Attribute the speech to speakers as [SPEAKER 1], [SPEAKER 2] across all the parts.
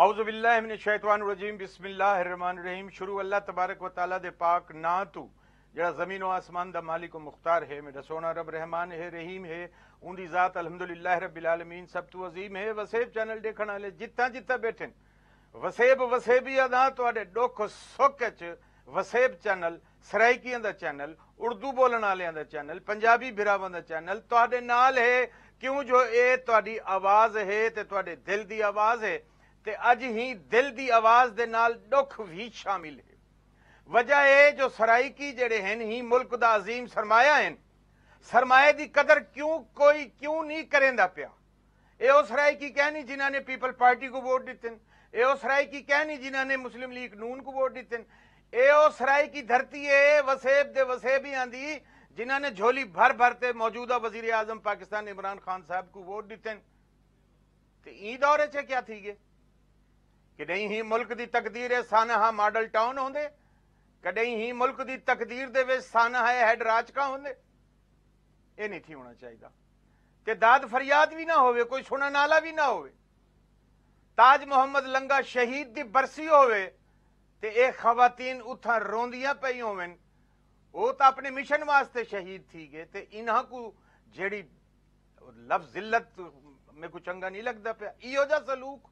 [SPEAKER 1] औज़ु बिल्लाहि मिनश्शैतानिर्रजीम बिस्मिल्लाहिर्रहमानिर्रहीम। शुरू अल्लाह तबारक व तआला दे पाक ना तू जड़ा ज़मीन व आसमान दा मालिक व मुख्तार है। मेरा सोना रब रहमान है, रहीम है। उनकी ज़ात अल्हम्दुलिल्लाह रब्बिल आलमीन सब तो अजीम है। वसेब चैनल देखने वाले जितना जितना बैठे वसेब वसेबिया दा तुहाडे दुख सुख च वसेब चैनल, सराइकियां दा चैनल, उर्दू बोलने वालियां दा चैनल, पंजाबी बिरावां दा चैनल तुहाडे नाल है। क्यों जो ये तुहाडी आवाज़ है ते तुहाडे दिल दी आवाज़ है ते अज ही दिल दी आवाज़ दे नाल दुख भी शामिल है। वजह है जो सराइकी जड़े हैं ही मुल्क दा अजीम सरमाया है, सरमाए दी कदर क्यों नहीं करेंदा पिया। ये उस सराइकी कहनी जिन्हों ने पीपल पार्टी को वोट दिते, ये उस सराइकी कहनी जिन्हों ने मुस्लिम लीग नून को वोट दिते, ये उस सराई की धरती है वसेब दे वसेबियां दी जिन्हों ने झोली भर भरते मौजूदा वजीर आजम पाकिस्तान इमरान खान साहब को वोट दिते। ई दौरे च क्या थी गए कि नहीं ही मुल्क दी तकदीर है सानहा मॉडल टाउन होंदे, कदई ही मुल्क दी तकदीर दे विच सानहा हैड राजका होंदे। ये नहीं थी होना चाहिए ते दाद फरियाद भी ना होवे, कोई सुनने वाला भी ना होवे। ताज मोहम्मद लंगा शहीद दी बरसी होवे ते ये खवातीन उथा रोंदियां पई होवन, वो तो अपने मिशन वास्ते शहीद थी गए ते इन्हां को जेड़ी लफ्ज़ जिल्लत में को चंगा नहीं लगता पिया। इहो जा सलूक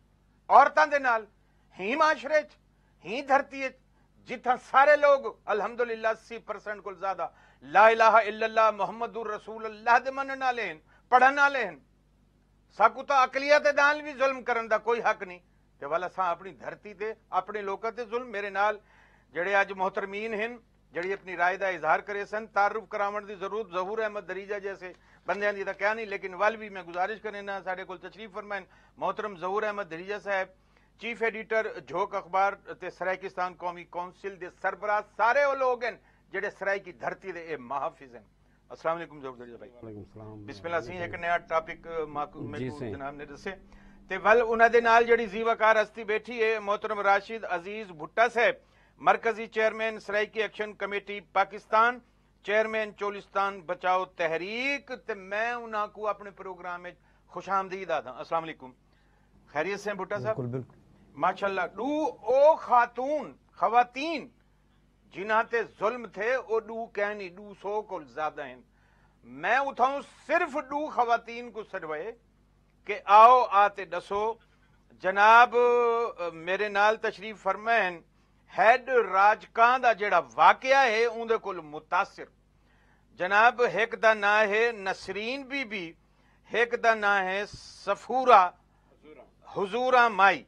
[SPEAKER 1] औरतां दे नाल ही माशरे च ही धरती जिथा सारे लोग अल्हम्दुलिल्लाह 80% को ज्यादा ला इलाहा इल्लल्लाह मुहम्मदुर रसूलुल्लाह दे मनन वाले हैं, पढ़न वाले हैं। साकू तो अकलियत दे नाल भी जुल्म करन दा कोई हक नहीं ते वाला सा अपनी धरती ते अपने लोकां ते जुल्म। मेरे नाल जड़े अज मोहतरमीन हैं जड़ी अपनी राय का इजहार करे सन, तारुफ करावन की जरूरत जहूर अहमद दरीजा जैसे बंदियां दी तां क्या नहीं, लेकिन वल भी मैं गुजारिश करना साडे कोल तशरीफ फरमाइन मोहतरम जहूर अहमद दरीजा साहब, चीफ एडिटर झोक अखबार ते सराइकिस्तान कौमी कौंसिल दे सरबराह, सारे वो लोग हैं जेडे सराई की धरती दे मुहाफिज हैं। अस्सलाम वालेकुम जहूर दरीजा भाई। बिस्मिल्लाह सी एक नया टॉपिक जनाब ने दसे ते वल उन्हां दे नाल जेड़ी जीवाकार हस्ती बैठी है मोहतरम राशिद अजीज भुट्टा साहब, मरकजी chairman Saraiki action committee Pakistan, chairman Cholistan बचाओ तहरीक, ते मैं उन्हां को अपने प्रोग्राम में खुशामदीद आदा। अस्सलाम वालेकुम, खैरियत से भुट्टा साहब? माशाल्लाह। दू ओ खातून खवातीन जिन्हां ते जुल्म थे ओ दू कहनी 200 को ज्यादा हैं। मैं उठाऊं सिर्फ दू खवातीन को सरवाए कि आओ आते दसो। जनाब मेरे नाल तशरीफ फरमाइन हैड राजकां दा जेड़ा वाकया है उनदे कोल मुतासिर। जनाब एक दा ना है नसरीन बीबी, एक दा ना है सफूरा हुजूरा माई।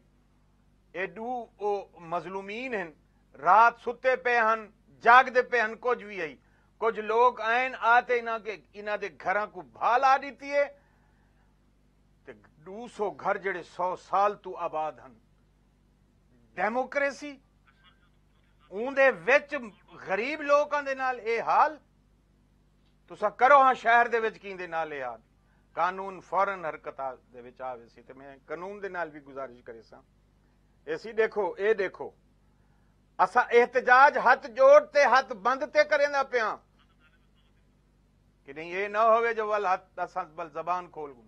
[SPEAKER 1] ए दू ओ मजलूमीन हैं, रात सुते पे हन, जागदे पे हन, कुछ भी आई कुछ लोग आयन आते इन्हां दे घरां को भाल आ दीती है ते 200 घर जेड़े 100 साल तू आबाद हन। डेमोक्रेसी उनदे विच गरीब लोकां दे नाल ए हाल तुसा करो। हाँ शहर दे विच कींदे नाल ए हाल कानून फौरन हरकत दे विच आवे सी ते मैं कानून दे नाल भी गुजारिश करे सा। ऐसी देखो ए देखो असा एहतजाज हथ जोड़ते हथ बंद ते करेंदा पिया कि नहीं ये ना होवे जो वल हथ असा बल जबान खोल गु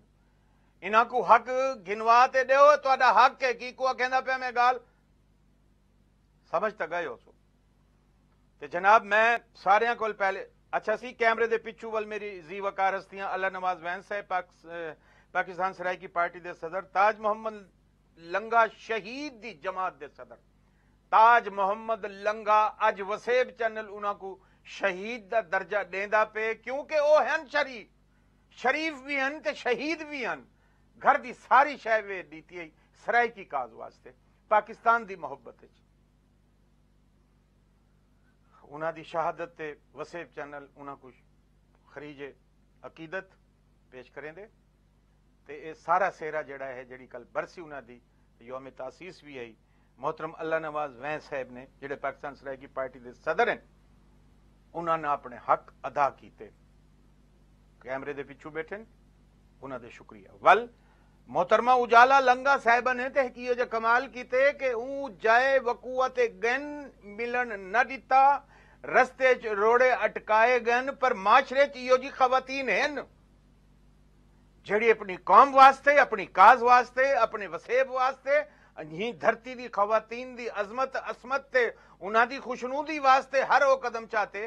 [SPEAKER 1] इन्हां को हक गिनवा ते दो। तुहाडा हक है की को कहंदा पिया मैं गाल समझ तक गए हो सो ते जनाब मैं सारियां कोल पहले अच्छा सी कैमरे दे पिछू वल मेरी जी वकार हस्तियां अल्लाह नवाज वैन साहब पाकिस्तान सराइकी पार्टी दे सदर, ताज मोहम्मद लंगा शहीद दी जमात दे सदर ताज मोहम्मद लंगा अज वसेब चैनल उन्हां को शहीद दा दर्जा देंदा पे क्योंकि वो हैं शरीफ भी हैं ते शहीद भी हैं। घर दी सारी शय वे दीती है सराइकी काज वास्ते पाकिस्तान दी मोहब्बत है। उन्हां दी शहादत ते वसेब चैनल उन्हां को खरीजे अकीदत पेश करेंदे ते ये सारा सेहरा जड़ा है जड़ी कल बरसी उन्हां दी यौम तासीस भी आई। मोहतरम अल्लाह नवाज वैन साहब ने जेडे पाकिस्तान सराइकी पार्टी दे सदर हैं उन्होंने अपने हक अदा किए, कैमरे दे पिछू बैठे उन्हां दे शुक्रिया। वल मोहतरमा उजाला लंगा साहिबा ने ते कियो जे कमाल कीते कि ऊ जाए वकूअत गन मिलन न दिता, रस्ते च रोड़े अटकाए गन, पर माशरे च इहो जी खवातीन हैं जड़ी अपनी कौम वास्ते अपनी काज वास्ते अपने वसेब वास्ते ہی دھرتی دی خواتین دی عظمت عصمت تے انہاں دی خوشنودی واسطے ہر وہ قدم چاہتے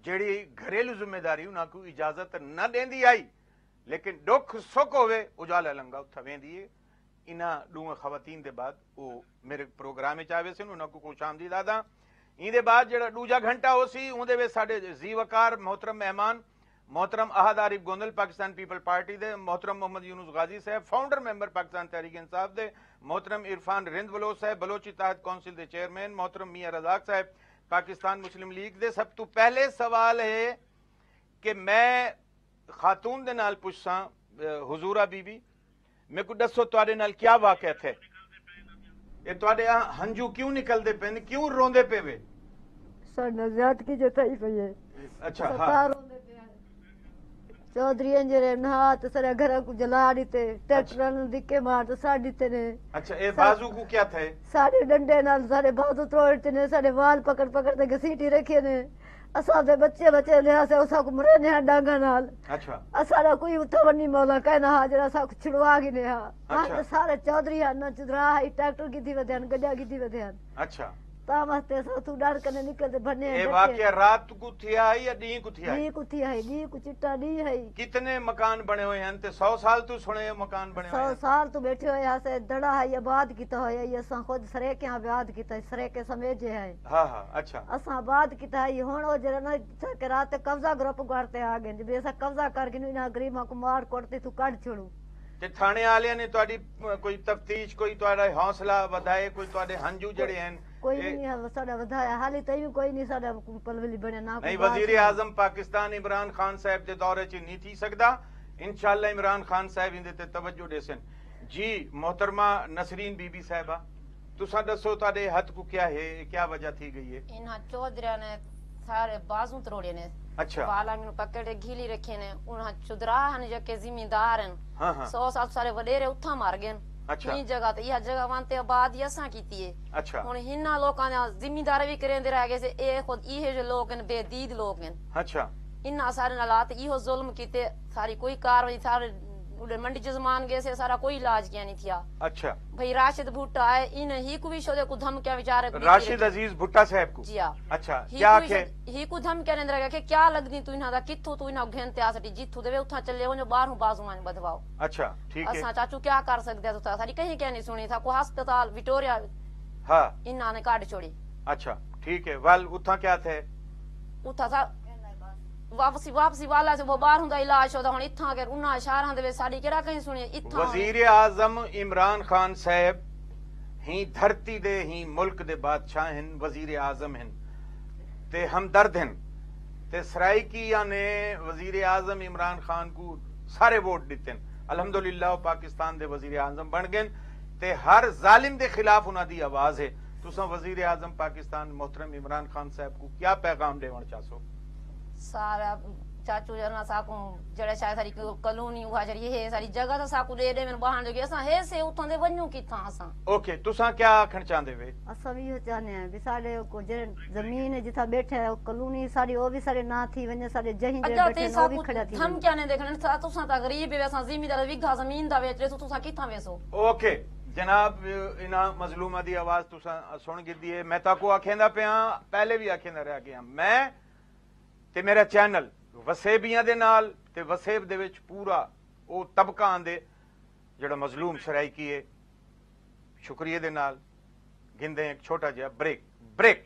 [SPEAKER 1] جیڑی گھریلو ذمہ داری انہاں کو اجازت نہ دیندی آئی، لیکن دکھ سکھ ہوئے اجالا لنگا اتھا ویندی ہے۔ انہاں دو خواتین دے بعد وہ میرے پروگرام وچ آوے سن، انہاں کو خوش آمدید آدا۔ این دے بعد جڑا دوجا گھنٹہ ہو سی اون دے وچ ساڈے زی وقار محترم مہمان محترم احد عارف گوندل پاکستان پیپل پارٹی دے، محترم محمد یونس غازی صاحب فاؤنڈر ممبر پاکستان تحریک انصاف دے، محترم عرفان رند بلوچ صاحب بلوچ اتحاد کونسل دے چیئرمین، محترم میاں رزاق صاحب پاکستان مسلم لیگ دے۔ سب تو پہلے سوال ہے کہ میں خاتون دے نال پوچھاں، حضورہ بی بی میں کو دسو تواڈے نال کیا واقعات ہے؟ یہ تواڈے ہنجو کیوں نکل دے پے، کیوں روندے پے وے؟
[SPEAKER 2] ساڈا زیادتی جتائی پئی ہے۔
[SPEAKER 1] اچھا ہاں
[SPEAKER 2] چودھری انجرے نہا تے سارے گھر کو جلا دیتے، ٹریکٹراں نوں دکے مار تے ساڈ دیتے نے۔
[SPEAKER 1] اچھا اے بازو کو کیا تھے؟
[SPEAKER 2] ساڈے ڈنڈے نال سارے بازو توڑ دیتے نے، ساڈے وال پکڑ پکڑ تے گھسیٹی رکھے نے۔ اساں دے بچے بچے نے اساں اساں کو مرے نے ڈانگاں نال۔
[SPEAKER 1] اچھا
[SPEAKER 2] اساں کوئی اتھا ونی مولا کہنا ہا جڑا اساں کو چھڑوا گئے نے ہا۔ ہاں سارے چودھری ہن چدرا ہے ٹریکٹر کیتی ودھن گڈیا کیتی ودھن۔
[SPEAKER 1] اچھا
[SPEAKER 2] تا واسطے اساں تو ڈر کنے نکلتے بھنے۔
[SPEAKER 1] اے واقعہ رات کو تھیا ہے یا دین کو تھیا ہے؟
[SPEAKER 2] دی کو تھی ہے، دی کو چٹا دی ہے۔
[SPEAKER 1] کتنے مکان بنے ہوئے ہیں تے 100 سال تو سنے مکان بنے ہوئے
[SPEAKER 2] 100
[SPEAKER 1] ہیں؟
[SPEAKER 2] سال تو بیٹھے ہوئے ہیں، دڑا ہے آباد کیتا ہوا ہے، اساں خود سریکے آباد کیتا ہے، سریکے سمیجے ہے۔
[SPEAKER 1] ہاں ہاں اچھا
[SPEAKER 2] اساں آباد کیتا ہے، ہن او جڑا نا کہ رات قبضہ گروپ گارتے آ گئے جے اساں قبضہ کر کے انہاں غریباں کو مار کوڑتے تو کڈ چھوڑو۔
[SPEAKER 1] تے تھانے والے نے تواڈی کوئی تفتیش، کوئی تواڈا حوصلہ ودھائے، کوئی تواڈے ہنجو جڑے ہیں؟
[SPEAKER 2] کوئی نہیں ساڈا ودھایا، حالی تائیں کوئی نہیں ساڈا پلولی بنے نہ
[SPEAKER 1] نہیں۔ وزیر اعظم پاکستان عمران خان صاحب دے دورے چ نہیں تھی سکدا، انشاءاللہ عمران خان صاحب اندے تے توجہ دے سن۔ جی محترمہ نسرین بی بی صاحبہ تساں دسو تواڈے ہتھ کو کیا ہے، کیا وجہ تھی گئی ہے؟
[SPEAKER 3] انہاں چودھریاں نے سارے بازو تروڑے نے،
[SPEAKER 1] اچھا
[SPEAKER 3] والا میں پکڑ کے گھیلی رکھے نے، انہاں چدرا ہن جے زمیندار ہیں،
[SPEAKER 1] ہاں ہاں
[SPEAKER 3] 100 سال سارے وڈیرے اتھا مار گئے۔
[SPEAKER 1] اچھا
[SPEAKER 3] این جگہ تے یہ جگہ وانتے آباد ہی اساں کیتی ہے۔
[SPEAKER 1] اچھا
[SPEAKER 3] ہن ہناں لوکاں نے زمیندار بھی کریندے رہ گئے سے، اے خود یہ جو لوگ ہیں بے دید لوگ ہیں،
[SPEAKER 1] اچھا
[SPEAKER 3] انہاں سارے نالات ایہو ظلم کیتے، ساری کوئی کاروائی سارے منڈی جزمان گئے سے، سارا کوئی علاج کیا نہیں تھیا۔
[SPEAKER 1] اچھا
[SPEAKER 3] بھئی راشد بھٹا ہے، ان ہی کو بھی شودے کو دھمکیاں بیچارے کو
[SPEAKER 1] راشد عزیز بھٹا صاحب کو؟
[SPEAKER 3] جی ہاں
[SPEAKER 1] اچھا کیا کہ
[SPEAKER 3] ہی کو دھمکیاں دیندے رہے کہ کیا لگدی تو انہاں دا کتھوں تو انہاں گھنتے آ سٹی جتھوں دے اتھاں چلے ہو جو باہروں بازو مان بدواؤ۔
[SPEAKER 1] اچھا ٹھیک ہے
[SPEAKER 3] اساں چاچو کیا کر سکدے تو ساری کہیں کیا نہیں سنی تھا کو ہسپتال وکٹوریا
[SPEAKER 1] ہاں
[SPEAKER 3] انہاں نے کاٹ چھوڑی۔
[SPEAKER 1] اچھا ٹھیک ہے ول اتھاں کیا تھے؟
[SPEAKER 3] اتھا تھا واپسی والا سے وہ باہر ہوندا علاج ہودا ہن اتھاں اگر انہاں شہراں دے وچ ساری کیڑا کہیں سنی اتھاں
[SPEAKER 1] وزیر اعظم عمران خان صاحب ہی دھرتی دے ہی ملک دے بادشاہ ہیں، وزیر اعظم ہیں تے ہمدرد ہیں تے سرائیکیہ نے وزیر اعظم عمران خان کو سارے ووٹ دیتے ہیں، الحمدللہ پاکستان دے وزیر اعظم بن گئے تے ہر ظالم دے خلاف انہاں دی آواز ہے۔ تساں وزیر اعظم پاکستان محترم عمران خان صاحب کو کیا پیغام دیوان چاہو؟
[SPEAKER 3] سارا چاچو جنا ساکو جڑے شاید ساری کالونی ہوا جڑی ہے ساری جگہ تو ساکو دے دے من باہن جو اساں ہے سے اتھوں دے ونجو کیتھاں اساں۔
[SPEAKER 1] اوکے تساں کیا آکھن چاہندے وے؟
[SPEAKER 2] اساں بھی چاہنے ہیں بھی ساڈے کو جڑے زمین جتھا بیٹھے ہے کالونی ساری او بھی سارے نہ تھی ونجے ساڈے جہیں جڑے بیٹھے نو بھی کھڑا تھی۔
[SPEAKER 3] ہم کیا نہیں دیکھن تساں تا غریب ہے اساں زمیندار وگھا زمین دا ویچ رہے تو تساں کیتھاں ویسو؟
[SPEAKER 1] اوکے جناب انہاں مظلومہ دی آواز تساں سن گدی ہے، میں تاکو آکھیندا پیاں پہلے بھی آکھیندا رہ گیا، میں تے میرا چینل وسیبیاں دے نال تے وسیب دے وچ پورا او طبقہ آندے جڑا مظلوم سرائیکی ہے، شکریہ دے نال گھندے ایک چھوٹا جہا بریک۔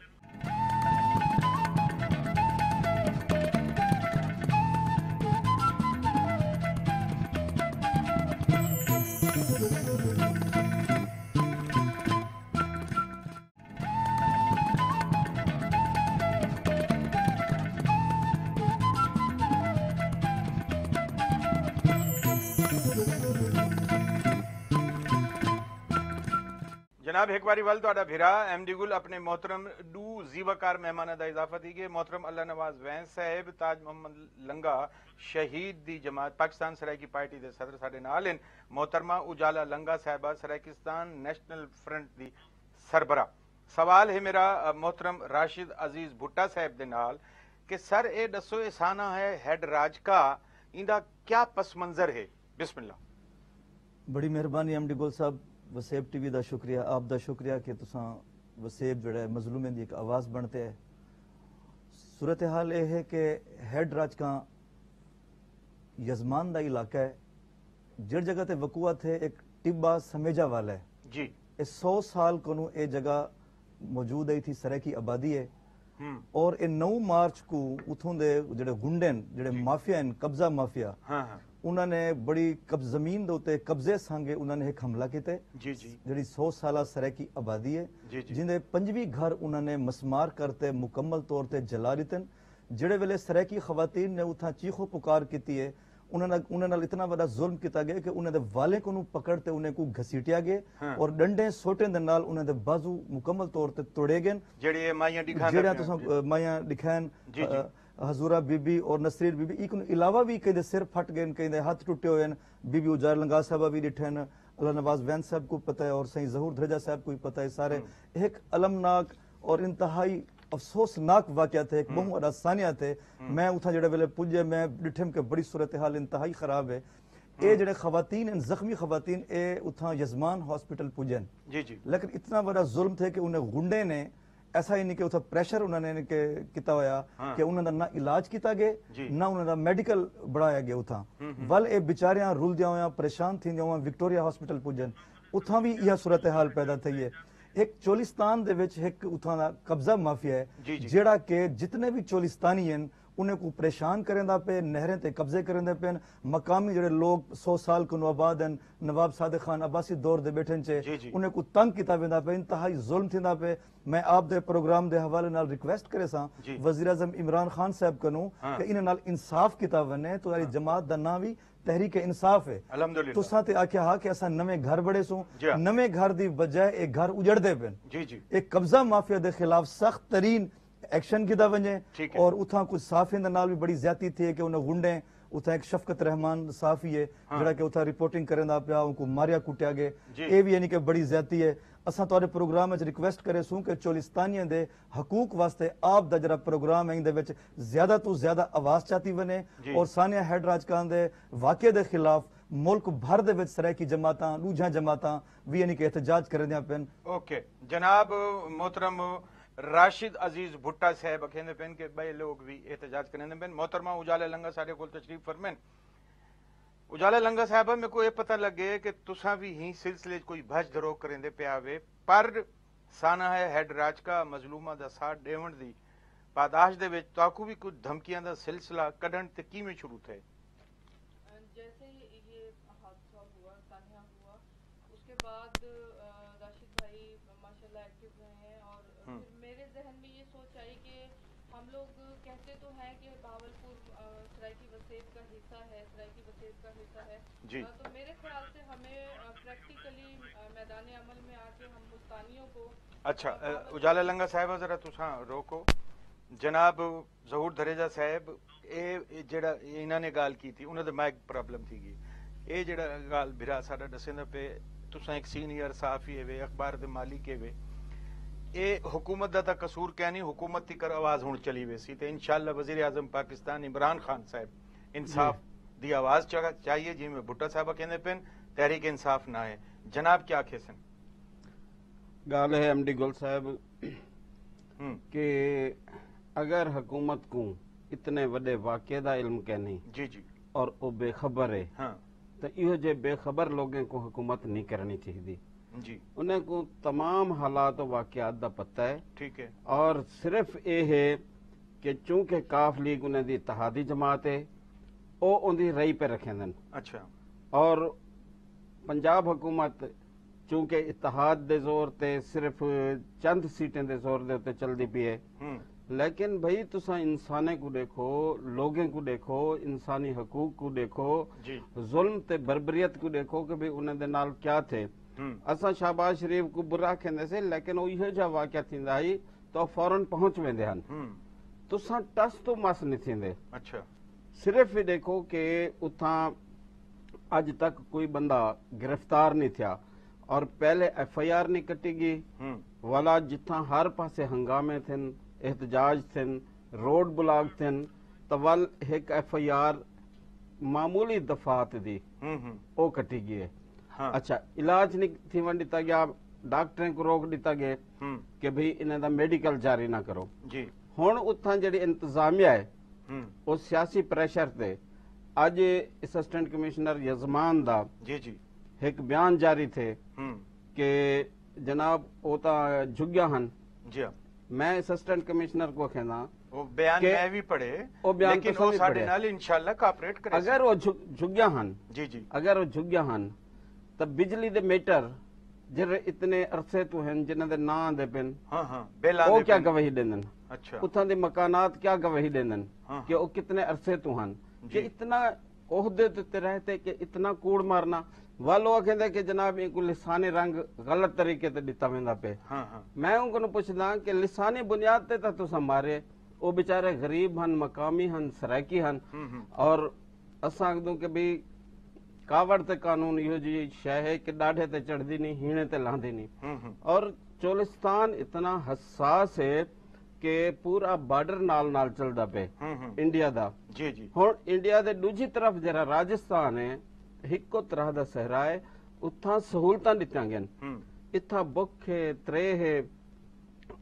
[SPEAKER 1] جناب ایک باری وال تہاڈا بھرا ایم ڈی گل اپنے محترم دو زیوکار مہمان دا اضافہ تھی گئے، محترم اللہ نواز وینس صاحب تاج محمد لنگا شہید دی جماعت پاکستان سرائیکی پارٹی دے صدر ساڈے نال ہیں، محترمہ اجالا لنگا صاحبہ سرائیکستان نیشنل فرنٹ دی سربراہ۔ سوال ہے میرا محترم راشد عزیز بھٹا صاحب دے نال کہ سر اے دسو احسانہ ہے ہیڈ راج کا ایندا کیا پس منظر ہے؟ بسم اللہ۔
[SPEAKER 4] بڑی مہربانی ایم ڈی گل صاحب وسیب ٹی وی دا شکریہ آپ دا شکریہ کہ تساں وسیب جڑا ہے مظلومیں دی ایک آواز بنتے ہے صورتحال یہ ہے کہ ہیڈ راجکاں یزمان دا علاقہ ہے جڑ جگہ تے وقوع تھے ایک ٹبا سمیجا والا ہے
[SPEAKER 1] جی
[SPEAKER 4] 100 سال کو اے جگہ موجود ہے تھی سرائکی آبادی ہے اور 9 مارچ کو اتھوں دے جڑے گنڈن جڑے مافیا ہیں قبضہ مافیا انہوں نے بڑی زمین دے قبضے سانگے انہوں نے ایک حملہ کیتے جڑی 100 سالہ سرائکی آبادی ہے جن دے 5ویں گھر انہوں نے مسمار کرتے مکمل طور تے جلا دیتن جڑے ویلے سرائکی خواتین نے اتھاں چیخو پکار کیتی ہے انہوں نے اتنا بڑا ظلم کیتا گیا کہ انہوں نے والے کو پکڑتے انہیں کو گھسیٹیا گئے اور ڈنڈے سوٹیں دے نال انہوں نے بازو مکمل طور تے توڑے گئے
[SPEAKER 1] جڑے
[SPEAKER 4] مائیاں دکھائن حضورہ بی بی اور نصریر بی بی ایک علاوہ بھی کہیں دے سر پھٹ گئے کہیں دے ہاتھ ٹوٹے ہوئے بی بی اجار لنگا صاحبہ بھی ڈٹھیں اللہ نواز وین صاحب کو پتہ ہے اور سہیں ظہور دھرجہ صاحب کو پتہ ہے سارے ایک علمناک اور انتہائی افسوسناک واقعہ تھے ایک بہت آسانیہ تھے میں اتھا جڑے ویلے پجے میں ڈٹھم کے بڑی صورتحال انتہائی خراب ہے اے جڑے خواتین ہیں زخمی خواتین اے اتھا یزمان ہاسپٹل پجن لیکن اتنا بڑا ظلم تھے کہ انہیں گنڈے نے ایسا ہی نہیں کہ اتھا پریشر انہوں نے کیتا ہویا کہ انہوں نے نہ علاج کیتا گئے نہ انہوں نے میڈیکل بڑھایا گیا اتھا ول اے بیچاریاں رول دیا ہویا پریشان تھی دیا ہویا وکٹوریا ہاسپٹل پجن اتھا بھی یہ صورتحال پیدا تھی ہے ایک چولستان دے وچ ایک اتھا قبضہ مافیا ہے جیڑا کہ جتنے بھی چولستانی ہیں انہیں کو پریشان کریں دا پہ نہریں تے قبضے کریں دے پہ مقامی جڑے لوگ 100 سال کو نوآباد ہیں نواب صادق خان عباسی دور دے بیٹھیں چے انہیں کو تنگ کیتا دا پہ انتہائی ظلم تھی دا پہ میں آپ دے پروگرام دے حوالے نال ریکویسٹ کرے ساں وزیر اعظم عمران خان صاحب کنوں کہ انہیں نال انصاف کیتا بنے تو جماعت دا نام بھی تحریک انصاف ہے تو ساتھ آکھیا ہاں کہ ایسا نمے گھر بڑے سوں نمے گھر دی بجائے ایک گھر اجڑ دے پن ایک قبضہ مافیا دے خلاف سخت ترین ایکشن کی دا ونجے اور اتھا کچھ صحافیوں دے نال بھی بڑی زیادتی تھی کہ انہیں گنڈیں اتھا ایک شفقت رحمان صحافی ہے جڑا کہ اتھا رپورٹنگ کریں دا پیا ان کو ماریا کٹیا گئے اے بھی یعنی کہ بڑی زیادتی ہے اساں تواڈے پروگرام وچ ریکویسٹ کرے سوں کہ چولستانیاں دے حقوق واسطے آپ دا جڑا پروگرام ہے دے وچ زیادہ تو زیادہ آواز چاہتی بنے اور ثانیہ ہیڈ راجکان دے واقعے دے خلاف ملک بھر دے وچ سرائکی جماعتاں دوجھاں جماعتاں بھی یعنی کہ احتجاج کریں دیاں پن
[SPEAKER 1] اوکے جناب محترم راشد عزیز بھٹا صاحب کہندے پن کہ بے لوگ بھی احتجاج کریں پن محترمہ اجالہ لنگا سارے کول تشریف فرمین اجالہ لنگا صاحبہ میں کو یہ پتہ لگے کہ تساں بھی ہی سلسلے کوئی بھج دھرو کریں دے پیا وے پر سانہ ہے ہیڈ راج کا مظلومہ دا ساتھ ڈیون دی پاداش دے وچ تاکو بھی کچھ دھمکیاں دا سلسلہ کڈن تے کیویں شروع تھے
[SPEAKER 5] جیسے یہ حادثہ ہوا سانحہ ہوا اس کے بعد راشد بھائی ماشاءاللہ ایکٹیو رہے ہیں اور میرے ذہن میں یہ سوچ آئی کہ ہم لوگ کہتے تو ہیں کہ بہاولپور سرائکی وسیب کا حصہ ہے سرائکی وسیب کا حصہ ہے تو میرے خیال سے ہمیں پریکٹیکلی میدان عمل میں آ کے ہم ملتانیوں کو
[SPEAKER 1] اچھا اجالہ لنگا صاحبہ ذرا تساں روکو جناب ظہور دھریجہ صاحب اے جڑا انہاں نے گال کی تھی انہاں دے مائک پرابلم تھی گئی اے جڑا گال بھرا ساڈا دسیندا پہ تساں ایک سینئر صحافی ہے اخبار دے مالک ہے اے حکومت دا تا قصور کہنی حکومت تھی کر آواز ہون چلی ویسی تے انشاءاللہ وزیر اعظم پاکستان عمران خان صاحب انصاف دی آواز چاہیے جی میں بھٹا صاحبہ کہندے پن تحریک انصاف نہ ہے جناب کیا کھیسن
[SPEAKER 6] گال ہے ایم ڈی گل صاحب کہ اگر حکومت کو اتنے وڈے واقعے دا علم کہنی
[SPEAKER 1] جی
[SPEAKER 6] اور وہ بے خبر ہے تو یہ جے بے خبر لوگوں کو حکومت نہیں کرنی چاہیے
[SPEAKER 1] جی
[SPEAKER 6] انہیں کو تمام حالات و واقعات دا پتہ ہے
[SPEAKER 1] ٹھیک ہے
[SPEAKER 6] اور صرف یہ ہے کہ چونکہ کاف لیگ انہیں دی اتحادی جماعت ہے وہ ان دی رئی پہ رکھیں دن
[SPEAKER 1] اچھا
[SPEAKER 6] اور پنجاب حکومت چونکہ اتحاد دے زور تے صرف چند سیٹیں دے زور دے ہوتے چل دی پی ہے لیکن بھئی تساں انسانے کو دیکھو لوگیں کو دیکھو انسانی حقوق کو دیکھو ظلم تے بربریت کو دیکھو کہ بھئی انہیں دے نال کیا تھے اساں شہباز شریف کو برا کہندے سے لیکن وہ یہ جا واقعہ تھیندا ہی تو فوراً پہنچ ویندے ہن تساں ٹس تو مس نہیں تھیندے
[SPEAKER 1] اچھا
[SPEAKER 6] صرف یہ دیکھو کہ اتھاں اج تک کوئی بندہ گرفتار نہیں تھیا اور پہلے ایف آئی آر نہیں کٹی گئی والا جتھاں ہر پاسے ہنگامے تھن احتجاج تھن روڈ بلاک تھن تول ایک ایف آئی آر معمولی دفعات دی او کٹی گئی ہے
[SPEAKER 1] हाँ।
[SPEAKER 6] अच्छा इलाज नहीं थी वन दिता गया, डॉक्टरें को रोक दिता गया कि भाई इन्हें दा मेडिकल जारी ना करो
[SPEAKER 1] जी
[SPEAKER 6] हुण उत्थां जिहड़ी इंतजामिया है
[SPEAKER 1] हम्म
[SPEAKER 6] उस सियासी प्रैशर ते अज असिस्टेंट कमिश्नर यजमान दा
[SPEAKER 1] जी जी
[SPEAKER 6] एक बयान जारी थे
[SPEAKER 1] हम्म
[SPEAKER 6] कि जनाब वो तां झुग्गिया हन।
[SPEAKER 1] जी हाँ
[SPEAKER 6] मैं असिस्टेंट कमिश्नर को कहना
[SPEAKER 1] वो बयान
[SPEAKER 6] कि
[SPEAKER 1] मैं भी पढ़े
[SPEAKER 6] वो बयान
[SPEAKER 1] लेकिन
[SPEAKER 6] तुसां
[SPEAKER 1] वो
[SPEAKER 6] भी
[SPEAKER 1] साडे
[SPEAKER 6] पढ़े।
[SPEAKER 1] नाल इंशाल्लाह कोऑपरेट करे
[SPEAKER 6] अगर वो झुग्गिया हन
[SPEAKER 1] जी जी
[SPEAKER 6] अगर वो झुग्गिया हन तो बिजली दे मीटर ਜਿਹੜੇ इतने अरसे तो हैं जिन्हां दे नां दे पिन
[SPEAKER 1] हाँ हाँ बेला
[SPEAKER 6] ਉਹ
[SPEAKER 1] दे
[SPEAKER 6] क्या
[SPEAKER 1] पिन।
[SPEAKER 6] गवाही देंदन
[SPEAKER 1] अच्छा
[SPEAKER 6] उत्थां दे मकानात क्या गवाही देंदन
[SPEAKER 1] हाँ।
[SPEAKER 6] कि वो कितने अरसे तो हन
[SPEAKER 1] जी।
[SPEAKER 6] कि इतना ओहदे ते रहते कि इतना कूड़ मारना वालो कहंदे कि जनाब ये कोई लिसानी रंग गलत तरीके ते दिता वेंदा पे।
[SPEAKER 1] हाँ हाँ
[SPEAKER 6] मैं उनको पुछदा कि लिसानी बुनियाद ते तुसां मारे वो बेचारे गरीब हन मकामी हन सराइकी हन और असां आखदूं कि भी कावड़ ते कानून इहो जी शय है कि डाढ़े ते चढ़दी नहीं हीणे ते लांदी नहीं और चोलिस्तान इतना हसास है कि पूरा बार्डर नाल नाल चलदा पे इंडिया दा
[SPEAKER 1] जी जी
[SPEAKER 6] हुण इंडिया दे दूजी तरफ जरा राजस्थान है हिको तरह दा सहरा है उत्थां सहूलतां दित्तियां गईयां इत्थां बुख है त्रे है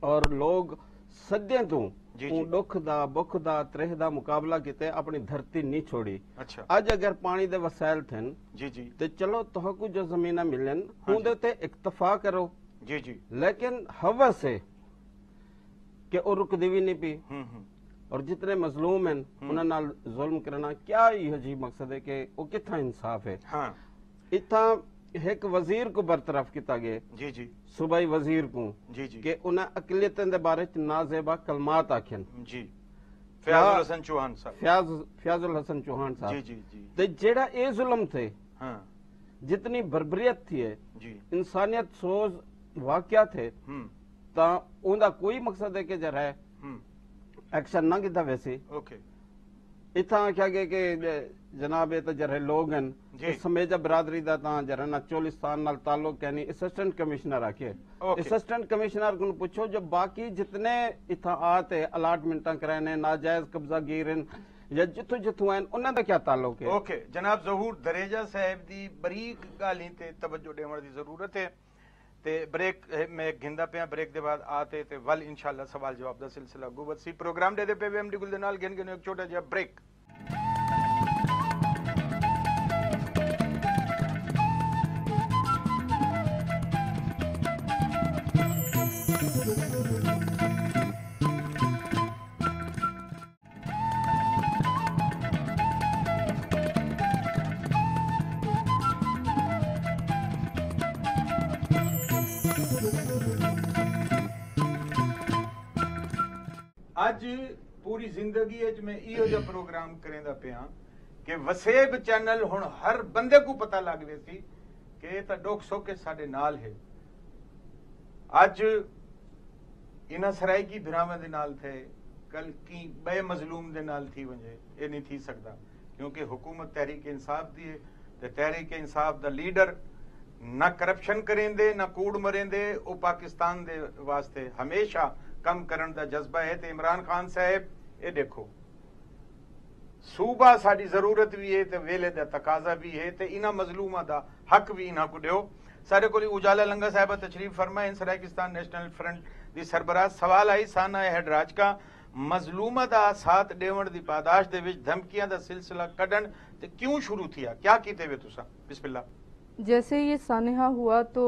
[SPEAKER 6] और लोग सदियां तों
[SPEAKER 1] जी,
[SPEAKER 6] ਉਹ
[SPEAKER 1] जी।
[SPEAKER 6] ਦੁੱਖ ਦਾ ਬੁੱਖ ਦਾ ਤ੍ਰਿਹ ਦਾ ਮੁਕਾਬਲਾ ਕੀਤੇ ਆਪਣੀ ਧਰਤੀ ਨਹੀਂ ਛੋੜੀ।
[SPEAKER 1] अच्छा
[SPEAKER 6] ਅੱਜ ਅਗਰ ਪਾਣੀ ਦੇ ਵਸਾਇਲ ਥਨ
[SPEAKER 1] जी जी
[SPEAKER 6] ਤੇ ਚਲੋ ਤੁਹਾਨੂੰ ਜੋ ਜ਼ਮੀਨਾਂ ਮਿਲਣ ਉਹਦੇ ਤੇ ਇਕਤਫਾ ਕਰੋ
[SPEAKER 1] जी जी
[SPEAKER 6] लेकिन हवस है कि ਉਹ ਰੁਕਦੀ ਵੀ ਨਹੀਂ ਪਈ
[SPEAKER 1] हम्म
[SPEAKER 6] और जितने मजलूम हैं ਉਹਨਾਂ ਨਾਲ ਜ਼ੁਲਮ ਕਰਨਾ क्या ਇਹੋ ਜੀ ਮਕਸਦ ਹੈ ਕਿ ਉਹ ਕਿੱਥਾ ਇਨਸਾਫ ਹੈ।
[SPEAKER 1] हाँ
[SPEAKER 6] इत्थां एक वजीर को बरतरफ किया गया
[SPEAKER 1] जी जी
[SPEAKER 6] सूबाई वजीर को
[SPEAKER 1] जी जी
[SPEAKER 6] कि उन्हें अकलियतों के बारे च नाजेबा कलमात आखन
[SPEAKER 1] जी फयाजुल हसन चौहान साहब
[SPEAKER 6] फयाजुल हसन चौहान
[SPEAKER 1] जी
[SPEAKER 6] साहब
[SPEAKER 1] जी जी
[SPEAKER 6] ते जेड़ा ये जुल्म थे
[SPEAKER 1] हाँ
[SPEAKER 6] जितनी बर्बरियत थी है
[SPEAKER 1] जी
[SPEAKER 6] इंसानियत सोज वाकया थे ता उनका कोई मकसद है कि जरा एक्शन ना किता वैसे
[SPEAKER 1] ओके
[SPEAKER 6] इतना आख्या गया कि जनाब ये तो जरा लोग हैं
[SPEAKER 1] जी।
[SPEAKER 6] समेजा बरादरी दा ता जरा ना चोलिस्तान नाल ताल्लुक यानी असिस्टेंट कमिश्नर आखे
[SPEAKER 1] ओके।
[SPEAKER 6] असिस्टेंट कमिश्नर को पूछो जो बाकी जितने इथा आते अलॉटमेंट कराने नाजायज कब्जा गिरन या जिथों जिथों हैं उन्हां दा क्या ताल्लुक है।
[SPEAKER 1] ओके जनाब जहूर दरेजा साहब दी बरीक गाली ते तवज्जो देवण दी जरूरत है ते ब्रेक मैं गिंदा पिया ब्रेक दे बाद आते ते वल इंशाल्लाह सवाल जवाब दा सिलसिला गुवत सी प्रोग्राम दे पे एमडी गुल दे नाल गिन गिन एक छोटा जिहा ब्रेक। ਅੱਜ ਪੂਰੀ ਜ਼ਿੰਦਗੀ ਵਿੱਚ ਮੈਂ ਇਹੋ ਜਿਹਾ ਪ੍ਰੋਗਰਾਮ ਕਰੇਂਦਾ ਪਿਆ ਕਿ ਵਸੇਬ ਚੈਨਲ ਹੁਣ ਹਰ ਬੰਦੇ ਨੂੰ ਪਤਾ ਲੱਗ ਵੇ ਸੀ ਕਿ ਇਹ ਤਾਂ ਦੁੱਖ ਸੁੱਖ ਕੇ ਸਾਡੇ ਨਾਲ ਹੈ। ਅੱਜ ਇਹਨਾਂ ਸਰਾਇਕੀ ਭਰਾਵਾਂ ਦੇ ਨਾਲ ਥੇ कल की बे मजलूम दे नाल थी वंजे ये नहीं थी सकता क्योंकि हुकूमत तहरीक इंसाफ दी है ते तहरीक इंसाफ दा लीडर ना करप्शन करेंदे ना कूड़ मरेंदे वो पाकिस्तान दे वास्ते हमेशा कम करन दा जज्बा है ते इमरान खान साहब ये देखो सूबा साडी जरूरत भी है ते वेले दा तकाजा भी है ते इना मजलूमा दा हक भी इना को दियो। सारे कोली उजाला लंगा साहब तशरीफ फरमा इन सरायकिस्तान नेशनल फ्रंट दी सरबराह सवाल आई साना हैडराज का मजलूमा दा साथ देवण दी पादाश दे विच धमकियां दा सिलसिला कढन ते क्यों शुरू थिया क्या कीते वे तुसा बिस्मिल्लाह।
[SPEAKER 5] जैसे ये सानिहा हुआ तो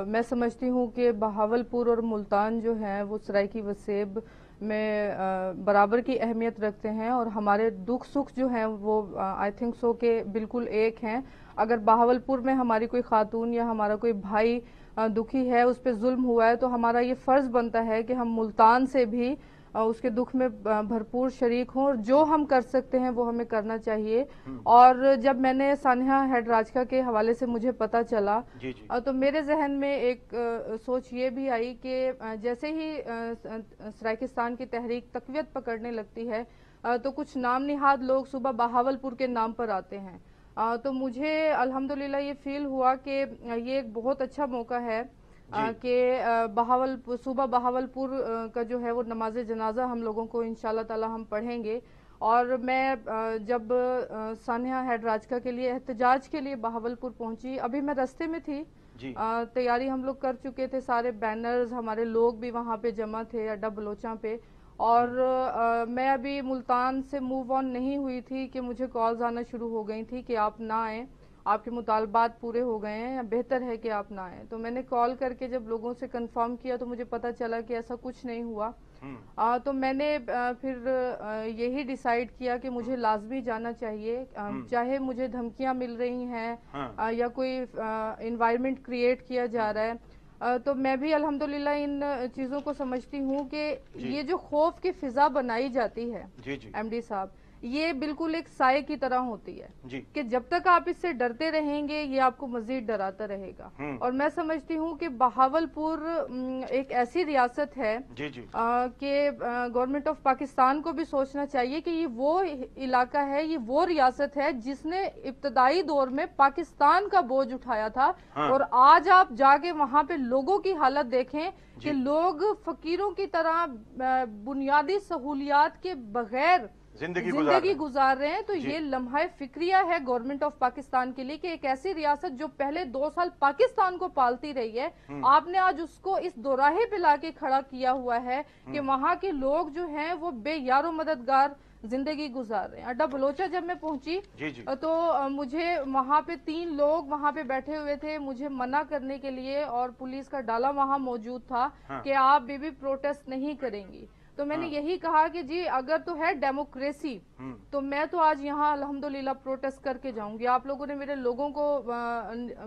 [SPEAKER 5] मैं समझती हूँ कि बहावलपुर और मुल्तान जो हैं वो सरायकी वसेब में बराबर की अहमियत रखते हैं और हमारे दुख सुख जो हैं वो आई थिंक सो के बिल्कुल एक हैं। अगर बहावलपुर में हमारी कोई खातून या हमारा कोई भाई दुखी है उस पर जुल्म हुआ है तो हमारा ये फ़र्ज़ बनता है कि हम मुल्तान से भी उसके दुख में भरपूर शरीक हों और जो हम कर सकते हैं वो हमें करना चाहिए। और जब मैंने सानिहा हैडराजका के हवाले से मुझे पता चला
[SPEAKER 1] जी जी।
[SPEAKER 5] तो मेरे जहन में एक सोच ये भी आई कि जैसे ही सरायकिस्तान की तहरीक तक़वियत पकड़ने लगती है तो कुछ नाम निहाद लोग सुबह बहावलपुर के नाम पर आते हैं। तो मुझे अल्हम्दुलिल्लाह ये फील हुआ कि ये एक बहुत अच्छा मौका है कि सूबा बहावलपुर का जो है वो नमाज जनाजा हम लोगों को इंशाल्लाह ताला हम पढ़ेंगे اور میں جب سانحہ ہیڈ راجکا کے لیے احتجاج کے لیے بہاولپور پہنچی، ابھی میں راستے میں تھی، تیاری ہم لوگ کر چکے تھے، سارے بینرز، ہمارے لوگ بھی وہاں پہ جمع تھے اڈا بلوچاں پہ، اور میں ابھی ملتان سے موو آن نہیں ہوئی تھی کہ مجھے کالز آنا شروع ہو گئی تھی کہ آپ نہ آئیں، آپ کے مطالبات پورے ہو گئے ہیں، بہتر ہے کہ آپ نہ آئیں۔ تو میں نے کال کر کے جب لوگوں سے کنفرم کیا تو مجھے پتا چلا کہ ایسا کچھ نہیں ہوا، تو میں نے پھر یہی ڈیسائیڈ کیا کہ مجھے لازمی جانا چاہیے، چاہے مجھے دھمکیاں مل رہی ہیں یا کوئی انوائرمنٹ کریٹ کیا جا رہا ہے، تو میں بھی الحمدللہ ان چیزوں کو سمجھتی ہوں کہ یہ جو خوف کی فضا بنائی جاتی ہے ایم ڈی صاحب، یہ بالکل ایک سائے کی طرح ہوتی ہے کہ جب تک آپ اس سے ڈرتے رہیں گے یہ آپ کو مزید ڈراتا رہے گا۔ اور میں سمجھتی ہوں کہ بہاولپور ایک ایسی ریاست ہے کہ گورنمنٹ آف پاکستان کو بھی سوچنا چاہیے کہ یہ وہ علاقہ ہے، یہ وہ ریاست ہے جس نے ابتدائی دور میں پاکستان کا بوجھ اٹھایا تھا، اور آج آپ جا کے وہاں پہ لوگوں کی حالت دیکھیں کہ لوگ فقیروں کی طرح بنیادی سہولیات کے بغیر زندگی گزار رہے ہیں۔ تو یہ لمحہ فکریہ ہے گورنمنٹ آف پاکستان کے لیے کہ ایک ایسی ریاست جو پہلے 2 سال پاکستان کو پالتی رہی ہے، آپ نے آج اس کو اس دوراہے پہ لا کے کھڑا کیا ہوا ہے کہ وہاں کے لوگ جو ہیں وہ بے یار و مددگار زندگی گزار رہے ہیں۔ اڈا بلوچا جب میں پہنچی تو مجھے وہاں پہ 3 لوگ وہاں پہ بیٹھے ہوئے تھے مجھے منع کرنے کے لیے، اور پولیس کا ڈالا وہاں موجود تھا کہ آپ بھی پروٹیسٹ نہیں کریں گی۔ تو میں نے یہی کہا کہ جی اگر تو ہے ڈیموکریسی تو میں تو آج یہاں الحمدللہ پروٹیسٹ کر کے جاؤں گی۔ آپ لوگوں نے میرے لوگوں کو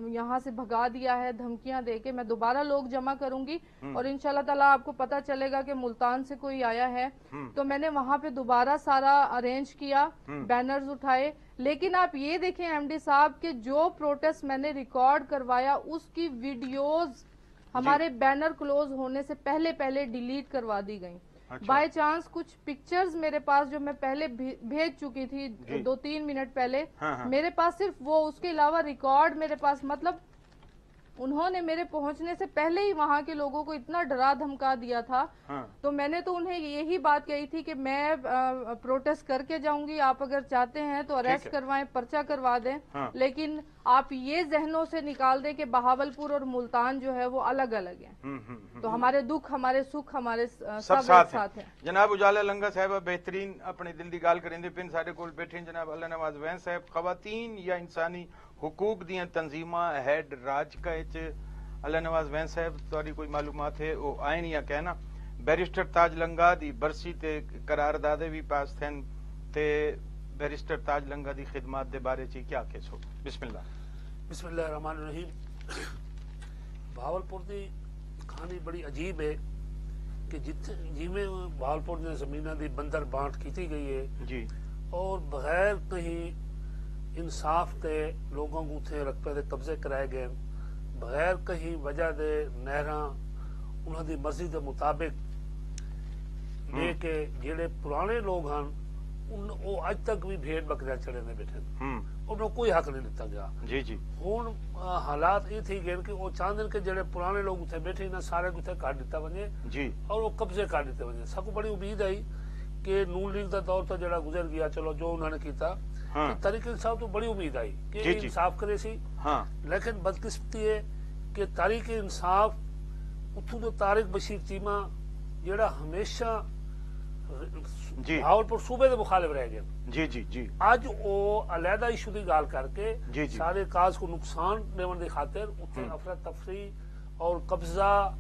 [SPEAKER 5] یہاں سے بھگا دیا ہے دھمکیاں دے کے، میں دوبارہ لوگ جمع کروں گی، اور انشاءاللہ تعالیٰ آپ کو پتا چلے گا کہ ملتان سے کوئی آیا ہے۔ تو میں نے وہاں پہ دوبارہ سارا ارینج کیا، بینرز اٹھائے، لیکن آپ یہ دیکھیں ایم ڈی صاحب کہ جو پروٹیسٹ میں نے ریکارڈ کروایا اس کی ویڈیوز ہمارے بینر کلوز ہونے سے پہلے ڈیلیٹ کروا دی گئیں۔ بائی چانس کچھ پکچرز میرے پاس جو میں پہلے بھیج چکی تھی 2-3 منٹ پہلے، میرے پاس صرف وہ، اس کے علاوہ ریکارڈ میرے پاس، مطلب انہوں نے میرے پہنچنے سے پہلے ہی وہاں کے لوگوں کو اتنا ڈرا دھمکا دیا تھا۔ تو میں نے تو انہیں یہی بات کہی تھی کہ میں پروٹیسٹ کر کے جاؤں گی، آپ اگر چاہتے ہیں تو اریسٹ کروائیں، پرچہ کروا دیں، لیکن آپ یہ ذہنوں سے نکال دیں کہ بہاولپور اور ملتان جو ہے وہ الگ الگ ہیں، تو ہمارے دکھ، ہمارے سکھ، ہمارے سب ساتھ ہیں۔
[SPEAKER 1] جناب اجالا لنگا صاحبہ بہترین اپنے دل دی گال کریں دے پن ساڈے کول بیٹھے جناب اللہ نواز وین صاحب، خواتین یا انسانی حقوق دیاں تنظیماں head راجکا which Allah Nawaz when صاحب تہاڈی کوئی معلومات ہے او آئین یا کہنا بیرسٹر تاج لنگا دی برسی تے قراردادے بھی پاس تھن تے بیرسٹر تاج لنگا دی خدمات دے بارے چ کیا کہو؟ بسم اللہ
[SPEAKER 7] الرحمن الرحیم۔ بہاولپور دی کہانی بڑی عجیب ہے کہ جیویں بہاولپور دی زمیناں دی بندر بانٹ کیتی گئی ہے اور بغیر کہیں انصاف تے لوگوں کو اتنے رقبے دے قبضے کرائے گئے، بغیر کہیں وجہ دے نہراں انہوں دی مرضی دے مطابق لے کے جڑے پرانے لوگ ہیں وہ اج تک بھی بھیڑ بکریاں چڑے نے بیٹھے، انہوں کوئی حق نہیں دیتا گیا۔ ہوں حالات یہ تھی گئے کہ وہ چاہتے ہیں کہ جڑے پرانے لوگ اتنے بیٹھے نا سارے کو اتنے کاٹ دیتا بنے اور وہ قبضے کاٹ دیتے بنے۔ سب کو بڑی امید آئی کہ نون لیگ دا دور تو جڑا گزر گیا، چلو جو انہوں نے کیتا، تحریک انصاف تو بڑی امید آئی کہ انصاف کرے سی، لیکن بدقسمتی ہے کہ تحریک انصاف اتھوں تو طارق بشیر چیمہ جڑا ہمیشہ بہاولپور صوبے دے مخالف رہ گئے، اج وہ علیحدہ ایشو دی گال کر کے سارے کاز کو نقصان دیون دی خاطر اتنے افراتفری اور قبضہ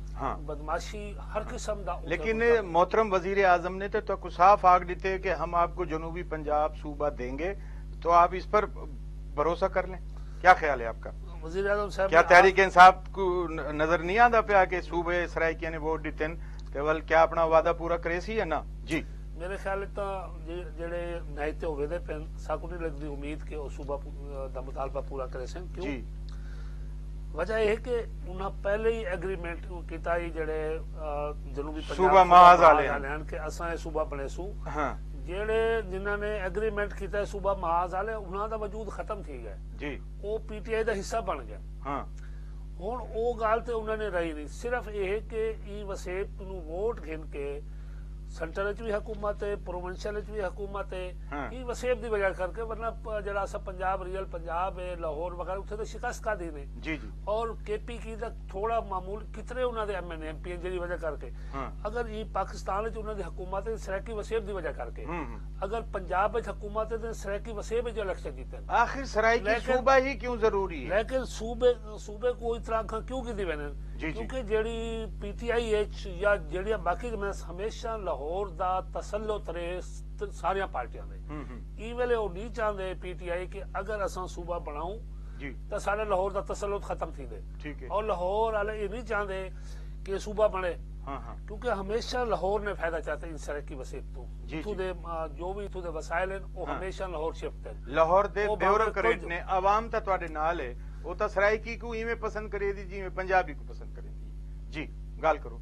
[SPEAKER 7] بدماشی ہر قسم دا۔
[SPEAKER 1] لیکن محترم وزیر اعظم نے تو کو صاف آگ دیتے کہ ہم آپ کو جنوبی پنجاب صوبہ دیں گے، تو آپ اس پر بھروسہ کر لیں، کیا خیال ہے آپ کا؟
[SPEAKER 7] وزیر اعظم صاحب
[SPEAKER 1] کیا تحریک انصاف کو نظر نہیں آتا پیا کہ صوبے سرائکیاں نے ووٹ دیتے ہیں ول کیا اپنا وعدہ پورا کرے سی یا نہ؟
[SPEAKER 7] میرے خیال تو جڑے نائتے ہوئے دے پن ساکو نہیں لگتی امید کہ وہ صوبہ دا مطالبہ پورا کرے سن۔ کیوں؟ وجہ یہ ہے کہ انہاں پہلے ہی ایگریمنٹ کیتا ہی جڑے جنوبی پنجاب
[SPEAKER 1] صوبہ محاذ والے
[SPEAKER 7] ہیں کہ اساں یہ صوبہ بنے سو، جڑے جنہاں نے ایگریمنٹ کیتا ہے صوبہ محاذ والے انہاں دا وجود ختم تھی گئے، وہ پی ٹی آئی دا حصہ بن گئے۔ ہوں وہ گل تو انہوں نے رہی نہیں، صرف یہ کہ ای وسیب نو ووٹ گن کے सेंटर च भी हुकूमत है, प्रोविंशियल च भी हुकूमत है।
[SPEAKER 1] हाँ।
[SPEAKER 7] ये वसेब दी वजह करके, वरना जरा सा पंजाब रियल पंजाब है, लाहौर वगैरह उत्थे तो शिकस्त का दी ने।
[SPEAKER 1] जी जी
[SPEAKER 7] और केपी की दा थोड़ा मामूल कितने उन्होंने एमएनए एमपी जी वजह करके।
[SPEAKER 1] हाँ।
[SPEAKER 7] अगर ये पाकिस्तान च उन्होंने हुकूमत है सराकी वसेब दी वजह करके, अगर पंजाब में हुकूमत है तो सराकी वसेब जो इलेक्शन जीते।
[SPEAKER 1] आखिर सराइकी
[SPEAKER 7] लेकिन-
[SPEAKER 1] सूबा ही क्यों जरूरी है?
[SPEAKER 7] लेकिन सूबे को इस तरह क्यों की बने?
[SPEAKER 1] जी, जी।
[SPEAKER 7] क्योंकि जेड़ी पीटीआई या जेड़ी बाकी मैं हमेशा लाहौर दा तसल्लुत रहे सारिया पार्टियां दे। ई वेले वो नहीं चाहते पीटीआई कि अगर असा सूबा बनाऊं
[SPEAKER 1] जी
[SPEAKER 7] तो सारे लाहौर दा तसल्लुत खत्म थी दे।
[SPEAKER 1] ठीक है।
[SPEAKER 7] और लाहौर वाले ये नहीं चाहते कि सूबा बने,
[SPEAKER 1] हाँ हाँ
[SPEAKER 7] क्योंकि हमेशा लाहौर ने फायदा चाहते इन सराकी वसेब तो।
[SPEAKER 1] जी,
[SPEAKER 7] इथों
[SPEAKER 1] जी।
[SPEAKER 7] दे जो भी इथों दे वसाइल हैं वो
[SPEAKER 1] हाँ।
[SPEAKER 7] हमेशा लाहौर शिफ्ट है।
[SPEAKER 1] लाहौर दे
[SPEAKER 7] ਉਹ
[SPEAKER 1] ਬਿਊਰੋਕਰੇਟ
[SPEAKER 7] ਭਾਵੇਂ
[SPEAKER 1] ਨੇ ਆਵਾਮ ਤਾਂ ਤੁਹਾਡੇ ਨਾਲ ਹੈ, ਉਹ ਤਾਂ ਸਰਾਇਕੀ को ਇਵੇਂ ਪਸੰਦ ਕਰੇਦੀ ਜਿਵੇਂ ਪੰਜਾਬੀ को ਪਸੰਦ ਕਰੇਦੀ। ਜੀ ਗੱਲ ਕਰੋ।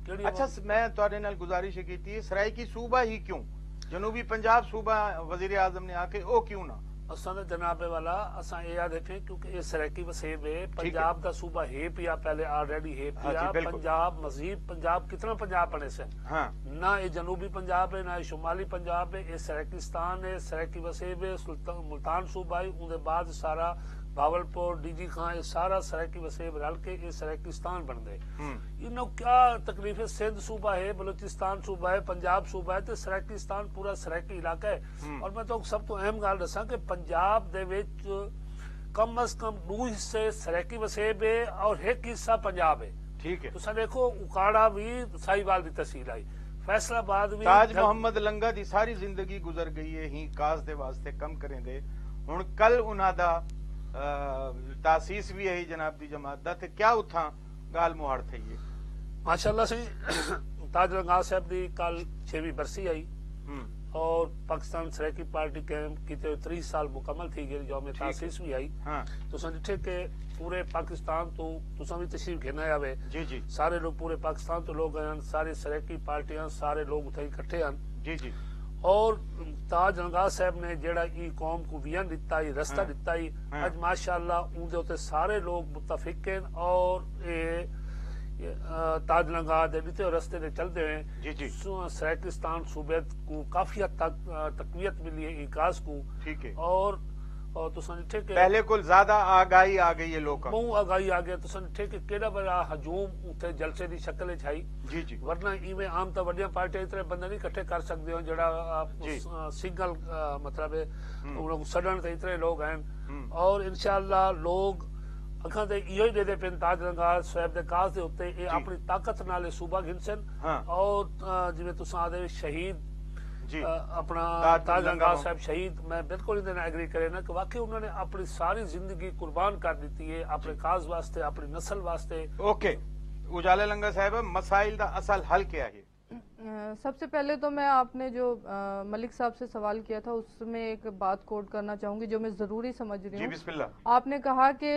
[SPEAKER 7] ਕਿਹੜੀ
[SPEAKER 1] ਅੱਛਾ ਮੈਂ ਤੁਹਾਡੇ ਨਾਲ ਗੁਜ਼ਾਰਿਸ਼ ਕੀਤੀ ਹੈ ਸਰਾਇਕੀ सूबा ही क्यों? जनूबी पंजाब सूबा वजीर आजम ने आके ओ क्यों ना?
[SPEAKER 7] असा ने जनाबे वाला असा ये याद रखें क्योंकि ये सराकी वसेब है, पंजाब का सूबा है पिया पहले ऑलरेडी है
[SPEAKER 1] हाँ जी,
[SPEAKER 7] पिया।
[SPEAKER 1] बिल्कुल।
[SPEAKER 7] पंजाब मजीद पंजाब कितना पंजाब बने से
[SPEAKER 1] हाँ
[SPEAKER 7] ना ये जनूबी पंजाब है ना ये शुमाली पंजाब है, ये सराकिस्तान है, सराकी वसेब है, मुल्तान सूबा है, उनके बाद सारा भावलपुर डीजी खां ये सारा सराकी वसेब रल के ये सराकिस्तान बन गए। इन्हों क्या तकलीफ है? सिंध सूबा है, बलूचिस्तान सूबा है, पंजाब सूबा है, तो सराकिस्तान पूरा सराकी इलाका है। और मैं तो सब तो अहम गल दसा कि पंजाब दे विच कम अज कम 2 हिस्से सराकी वसेब है और 1 हिस्सा पंजाब है।
[SPEAKER 1] ठीक है।
[SPEAKER 7] तुसा देखो उकाड़ा भी साहिवाल की तहसील आई, फैसलाबाद भी
[SPEAKER 1] ताज मोहम्मद लंगा दी सारी जिंदगी गुजर गई है ही कास दे वास्ते कम करें दे। हुण कल उन्हां दा तासीस भी है जनाब दी जमात दा, ते क्या उथा गाल मुहाड़ थई है?
[SPEAKER 7] माशाल्लाह से ताज रंगा साहब की कल 6वीं बरसी आई और पाकिस्तान सराकी पार्टी के 30 साल मुकम्मल थी गई, जो में तासीस भी आई।
[SPEAKER 1] हाँ
[SPEAKER 7] तुसा डिठे के पूरे पाकिस्तान तो तुसा भी तशरीफ घेना आवे,
[SPEAKER 1] जी जी
[SPEAKER 7] सारे लोग पूरे पाकिस्तान तो लोग आए, सारे सराकी पार्टियां सारे लोग उथे इकट्ठे हैं।
[SPEAKER 1] जी जी
[SPEAKER 7] और ताज रंगा साहब ने जेड़ा ई कौम को विजन दिता ही रस्ता
[SPEAKER 1] हाँ।
[SPEAKER 7] दिता ही
[SPEAKER 1] हाँ।
[SPEAKER 7] अज माशाल्लाह उनके उत्ते सारे लोग मुतफिक हैं और ये ताज रंगा दे दिते रस्ते दे चलते हैं।
[SPEAKER 1] जी जी
[SPEAKER 7] सराकिस्तान सूबे को काफी हद तक तकवीत मिली है इकास को।
[SPEAKER 1] ठीक है।
[SPEAKER 7] और तुसा डिठे के
[SPEAKER 1] पहले को ज्यादा आगाही आ गई है लोग।
[SPEAKER 7] बहु आगाही आ गया। तुसा डिठे के केड़ा बड़ा हजूम उथे जलसे दी शक्ल च आई।
[SPEAKER 1] जी जी
[SPEAKER 7] वरना इवें आम तो वड्डियां पार्टियां इतने बंदे नहीं इकट्ठे कर सकते हो जड़ा
[SPEAKER 1] जी।
[SPEAKER 7] सिंगल मतलब है उन्होंने सड़न ते इतने लोग हैं। और इंशाअल्लाह लोग अखां ते इहो ही दे पे ताज रंगा साहब दे काज दे उत्ते ये अपनी ताकत नाल सूबा गिनसन।
[SPEAKER 1] हाँ।
[SPEAKER 7] और जिवें तुसां आदे शहीद
[SPEAKER 1] जी
[SPEAKER 7] अपना
[SPEAKER 1] ताज
[SPEAKER 7] ताज
[SPEAKER 1] रंगा
[SPEAKER 7] रंगा साहब शहीद, मैं बिल्कुल इहदे नाल एग्री करे ना कि वाकई उन्होंने अपनी सारी जिंदगी कुर्बान कर दी है अपने काज वास्ते अपनी नस्ल वास्ते।
[SPEAKER 1] ओके उजाला लंगा साहब मसाइल दा असल हल क्या है?
[SPEAKER 5] सबसे पहले तो मैं आपने जो मलिक साहब से सवाल किया था उसमें एक बात कोट करना चाहूंगी जो मैं जरूरी समझ रही
[SPEAKER 1] जी
[SPEAKER 5] हूँ।
[SPEAKER 1] बिस्मिल्लाह।
[SPEAKER 5] आपने कहा कि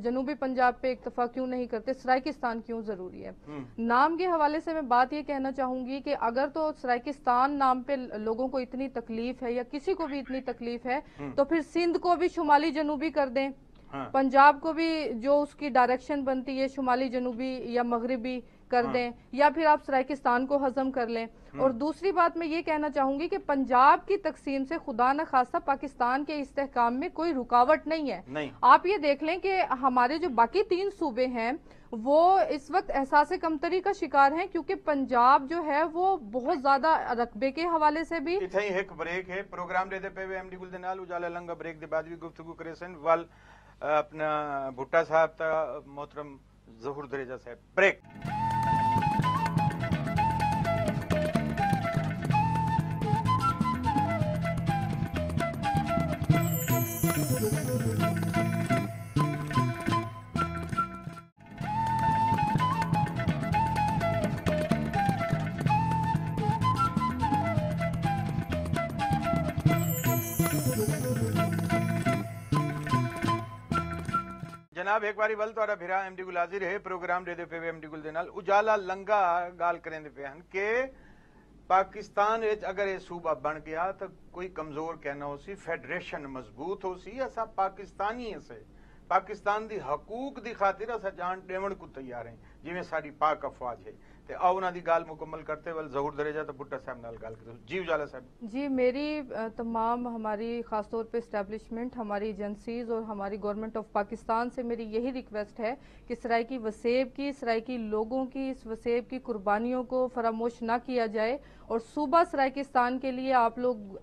[SPEAKER 5] जनूबी पंजाब पे इक्तफा क्यों नहीं करते, सराइकिस्तान क्यों जरूरी है। नाम के हवाले से मैं बात ये कहना चाहूंगी कि अगर तो सराइकिस्तान नाम पे लोगों को इतनी तकलीफ है या किसी को भी इतनी तकलीफ है तो फिर सिंध को भी शुमाली जनूबी कर दें।
[SPEAKER 1] हाँ।
[SPEAKER 5] पंजाब को भी जो उसकी डायरेक्शन बनती है शुमाली जनूबी या मगरिबी कर दें, या फिर आप सराइकिस्तान को हजम कर लें। और दूसरी बात मैं ये कहना चाहूंगी कि पंजाब की तकसीम से खुदा न खास्ता पाकिस्तान के इस्तेहकाम में कोई रुकावट नहीं है।
[SPEAKER 1] नहीं।
[SPEAKER 5] आप ये देख लें कि हमारे जो बाकी 3 सूबे हैं वो इस वक्त एहसास कमतरी का शिकार हैं क्योंकि पंजाब जो है वो बहुत ज्यादा रकबे के हवाले से भी।
[SPEAKER 1] इथे ही एक ब्रेक है प्रोग्राम दे पे एमडी गुल दे नाल उजाला लंगा ब्रेक दे बाद भी गुफ्तगू करे सन वल अपना भुट्टा साहब ता मोहतरम ज़हूर दरेजा साहब ब्रेक। जनाब एक बारी वल तुहाडा भिरा एमडी गुल हाजिर है प्रोग्राम दे पे एमडी गुल दे नाल उजाला लंगा गाल करेंदे पे हन के पाकिस्तान विच अगर ये सूबा बन गया तो कोई कमजोर कहना हो सी फेडरेशन मजबूत हो सी असा पाकिस्तानी से पाकिस्तान दी हकूक दी खातिर असा जान देवण को तैयार हैं जिवें साडी पाक अफवाज है ਤੇ ਆਓ ਉਹਨਾਂ ਦੀ ਗੱਲ ਮੁਕੰਮਲ करते वल जहूर दरेजा तो भुट्टा साहब नाल गल करो। जी उजाला साहब।
[SPEAKER 5] जी, मेरी तमाम हमारी ख़ास तौर पे इस्टेब्लिशमेंट, हमारी एजेंसीज़ और हमारी गवर्नमेंट ऑफ पाकिस्तान से मेरी यही रिक्वेस्ट है कि सराइकी वसेब की, सराइकी लोगों की, इस वसेब की कुर्बानियों को फरामोश ना किया जाए और सूबा सराइकिस्तान के लिए आप लोग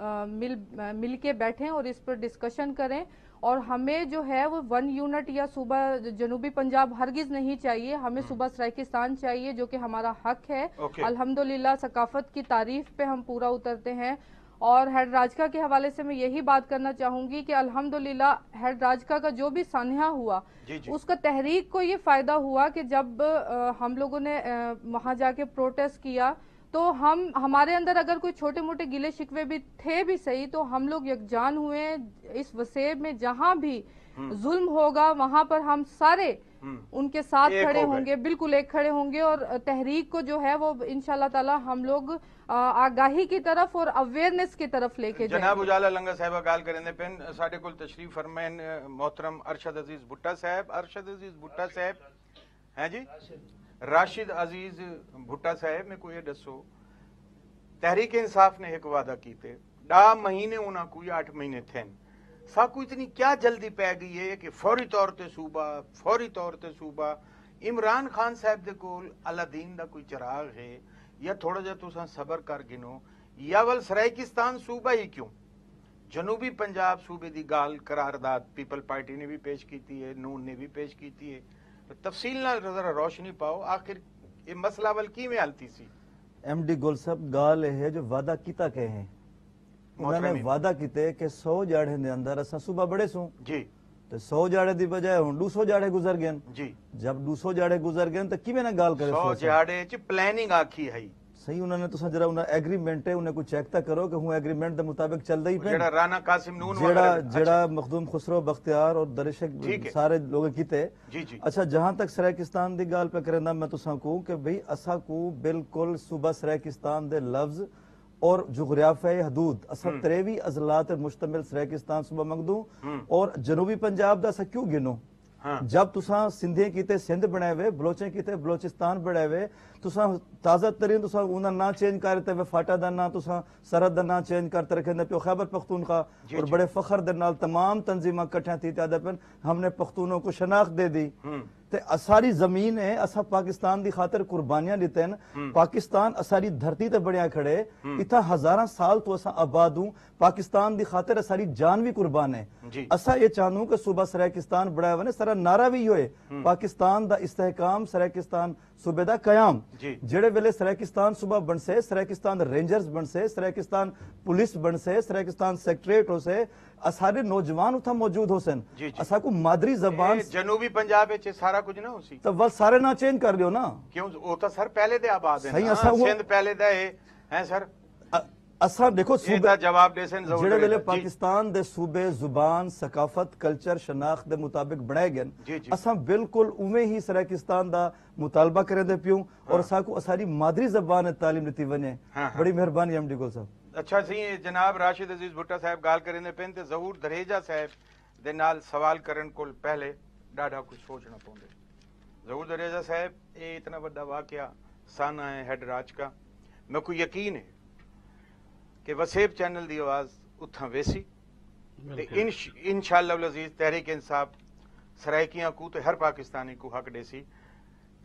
[SPEAKER 5] मिल के बैठें और इस पर डिस्कशन करें। और हमें जो है वो 1 यूनिट या सूबा जनूबी पंजाब हरगिज नहीं चाहिए, हमें सूबा सराइकिस्तान चाहिए जो कि हमारा हक है। अल्हम्दुलिल्लाह सकाफत की तारीफ पे हम पूरा उतरते हैं। और हेड राजका के हवाले से मैं यही बात करना चाहूंगी कि अल्हम्दुलिल्लाह हेड राजका का जो भी सान्हा हुआ उसका तहरीक को ये फायदा हुआ कि जब हम लोगों ने वहां जाके प्रोटेस्ट किया तो हमारे अंदर अगर कोई छोटे मोटे गिले शिकवे भी थे भी सही, तो हम लोग यकजान हुए। इस वसेब में जहां भी जुल्म होगा वहां पर हम सारे उनके साथ खड़े होंगे, बिल्कुल एक खड़े होंगे। और तहरीक को जो है वो इंशाल्लाह ताला हम लोग आगाही की तरफ और अवेयरनेस की तरफ लेके जाएंगे।
[SPEAKER 1] जनाब उजाला लंगा साहिबा गाल करेंदे पेन साडे कोल तशरीफ फरमाइन मोहतरम अरशद अजीज भुट्टा साहब। अरशद अजीज भुट्टा साहब हैं जी, राशिद अजीज भुट्टा साहब में कोई दसो तहरीक इंसाफ ने एक वादा कीते 10 महीने उन्हां कोई 8 महीने थे साकू इतनी क्या जल्दी पै गई है कि फौरी तौर ते सूबा इमरान खान साहब दे कोल अलादीन दा कोई चिराग है या थोड़ा जा तुसां सबर कर गिनो या वल सराइकिस्तान सूबा ही क्यों? जनूबी पंजाब सूबे दी गाल करारदाद पीपल पार्टी ने भी पेश की है, नून ने भी पेश की है, तफसील नाल जरा रोशनी पाओ आखिर ये मसला वल की में हलती सी।
[SPEAKER 4] MD गोल साहब गाल है जो वादा कीता कहे हैं, उन्होंने वादा कीते कि 100 जाड़े दे अंदर असा सूबा बड़े सू
[SPEAKER 1] जी,
[SPEAKER 4] तो 100 जाड़े दी बजाय हुन 200 जाड़े गुजर गए
[SPEAKER 1] जी।
[SPEAKER 4] जब 200 जाड़े गुजर गए तो किवें ना गाल करे
[SPEAKER 1] 100 जाड़े च प्लानिंग आखी है
[SPEAKER 4] सही। उन्होंने तुसा जरा उन्हें एग्रीमेंट है उन्हें कुछ चेक ता करो कि हूं एग्रीमेंट दे मुताबिक चलदा ही पे
[SPEAKER 1] जेड़ा राना कासिम नून
[SPEAKER 4] जेड़ा मखदूम खुसरो बख्तियार और दरिशक सारे लोग कीते।
[SPEAKER 1] जी जी।
[SPEAKER 4] अच्छा, जहां तक सराइकिस्तान दी गाल पे करना मैं तुसा को कि भाई असा को बिल्कुल सूबा सराइकिस्तान दे लफ्ज और जुगराफियाई हदूद असा 23 अजलात मुश्तमिल सराइकिस्तान सूबा मंगदू और जनूबी पंजाब दा असा क्यों गिनो? जब तुसा सिंधे कीते सिंध बनाए हुए, बलोचे कीते बलोचिस्तान बनाए हुए, तुसा ताजा तरीन तुसा उन्हें ना चेंज करते हुए फाटा दा ना तुसा सरहद दा ना चेंज करते रखे ने पियो खैबर पख्तूनख्वा और बड़े फखर दे नाल तमाम तंजीमा इकट्ठा थी त्यादा पेन हमने पख्तूनों को शनाख्त दे दी ते असारी जमीन है असा पाकिस्तान दी खातिर कुर्बानियां दिते पाकिस्तान असारी धरती ते बढ़िया खड़े इतना हजारा साल तो असा आबाद हूं पाकिस्तान दी खातिर असारी जान भी कुर्बान है। असा ये चाहूं कि सूबा सराइकिस्तान बढ़ाया वने सारा नारा भी होए पाकिस्तान दा इस्तेहकाम सराइकिस्तान सूबे दा कयाम जेड़े वेले सराइकिस्तान सूबा बन से सराइकिस्तान रेंजर्स बन से सराइकिस्तान पुलिस बन से सराइकिस्तान सेक्रेटरेट हो से सारे नौजवान उथा मौजूद हो सन असा को मादरी जबान
[SPEAKER 1] जनूबी पंजाब विच सारा कुछ ना होसी
[SPEAKER 4] तो वल सारे ना चेंज कर दियो ना
[SPEAKER 1] क्यों वो तो सर पहले दे आबाद है
[SPEAKER 4] सही असा
[SPEAKER 1] सिंध पहले दा है सर
[SPEAKER 4] असा देखो सूबे
[SPEAKER 1] जवाब दे सन
[SPEAKER 4] जेड़े वेले पाकिस्तान दे सूबे जुबान सकाफत कल्चर शनाख्त दे मुताबिक बनाए गए असा बिल्कुल उवें ही सराइकिस्तान दा मुतालबा करे दे पियो और असा को असारी मादरी जबान तालीम दी वने। बड़ी मेहरबानी एमडी गोल साहब।
[SPEAKER 1] अच्छा सी जनाब राशिद अजीज भुट्टा साहब गाल करेंदे पेन ते जहूर दरेजा साहब दे नाल सवाल करन कोल पहले डाडा कुछ सोचना पौंदे। जहूर दरेजा साहब ये इतना बड़ा वाकया साना है हेड राज का, मैं को यकीन है कि वसेब चैनल दी आवाज उथा वेसी ते इंशाअल्लाह अजीज तहरीक इंसाफ सराइकियां को ते हर पाकिस्तानी को हक देसी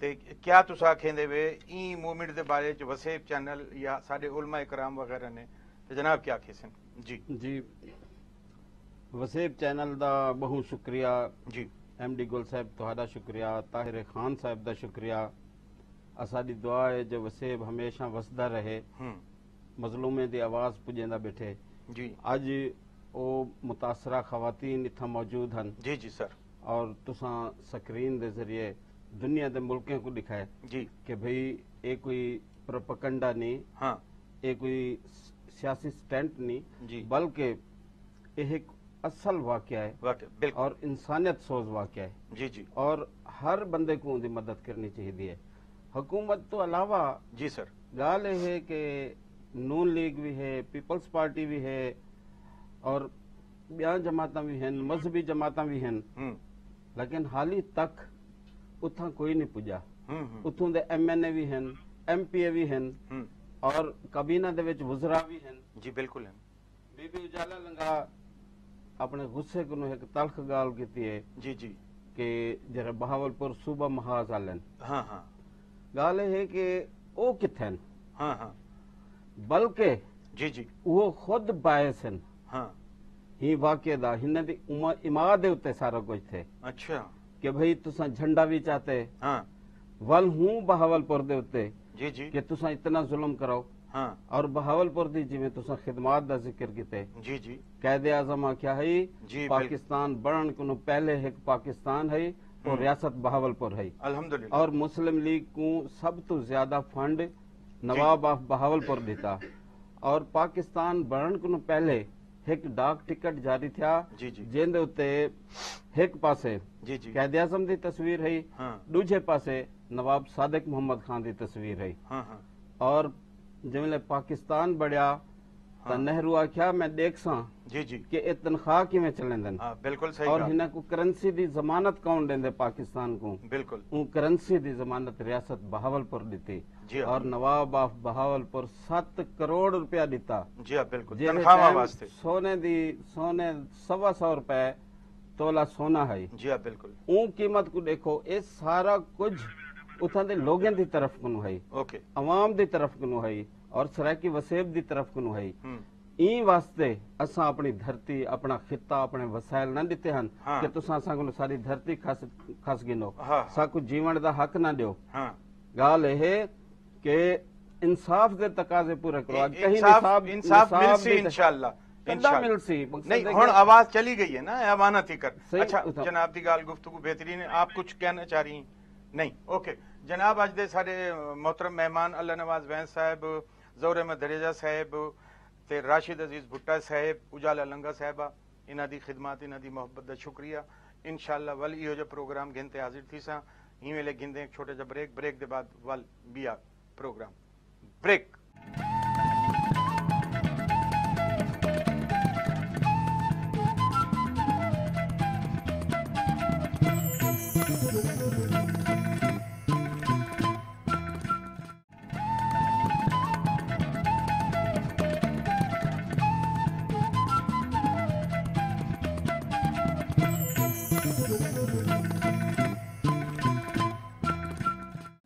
[SPEAKER 1] ते क्या तुस आखेंदे वे ई मूवमेंट दे बारे च वसेब चैनल या साडे उलमा इकराम वगैरह ने ते जनाब क्या आखेसन? जी
[SPEAKER 6] जी, वसेब चैनल दा बहुत शुक्रिया
[SPEAKER 1] जी।
[SPEAKER 6] MD गुल साहब तुहाडा शुक्रिया, ताहिर खान साहब दा शुक्रिया। असाडी दुआ है जो वसेब हमेशा वसदा रहे, मजलूमें दी आवाज पुजेंदा बैठे
[SPEAKER 1] जी।
[SPEAKER 6] अज ओ मुतासरा खवातीन इत्था मौजूद हन
[SPEAKER 1] जी जी सर,
[SPEAKER 6] और तुसा स्क्रीन दे जरिए दुनिया दे मुल्कें को दिखाए
[SPEAKER 1] जी
[SPEAKER 6] कि भाई ये कोई प्रोपगंडा नहीं,
[SPEAKER 1] हाँ
[SPEAKER 6] ये कोई सियासी स्टंट नहीं
[SPEAKER 1] जी,
[SPEAKER 6] बल्कि ये एक असल वाकया है और इंसानियत सोच वाकया है
[SPEAKER 1] जी जी।
[SPEAKER 6] और हर बंदे को उनकी मदद करनी चाहिए। हुकूमत तो अलावा
[SPEAKER 1] जी सर
[SPEAKER 6] गाल है कि नून लीग भी है, पीपल्स पार्टी भी है और बयान जमात भी हैं, मजहबी जमात भी हैं, लेकिन हाली तक उथा कोई नहीं पुजा। उतों दे MNA भी हैं, MPA ਵੀ ਹਨ ਔਰ ਕਬੀਨਾ ਦੇ ਵਿੱਚ ਵਜ਼ਰਾ ਵੀ ਹਨ
[SPEAKER 1] ਜੀ ਬਿਲਕੁਲ ਹਨ
[SPEAKER 6] ਬੀਬੀ ਉਜਾਲਾ ਲੰਗਾ ਆਪਣੇ ਗੁੱਸੇ ਨੂੰ ਇੱਕ ਤਲਖ ਗਾਲ ਕੀਤੀ ਹੈ
[SPEAKER 1] ਜੀ ਜੀ
[SPEAKER 6] ਕਿ ਜਿਹੜਾ ਬਹਾਵਲਪੁਰ ਸੂਬਾ ਮਹਾਜ਼ ਆਲਨ
[SPEAKER 1] ਹਾਂ ਹਾਂ
[SPEAKER 6] ਗੱਲ ਇਹ ਹੈ ਕਿ ਉਹ ਕਿੱਥੇ ਹਨ
[SPEAKER 1] ਹਾਂ ਹਾਂ
[SPEAKER 6] ਬਲਕਿ
[SPEAKER 1] ਜੀ ਜੀ
[SPEAKER 6] ਉਹ ਖੁਦ ਬਾਇਸ ਹਨ
[SPEAKER 1] ਹਾਂ
[SPEAKER 6] ਹੀ ਵਾਕਿਆ ਦਾ ਇਹਨਾਂ ਦੀ ਇਮਾਦ ਦੇ ਉੱਤੇ ਸਾਰਾ ਕੁਝ ਥੇ
[SPEAKER 1] ਅੱਛਾ
[SPEAKER 6] ਕਿ ਭਈ ਤੁਸੀਂ ਝੰਡਾ ਵੀ ਚਾਹਤੇ
[SPEAKER 1] ਹਾਂ
[SPEAKER 6] ਵੱਲ ਹੂੰ ਬਹਾਵਲਪੁਰ ਦੇ ਉੱਤੇ
[SPEAKER 1] ਜੀ ਜੀ
[SPEAKER 6] ਕਿ ਤੁਸੀਂ ਇਤਨਾ ਜ਼ੁਲਮ ਕਰਾਓ
[SPEAKER 1] ਹਾਂ
[SPEAKER 6] ਔਰ ਬਹਾਵਲਪੁਰ ਦੀ ਜਿਵੇਂ ਤੁਸੀਂ ਖਿਦਮਾਤ ਦਾ ਜ਼ਿਕਰ ਕੀਤੇ
[SPEAKER 1] ਜੀ ਜੀ
[SPEAKER 6] ਕਾਇਦੇ ਆਜ਼ਮ ਆਖਿਆ ਹੈ
[SPEAKER 1] ਜੀ
[SPEAKER 6] ਪਾਕਿस्तान ਬਣਨ को पहले एक पाकिस्तान है और रियासत बहावलपुर है
[SPEAKER 1] अल्हम्दुलिल्लाह
[SPEAKER 6] और मुस्लिम लीग को सब तो ज्यादा फंड नवाब ऑफ बहावलपुर देता और पाकिस्तान बनन को पहले एक डाक टिकट जारी था
[SPEAKER 1] जी जी
[SPEAKER 6] जिंदे उत्ते एक पासे
[SPEAKER 1] जी जी
[SPEAKER 6] कायदे आज़म दी तस्वीर है
[SPEAKER 1] हाँ
[SPEAKER 6] दूजे पासे नवाब सादिक मोहम्मद खान दी तस्वीर है
[SPEAKER 1] हाँ हाँ
[SPEAKER 6] और जिवेले पाकिस्तान बढ़िया तो नेहरू आख्या मैं देख सा
[SPEAKER 1] जी जी
[SPEAKER 6] कि ये तनख्वाह किवें चलेंदन
[SPEAKER 1] हाँ बिल्कुल सही
[SPEAKER 6] और
[SPEAKER 1] कहा।
[SPEAKER 6] हिना को करेंसी दी जमानत कौन देंदे पाकिस्तान को
[SPEAKER 1] बिल्कुल
[SPEAKER 6] वो करेंसी दी जमानत रियासत बहावलपुर दी
[SPEAKER 1] जी हाँ।
[SPEAKER 6] और नवाब ऑफ बहावलपुर 7 करोड़ रुपया दिता
[SPEAKER 1] जी हाँ बिल्कुल
[SPEAKER 6] जेदे
[SPEAKER 1] तनख्वाह
[SPEAKER 6] टाइम
[SPEAKER 1] वास्ते
[SPEAKER 6] सोने 125 रुपए तोला सोना है
[SPEAKER 1] जी हाँ बिल्कुल
[SPEAKER 6] वो कीमत को देखो ये सारा कुछ उठां दे लोगों दी तरफ को है
[SPEAKER 1] ओके
[SPEAKER 6] अवाम दी तरफ को है और सराकी वसेब दी तरफ को है ई वास्ते असा अपनी धरती अपना खिता अपने वसायल न दिते हन
[SPEAKER 1] हाँ।
[SPEAKER 6] कि तुसा सागु सारी धरती खस गिनो
[SPEAKER 1] हाँ।
[SPEAKER 6] साकु जीवन दा हक ना दियो
[SPEAKER 1] हाँ
[SPEAKER 6] गाल है कि इंसाफ दे तकाजे पूरे करो कहीं
[SPEAKER 1] इंसाफ मिलसी इंशाअल्लाह
[SPEAKER 6] कदा मिलसी
[SPEAKER 1] नहीं हुन आवाज चली गई है ना अमानत ही कर
[SPEAKER 6] सही,
[SPEAKER 1] अच्छा
[SPEAKER 6] उठा।
[SPEAKER 1] जनाब दी गाल गुफ्तगू बेहतरीन है आप कुछ कहना चाह रही हैं नहीं ओके जनाब अज दे सारे मोहतरम मेहमान अल्लाह नवाज वैन साहब ज़ौर अहमद दरेजा साहब ते राशिद अजीज भुट्टा साहब उजाला लंगा साहबा इन्हां दी खिदमत इन्हां दी मोहब्बत दा शुक्रिया इंशाअल्लाह वल इहो जो प्रोग्राम गिनते हाजिर थी सा ही वेले गिनदे एक छोटे जा ब्रेक दे बाद वल बिया प्रोग्राम ब्रेक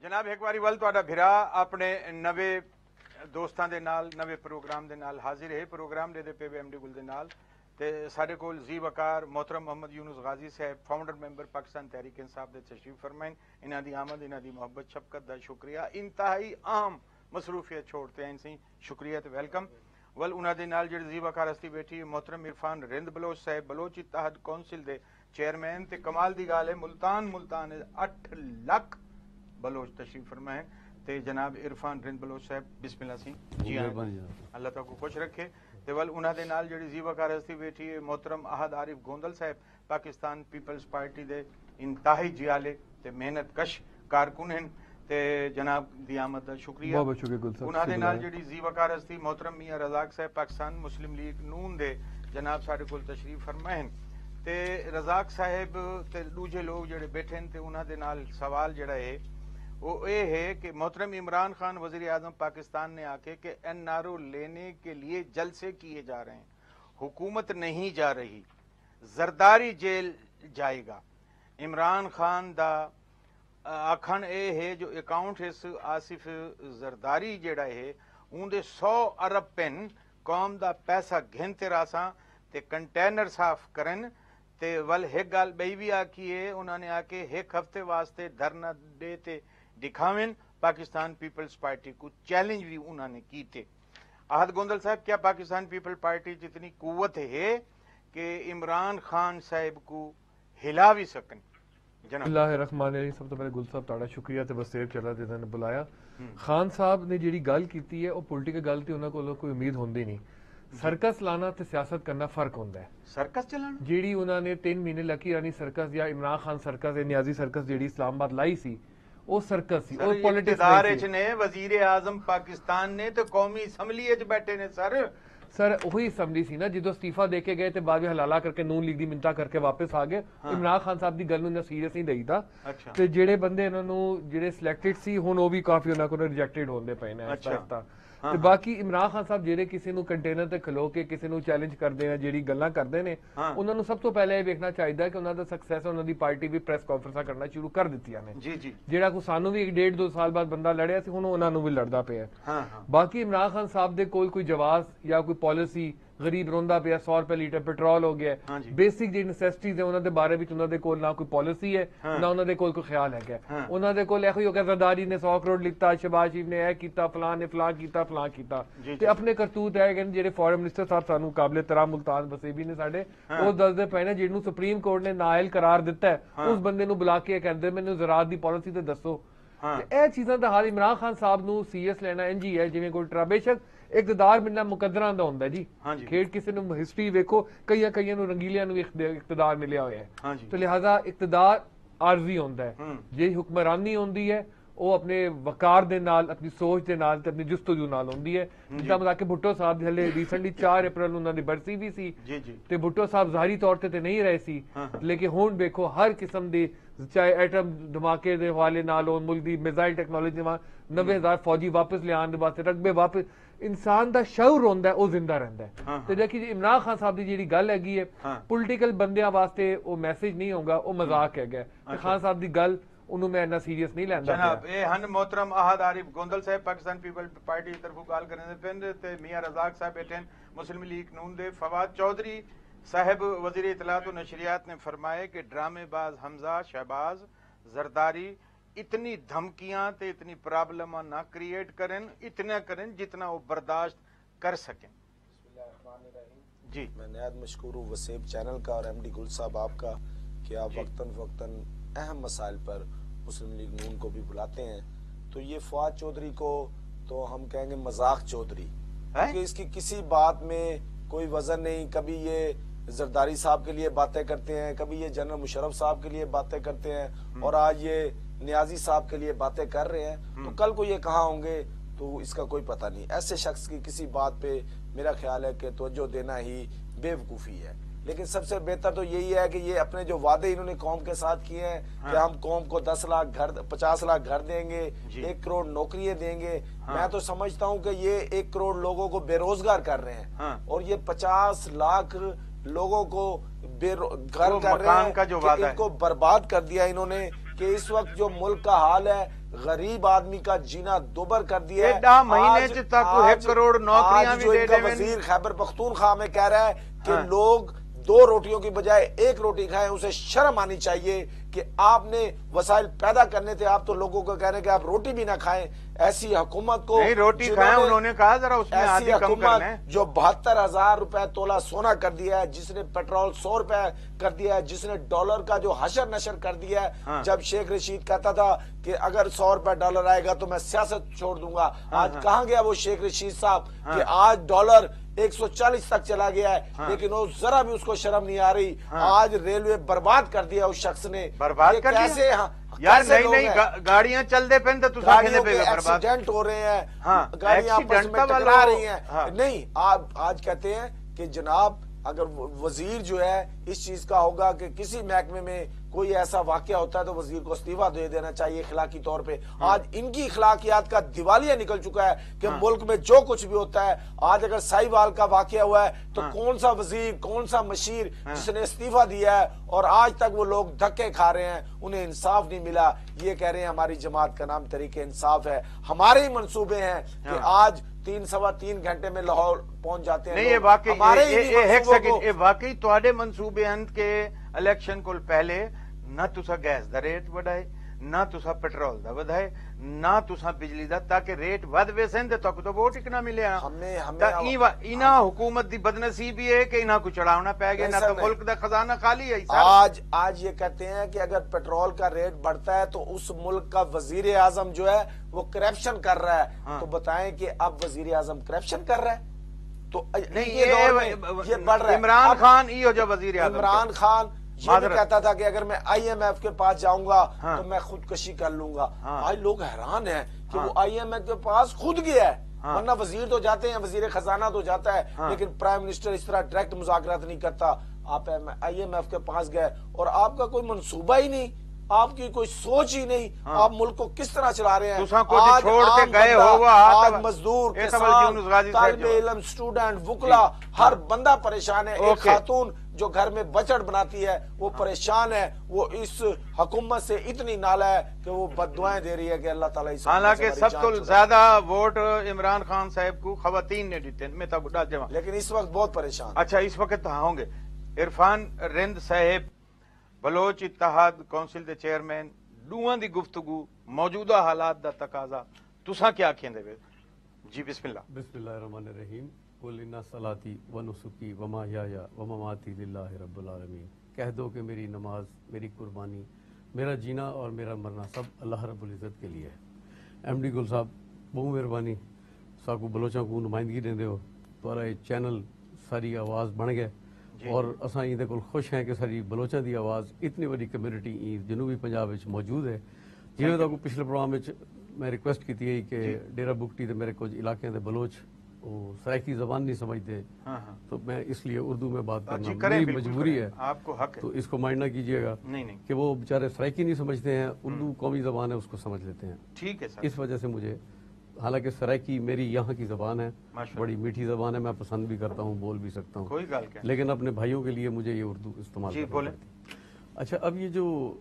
[SPEAKER 1] जनाब एक बारी वल तुहाडा भिरा अपने नवे दोस्तां दे नाल नवे प्रोग्राम दे नाल हाजिर है प्रोग्राम दे पे एमडी गुल दे नाल ते साडे कोल जी वकार मोहतरम मोहम्मद यूनुस गाजी साहब फाउंडर मेंबर पाकिस्तान तहरीक इंसाफ दे तशरीफ फरमाइन इन्हां दी आमद इन्हां दी मोहब्बत शफकत दा शुक्रिया इंतहाई आम मसरूफियत छोड़ते हैं सी शुक्रिया ते वेलकम वल उन्हां दे नाल जेहड़ी जी वकार हस्ती बैठी मोहतरम इरफान रिंद बलोच साहब बलोच इत्तेहाद कौंसिल दे चेयरमैन ते कमाल दी गाल है मुल्तान 8 लाख बलोच तशरीफ फरमाए ते जनाब इरफान रिंद बलोच साहब बिस्मिल्लाह सी जी अल्लाह ताला को खुश रखे ते वल उन्हां दे नाल जेहड़ी जी वकार हस्ती बैठी है मोहतरम अहद आरिफ गोंदल साहब पाकिस्तान पीपल्स पार्टी दे इंतहाई जियाले ते मेहनत कश कारकुन हैं ते जनाब दी आमद दा शुक्रिया
[SPEAKER 8] बहुत शुक्रिया गुल साहब
[SPEAKER 1] उन्हां दे नाल जेहड़ी जी वकार हस्ती मोहतरम मियां रज़ाक साहब पाकिस्तान मुस्लिम लीग नून दे जनाब साडे कोल तशरीफ फरमाए ते रज़ाक साहब ते दूजे लोग जेहड़े बैठे हैं ते उन्हां दे नाल सवाल जेहड़ा है वो ये है कि मोहतरम इमरान खान वज़ीर आज़म पाकिस्तान ने आके कि एनआरओ लेने के लिए जलसे किए जा रहे हैं हुकूमत नहीं जा रही जरदारी जेल जाएगा इमरान खान दा आखन ये है जो अकाउंट इस आसिफ जरदारी जेड़ा है उनके 100 अरब पेन कौम दा पैसा घिनते रासा ते कंटेनर साफ करन ते वल एक गाल बई भी आखी है उन्होंने आके एक हफ्ते वास्ते धरना दे ते दिखावें पाकिस्तान पीपल्स पार्टी को चैलेंज भी उन्होंने की थे आहद गोंदल साहब क्या पाकिस्तान पीपल पार्टी जितनी कुव्वत है कि इमरान खान साहब को हिला भी सकन
[SPEAKER 8] बिस्मिल्लाहिर्रहमानिर्रहीम सब तो पहले गुल साहब ताड़ा शुक्रिया ते वसेब चला दे ने बुलाया खान साहब ने ਜਿਹੜੀ ਗੱਲ ਕੀਤੀ ਹੈ ਉਹ ਪੋਲੀਟੀਕਲ ਗੱਲ ਤੇ ਉਹਨਾਂ ਕੋਲੋਂ ਕੋਈ ਉਮੀਦ ਹੁੰਦੀ ਨਹੀਂ ਸਰਕਸ ਲਾਣਾ ਤੇ ਸਿਆਸਤ ਕਰਨਾ ਫਰਕ ਹੁੰਦਾ ਹੈ
[SPEAKER 1] ਸਰਕਸ ਚਲਾਣਾ ਜਿਹੜੀ
[SPEAKER 8] ਉਹਨਾਂ ਨੇ 3 ਮਹੀਨੇ ਲੱਕੀ ਰਾਣੀ ਸਰਕਸ ਜਾਂ ਇਮਰਾਨ ਖਾਨ ਸਰਕਸ ਤੇ ਨਿਆਜ਼ੀ ਸਰਕਸ ਜਿਹੜੀ ਇਸਲਾਮਾਬਾਦ ਲਾਈ ਸੀ ਉਹ ਸਰਕਸ ਸੀ ਉਹ ਪੋਲਿਟਿਕਸ
[SPEAKER 1] ਇਕਤਦਾਰ ਵਿੱਚ ਨੇ ਵਜ਼ੀਰ ਆਜ਼ਮ ਪਾਕਿਸਤਾਨ ਨੇ ਤੇ ਕੌਮੀ ਅਸੈਂਬਲੀ ਵਿੱਚ ਬੈਠੇ ਨੇ ਸਰ
[SPEAKER 8] ਸਰ ਉਹੀ ਅਸੈਂਬਲੀ ਸੀ ਨਾ ਜਦੋਂ ਅਸਤੀਫਾ ਦੇ ਕੇ ਗਏ ਤੇ ਬਾਅਦ ਵਿੱਚ ਹਲਾਲਾ ਕਰਕੇ ਨੂਨ ਲੀਗ ਦੀ ਮਿੰਤਾ ਕਰਕੇ ਵਾਪਸ ਆ ਗਏ। ਇਮਰਾਨ ਖਾਨ ਸਾਹਿਬ ਦੀ ਗੱਲ ਨੂੰ ਇੰਨਾ ਸੀਰੀਅਸ ਨਹੀਂ ਲਈਦਾ ਤੇ ਜਿਹੜੇ ਬੰਦੇ ਇਹਨਾਂ ਨੂੰ ਜਿਹੜੇ ਸਿਲੈਕਟਡ ਸੀ ਹੁਣ ਉਹ ਵੀ ਕਾਫੀ ਉਹਨਾਂ ਕੋਲ ਰਿਜੈਕਟਡ ਹੁੰਦੇ ਪਏ ਨੇ ਇਸ ਤਰ੍ਹਾਂ। ਤੇ ਬਾਕੀ ਇਮਰਾਨ ਖਾਨ ਸਾਹਿਬ ਜਿਹੜੇ ਕਿਸੇ ਨੂੰ ਕੰਟੇਨਰ ਤੇ ਖਲੋ ਕੇ ਕਿਸੇ ਨੂੰ ਚੈਲੰਜ ਕਰਦੇ ਆ, ਜਿਹੜੀ ਗੱਲਾਂ ਕਰਦੇ ਨੇ, ਉਹਨਾਂ ਨੂੰ ਸਭ ਤੋਂ ਪਹਿਲਾਂ ਇਹ ਵੇਖਣਾ ਚਾਹੀਦਾ ਕਿ ਉਹਨਾਂ ਦਾ ਸਕਸੈਸ ਉਹਨਾਂ ਦੀ ਪਾਰਟੀ ਵੀ ਪ੍ਰੈਸ ਕਾਨਫਰੰਸਾਂ ਕਰਨਾ ਸ਼ੁਰੂ ਕਰ ਦਿੱਤੀਆਂ ਨੇ। ਜਿਹੜਾ ਕੋ ਸਾਨੂੰ ਵੀ 1.5-2 ਸਾਲ ਬਾਅਦ ਬੰਦਾ ਲੜਿਆ ਸੀ ਹੁਣ ਉਹਨਾਂ ਨੂੰ ਵੀ ਲੜਦਾ ਪਿਆ। ਬਾਕੀ ਇਮਰਾਨ ਖਾਨ ਸਾਹਿਬ ਦੇ ਕੋਲ ਕੋਈ ਜਵਾਬ ਜਾਂ ਕੋਈ ਪਾਲਿਸੀ, ਗਰੀਬ ਰੋਂਦਾ ਪਿਆ, 100 ਰੁਪਏ ਲੀਟਰ ਪੈਟਰੋਲ ਹੋ ਗਿਆ, ਬੇਸਿਕ ਜਿਹੜੀ ਨੈਸੈਸਿਟੀਜ਼ ਹੈ ਉਹਨਾਂ ਦੇ ਬਾਰੇ ਵਿੱਚ ਉਹਨਾਂ ਦੇ ਕੋਲ ਨਾ ਕੋਈ ਪਾਲਿਸੀ ਹੈ ਨਾ ਉਹਨਾਂ ਦੇ ਕੋਲ ਕੋਈ ਖਿਆਲ ਹੈਗਾ। ਉਹਨਾਂ ਦੇ ਕੋਲ ਇਹੋ ਹੀ ਹੋ ਗਿਆ ਜ਼ਰਦਾਰੀ ਨੇ 100 ਕਰੋੜ ਲਿੱਤਾ, ਸ਼ਹਬਾਜ਼ ਸ਼ਰੀਫ ਨੇ ਇਹ ਕੀਤਾ, ਫਲਾਂ ਨੇ ਫਲਾਂ ਕੀਤਾ, ਫਲਾਂ ਕੀਤਾ ਤੇ ਆਪਣੇ ਕਰਤੂਤ ਹੈ ਕਿ ਜਿਹੜੇ ਫੋਰਨ ਮਿਨਿਸਟਰ ਸਾਹਿਬ ਸਾਨੂੰ ਕਾਬਲੇ ਤਰਾ ਮੁਲਤਾਨ ਵਸੀਬੀ ਨੇ ਸਾਡੇ, ਉਹ ਦੱਸਦੇ ਪਏ ਨੇ ਜਿਹਨੂੰ ਸੁਪਰੀਮ ਕੋਰਟ ਨੇ ਨਾਅਹਿਲ ਕਰਾਰ ਦਿੱਤਾ ਉਸ ਬੰਦੇ ਨੂੰ ਬੁਲਾ ਕੇ ਕਹਿੰਦੇ ਮੈਨੂੰ ਜ਼ਰਾਅਤ ਦੀ ਪਾਲਿਸੀ ਤੇ ਦੱਸੋ। ਇਹ ਚੀਜ਼ਾਂ ਦਾ ਹਾਲ ਇਮਰਾਨ ਖਾਨ ਸਾਹਿਬ ਨੂੰ ਸੀਰੀਅਸ ਲੈਣਾ ਇੰਝ ਹੀ ਹੈ ਜਿਵੇਂ ਕੋਈ ਬੇਸ਼ੱਕ ਇਕਤਦਾਰ ਮਿਲਣਾ ਮੁਕੱਦਰਾਂ ਦਾ ਹੁੰਦਾ ਜੀ। ਖੇਡ ਕਿਸੇ ਨੂੰ ਹਿਸਟਰੀ ਵੇਖੋ, ਕਈਆਂ ਨੂੰ ਰੰਗੀਲਿਆਂ ਨੂੰ ਇਕਤਦਾਰ ਮਿਲਿਆ ਹੋਇਆ ਹੈ ਤੇ ਲਿਹਾਜ਼ਾ ਇਕਤਦਾਰ ਆਰਜ਼ੀ ਹੁੰਦਾ ਹੈ। ਜੇ ਹੁਕਮਰਾਨੀ ਹੁੰਦੀ ਹੈ ਉਹ ਆਪਣੇ ਵਕਾਰ ਦੇ ਨਾਲ, ਆਪਣੀ ਸੋਚ ਦੇ ਨਾਲ ਤੇ ਆਪਣੀ ਜੁਸਤਜੂ ਨਾਲ ਹੁੰਦੀ ਹੈ। ਜਿੱਦਾਂ ਮਤਲਬ ਕਿ ਭੁੱਟੋ ਸਾਹਿਬ ਦੀ ਹਲੇ ਰੀਸੈਂਟਲੀ 4 ਅਪ੍ਰੈਲ ਨੂੰ ਉਹਨਾਂ ਦੀ ਬਰਸੀ ਵੀ ਸੀ ਤੇ ਭੁੱਟੋ ਸਾਹਿਬ ਜ਼ਾਹਰੀ ਤੌਰ ਤੇ ਨਹੀਂ ਰਹੇ ਸੀ, ਲੇਕਿਨ ਹੁਣ ਵੇਖੋ ਹਰ ਕਿਸਮ ਦੀ ਚਾਹੇ ਐਟਮ ਧਮਾਕੇ ਦੇ ਹਵਾਲੇ ਨਾਲ ਉਹ ਮੁਲਕ ਦੀ ਮਿਜ਼ਾਈਲ ਟੈਕਨੋਲੋਜੀ 90,000 ਫੌਜੀ ਵਾਪਸ ਲਿਆਉਣ ਦੇ ਵਾਸਤੇ ਰਕਬੇ ਵਾਪਸ ਇਨਸਾਨ ਦਾ ਸ਼ਊਰ ਹੁੰਦਾ ਉਹ ਜ਼ਿੰਦਾ ਰਹਿੰਦਾ ਹੈ। ਤੇ ਦੇਖੀ ਇਮਰਾਨ ਖਾਨ ਸਾਹਿਬ ਦੀ ਜਿਹੜੀ ਗੱਲ ਹੈਗੀ ਹੈ ਪੋਲੀਟੀਕਲ ਬੰਦਿਆਂ ਵਾਸਤੇ ਉਹ ਮੈਸੇਜ ਨਹੀਂ ਹੋਊਗਾ, ਉਹ ਮਜ਼ਾਕ ਹੈਗਾ। ਖਾਨ ਸਾਹਿਬ ਦੀ ਗੱਲ ਉਹਨੂੰ ਮੈਂ ਇੰਨਾ ਸੀਰੀਅਸ ਨਹੀਂ ਲੈਂਦਾ।
[SPEAKER 1] ਜਨਾਬ ਇਹ ਹਨ मोहतरम अहद आरिफ गोंदल साहब पाकिस्तान पीपल पार्टी की तरफों गल करने पिंड ते मियां रज़ाक साहब बैठे मुस्लिम लीग नून दे। फवाद चौधरी साहब वजीर इत्तलात व नशरियात ने फरमाया कि ड्रामेबाज हमजा, शहबाज, जरदारी इतनी धमकियां ते इतनी प्रॉब्लम ना क्रिएट करें, इतना करें जितना वो बर्दाश्त कर सकें। जी
[SPEAKER 9] मैं नहायत मशकूर हूँ वसीब चैनल का और MD गुल साहब आपका कि आप वक्तन फ़वक्तन अहम मसाइल पर मुस्लिम लीग नून को भी बुलाते हैं। तो ये फवाद चौधरी को तो हम कहेंगे मजाक चौधरी, क्योंकि इसकी किसी बात में कोई वजन नहीं। कभी ये जरदारी साहब के लिए बातें करते हैं, कभी ये जनरल मुशर्रफ साहब के लिए बातें करते हैं और आज ये नियाजी साहब के लिए बातें कर रहे हैं। तो कल को ये कहाँ होंगे तो इसका कोई पता नहीं। ऐसे शख्स की किसी बात पे मेरा ख्याल है कि तवज्जो देना ही बेवकूफ़ी है। लेकिन सबसे बेहतर तो यही है कि ये अपने जो वादे इन्होंने कौम के साथ किए हैं कि हम कौम को 10 लाख घर, 50 लाख घर देंगे, 1 करोड़ नौकरियां देंगे। मैं तो समझता हूं कि ये 1 करोड़ लोगों को बेरोजगार कर रहे हैं और ये 50 लाख लोगों को घर कर रहे हैं जो इनको बर्बाद कर दिया इन्होंने। कि इस वक्त जो मुल्क का हाल है, गरीब आदमी का जीना दोबर कर दिया है।
[SPEAKER 1] महीने तक 1 करोड़ नौकरियां भी दे देंगे।
[SPEAKER 9] वजीर खैबर पख्तूनख्वा में कह रहा है कि लोग 2 रोटियों की बजाय 1 रोटी खाएं। उसे शर्म आनी चाहिए कि आपने वसाइल पैदा करने थे, आप तो लोगों को कह रहे हैं कि आप रोटी भी ना खाएं। ऐसी हुकूमत को
[SPEAKER 1] नहीं रोटी खाएं, उन्होंने कहा जरा उसमें आधी कम कर लें।
[SPEAKER 9] जो 72,000 रुपए तोला सोना कर दिया है, जिसने पेट्रोल 100 रुपए कर दिया है, जिसने डॉलर का जो हशर नशर कर दिया है। जब शेख रशीद कहता था कि अगर 100 रुपए डॉलर आएगा तो मैं सियासत छोड़ दूंगा, आज कहाँ गया वो शेख रशीद साहब कि आज डॉलर 140 तक चला गया है, लेकिन वो जरा भी उसको शर्म नहीं आ रही। आज रेलवे बर्बाद कर दिया उस शख्स ने।
[SPEAKER 1] बर्बाद कर
[SPEAKER 9] कैसे
[SPEAKER 1] यार नई गाड़ियां चल दे पेन तो
[SPEAKER 9] गाड़ियों के एक्सीडेंट हो रहे हैं, गाड़ियां आपस में टकरा रही हैं। नहीं आप आज कहते हैं कि जनाब अगर वजीर जो है इस चीज का होगा कि किसी महकमे में कोई ऐसा वाकया होता है तो वजीर को इस्तीफा दे देना चाहिए इखलाकी तौर पे। आज इनकी इखलाकियात का दिवालिया निकल चुका है कि मुल्क में जो कुछ भी होता है। आज अगर साहिवाल का वाकया हुआ है तो कौन सा वजीर, कौन सा मशीर जिसने इस्तीफा दिया है और आज तक वो लोग धक्के खा रहे हैं, उन्हें इंसाफ नहीं मिला। ये कह रहे हैं हमारी जमात का नाम तरीके इंसाफ है। हमारे ही मंसूबे हैं कि आज 3-3.25 घंटे में लाहौर पहुंच जाते हैं।
[SPEAKER 1] नहीं ये वाकई वाकई तुहाडे मंसूबे अंत के इलेक्शन को पहले ना तुसा गैस दा रेट बढ़ाए, ना तुसा पेट्रोल दा बढ़ाए, ना तुसा बिजली दा, ताकि रेट वध वेसन ते तक तो वोट ही ना मिले। इना हुकूमत दी बदनसीबी है कि इना को चढ़ावना पै गया, ना तो मुल्क दा खजाना खाली है।
[SPEAKER 9] आज ये कहते हैं कि अगर पेट्रोल का रेट बढ़ता है तो उस मुल्क का वजीर आजम जो है वो करप्शन कर रहा है। तो बताएं कि अब वजीर आजम करप्शन कर रहा है तो
[SPEAKER 1] नहीं ये बढ़ रहा है। इमरान खान ही हो जो वजीर आजम,
[SPEAKER 9] इमरान खान ये भी कहता था कि अगर मैं IMF के पास जाऊंगा तो मैं खुदकशी कर लूंगा। आज लोग हैरान हैं कि वो IMF के पास खुद गया है ورنہ وزیر تو جاتے ہیں, وزیر خزانہ تو جاتا ہے, لیکن پرائم منسٹر اس طرح ڈائریکٹ مذاکرات نہیں کرتا. آپ IMF کے پاس گئے اور آپ کا کوئی منصوبہ ہی نہیں, آپ کی کوئی سوچ ہی نہیں, آپ ملک کو کس طرح چلا رہے ہیں. آج مزدور, کسان, طالب علم, اسٹوڈنٹ, وکلا, ہر بندہ پریشان ہے. ایک خاتون جو گھر میں بچڑ بناتی ہے وہ پریشان ہے, وہ اس حکومت سے اتنی نالا ہے کہ وہ بد دعائیں دے رہی ہے کہ اللہ تعالیٰ.
[SPEAKER 1] حالانکہ سب تو زیادہ ووٹ عمران خان صاحب کو خواتین نے دیتے ہیں,
[SPEAKER 9] لیکن اس وقت بہت پریشان.
[SPEAKER 1] اچھا, اس وقت ہوں گے عرفان رند صاحب بلوچ اتحاد کونسل دے چیئرمین, دوواں دی گفتگو موجودہ حالات دا تقاضا تساں کیا کھیندے وے جی؟ بسم اللہ.
[SPEAKER 10] بسم اللہ الرحمن الرحیم. قل ان صلاتی و نسکی و محیای و مماتی للہ رب العالمین. کہہ دو کہ میری نماز, میری قربانی, میرا جینا اور میرا مرنا سب اللہ رب العزت کے لیے ہے. MD گل صاحب بہت مہربانی, ساکو بلوچاں کو نمائندگی دیندے ہو, تھوڑا یہ چینل ساری آواز بن گئے اور اساں ایندے کول خوش ہیں کہ ساری بلوچاں دی آواز اتنی بڑی کمیونٹی جنوبی پنجاب وچ موجود ہے. جویں تک پچھلے پروگرام وچ میں ریکویسٹ کیتی ہے کہ ڈیرہ بگٹی تے میرے کچھ علاقے دے بلوچ وہ سرائکی زبان نہیں سمجھتے, تو میں اس لیے اردو میں بات کرنا میری مجبوری ہے,
[SPEAKER 1] آپ کو حق ہے,
[SPEAKER 10] تو اس کو مائنڈ نہ کیجیے گا کہ وہ بیچارے سرائکی نہیں سمجھتے ہیں, اردو قومی زبان ہے اس کو سمجھ لیتے ہیں.
[SPEAKER 1] ٹھیک ہے سر.
[SPEAKER 10] اس وجہ سے مجھے, حالانکہ سرائکی میری یہاں کی زبان ہے, بڑی میٹھی زبان ہے, میں پسند بھی کرتا ہوں, بول بھی سکتا ہوں, لیکن اپنے بھائیوں کے لیے مجھے یہ اردو استعمال کرنا پڑتی. اچھا, اب یہ جو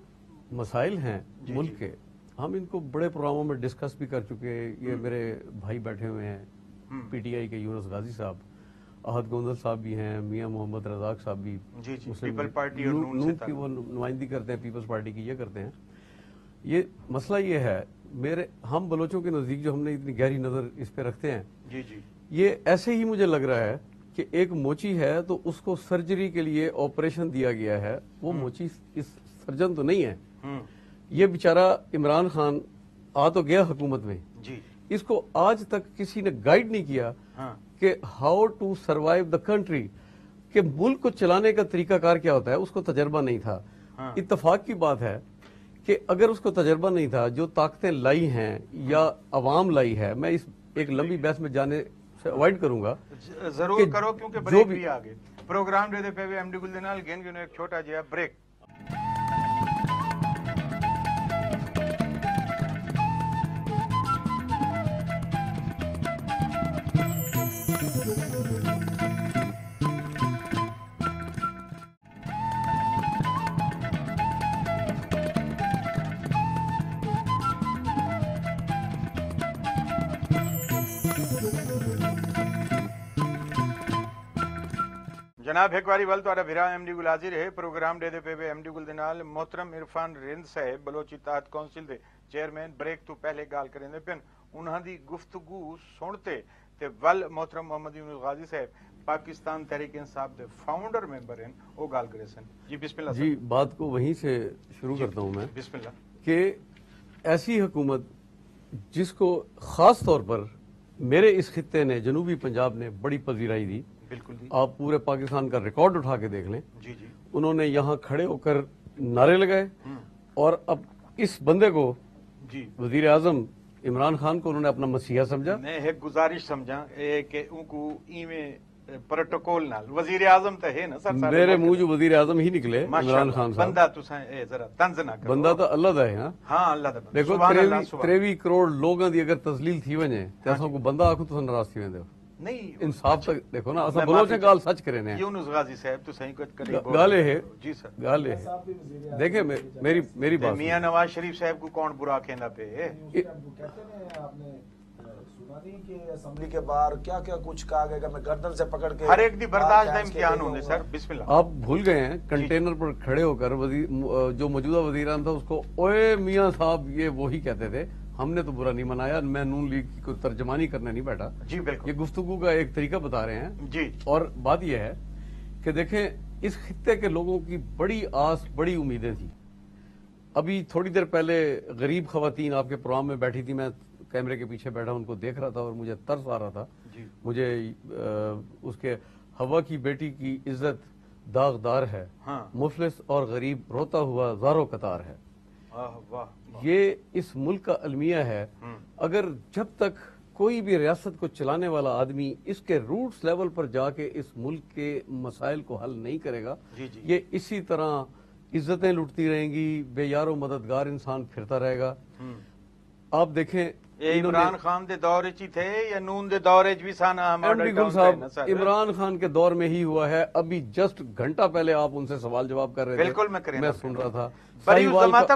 [SPEAKER 10] مسائل ہیں ملک کے, ہم ان کو بڑے پروگراموں میں ڈسکس بھی کر چکے. یہ میرے بھائی بیٹھے ہوئے ہیں PTI کے یونس غازی صاحب, احد گوندل صاحب بھی ہیں, میاں محمد رزاق صاحب بھی
[SPEAKER 1] پیپل پارٹی اور
[SPEAKER 10] نون کی وہ نمائندگی کرتے ہیں, پیپلز پارٹی کی یہ کرتے ہیں. یہ مسئلہ یہ ہے ہم بلوچوں کے نزدیک جو ہم نے اتنی گہری نظر اس پہ رکھتے ہیں, یہ ایسے ہی مجھے لگ رہا ہے کہ ایک موچی ہے تو اس کو سرجری کے لیے آپریشن دیا گیا ہے, وہ موچی اس سرجن تو نہیں ہے. یہ بیچارہ عمران خان آ تو گیا حکومت میں, اس کو آج تک کسی نے گائیڈ نہیں کیا کہ how to survive the country, کہ ملک کو چلانے کا طریقہ کار کیا ہوتا ہے, اس کو تجربہ نہیں تھا. اتفاق کی بات ہے کہ اگر اس کو تجربہ نہیں تھا, جو طاقتیں لائی ہیں یا عوام لائی ہے, میں اس ایک لمبی بحث میں جانے سے اوائڈ کروں گا.
[SPEAKER 1] ضرور کرو کیونکہ بریک بھی آگے پروگرام دے پہ MD گل دے نال گین گن ایک چھوٹا جہا بریک. جناب ایک باری ول تہاڈا بھرا MD گل حاضر ہے پروگرام دے پہ MD گل دے نال. محترم عرفان رند صاحب بلوچ اتحاد کونسل دے چیئرمین بريك تو پہلے گال کریں دے پن, انہاں دی گفتگو سنتے تے ول محترم محمد یونس غازی صاحب پاکستان تحریک انصاف دے فاؤنڈر ممبر ہیں, وہ گال کرے سن. جی بسم اللہ.
[SPEAKER 10] جی بات کو وہیں سے شروع کرتا ہوں میں,
[SPEAKER 1] بسم اللہ.
[SPEAKER 10] کہ ایسی حکومت جس کو خاص طور پر میرے اس خطے نے, جنوبی پنجاب نے بڑی پذیرائی دی.
[SPEAKER 1] بالکل,
[SPEAKER 10] آپ پورے پاکستان کا ریکارڈ اٹھا کے دیکھ لیں.
[SPEAKER 1] جی جی,
[SPEAKER 10] انہوں نے یہاں کھڑے ہو کر نعرے لگائے, اور اب اس بندے کو وزیر اعظم عمران خان کو انہوں نے اپنا مسیحا سمجھا.
[SPEAKER 1] میں ایک گزارش سمجھا کہ ان کو ایویں پروٹوکول نال وزیر اعظم تے ہے نا سر,
[SPEAKER 10] میرے منہ جو وزیر اعظم ہی نکلے عمران خان صاحب.
[SPEAKER 1] بندہ تساں ذرا طنز نہ کرو,
[SPEAKER 10] بندہ تو اللہ دا ہے نا.
[SPEAKER 1] ہاں اللہ دا.
[SPEAKER 10] دیکھو 23 کروڑ لوگاں دی اگر تذلیل تھی ونے تے اساں کو بندہ آکھو تساں ناراض تھی ویندے ہو.
[SPEAKER 1] نہیں
[SPEAKER 10] انصاف تک دیکھو نا, اساں بلوچ گال سچ کرے نے.
[SPEAKER 1] یونس غازی صاحب تو صحیح کچھ کرے
[SPEAKER 10] گال ہے.
[SPEAKER 1] جی سر,
[SPEAKER 10] گال ہے. دیکھیں میری بات,
[SPEAKER 1] میاں نواز شریف صاحب کو کون برا کہندا پے؟
[SPEAKER 9] کہتے ہیں آپ نے سنا نہیں کہ اسمبلی کے باہر کیا کیا کچھ کہا گیا کہ میں گردن سے پکڑ کے
[SPEAKER 1] ہر ایک دی برداشت کا امتحان ہوندے سر. بسم اللہ.
[SPEAKER 10] آپ بھول گئے ہیں کنٹینر پر کھڑے ہو کر جو موجودہ وزیر اعظم تھا اس کو اوے میاں صاحب یہ وہی کہتے تھے. ہم نے تو برا نہیں منایا, میں نون لیگ کی کوئی ترجمانی کرنے نہیں بیٹھا.
[SPEAKER 1] جی بالکل,
[SPEAKER 10] یہ گفتگو کا ایک طریقہ بتا رہے ہیں.
[SPEAKER 1] جی,
[SPEAKER 10] اور بات یہ ہے کہ دیکھیں اس خطے کے لوگوں کی بڑی آس, بڑی امیدیں تھیں. ابھی تھوڑی دیر پہلے غریب خواتین آپ کے پروگرام میں بیٹھی تھی, میں کیمرے کے پیچھے بیٹھا ان کو دیکھ رہا تھا اور مجھے ترس آ رہا تھا. مجھے اس کے ہوا کی بیٹی کی عزت داغدار ہے, مفلس اور غریب روتا ہوا زاروں قطار ہے. یہ اس ملک کا المیہ ہے. اگر جب تک कोई भी रियासत को चलाने वाला आदमी इसके रूट्स लेवल पर जाके इस मुल्क के मसाइल को हल नहीं करेगा। ये इसी तरह इज्जतें लुटती रहेंगी, बेयारो मददगार इंसान फिरता रहेगा। आप देखें
[SPEAKER 1] इमरान खान के दौर ही थे या नून के दौर भी
[SPEAKER 10] साहब, इमरान खान के दौर में ही हुआ है। अभी जस्ट घंटा पहले आप उनसे सवाल जवाब कर रहे थे।
[SPEAKER 1] बिल्कुल
[SPEAKER 10] मैं सुन रहा था।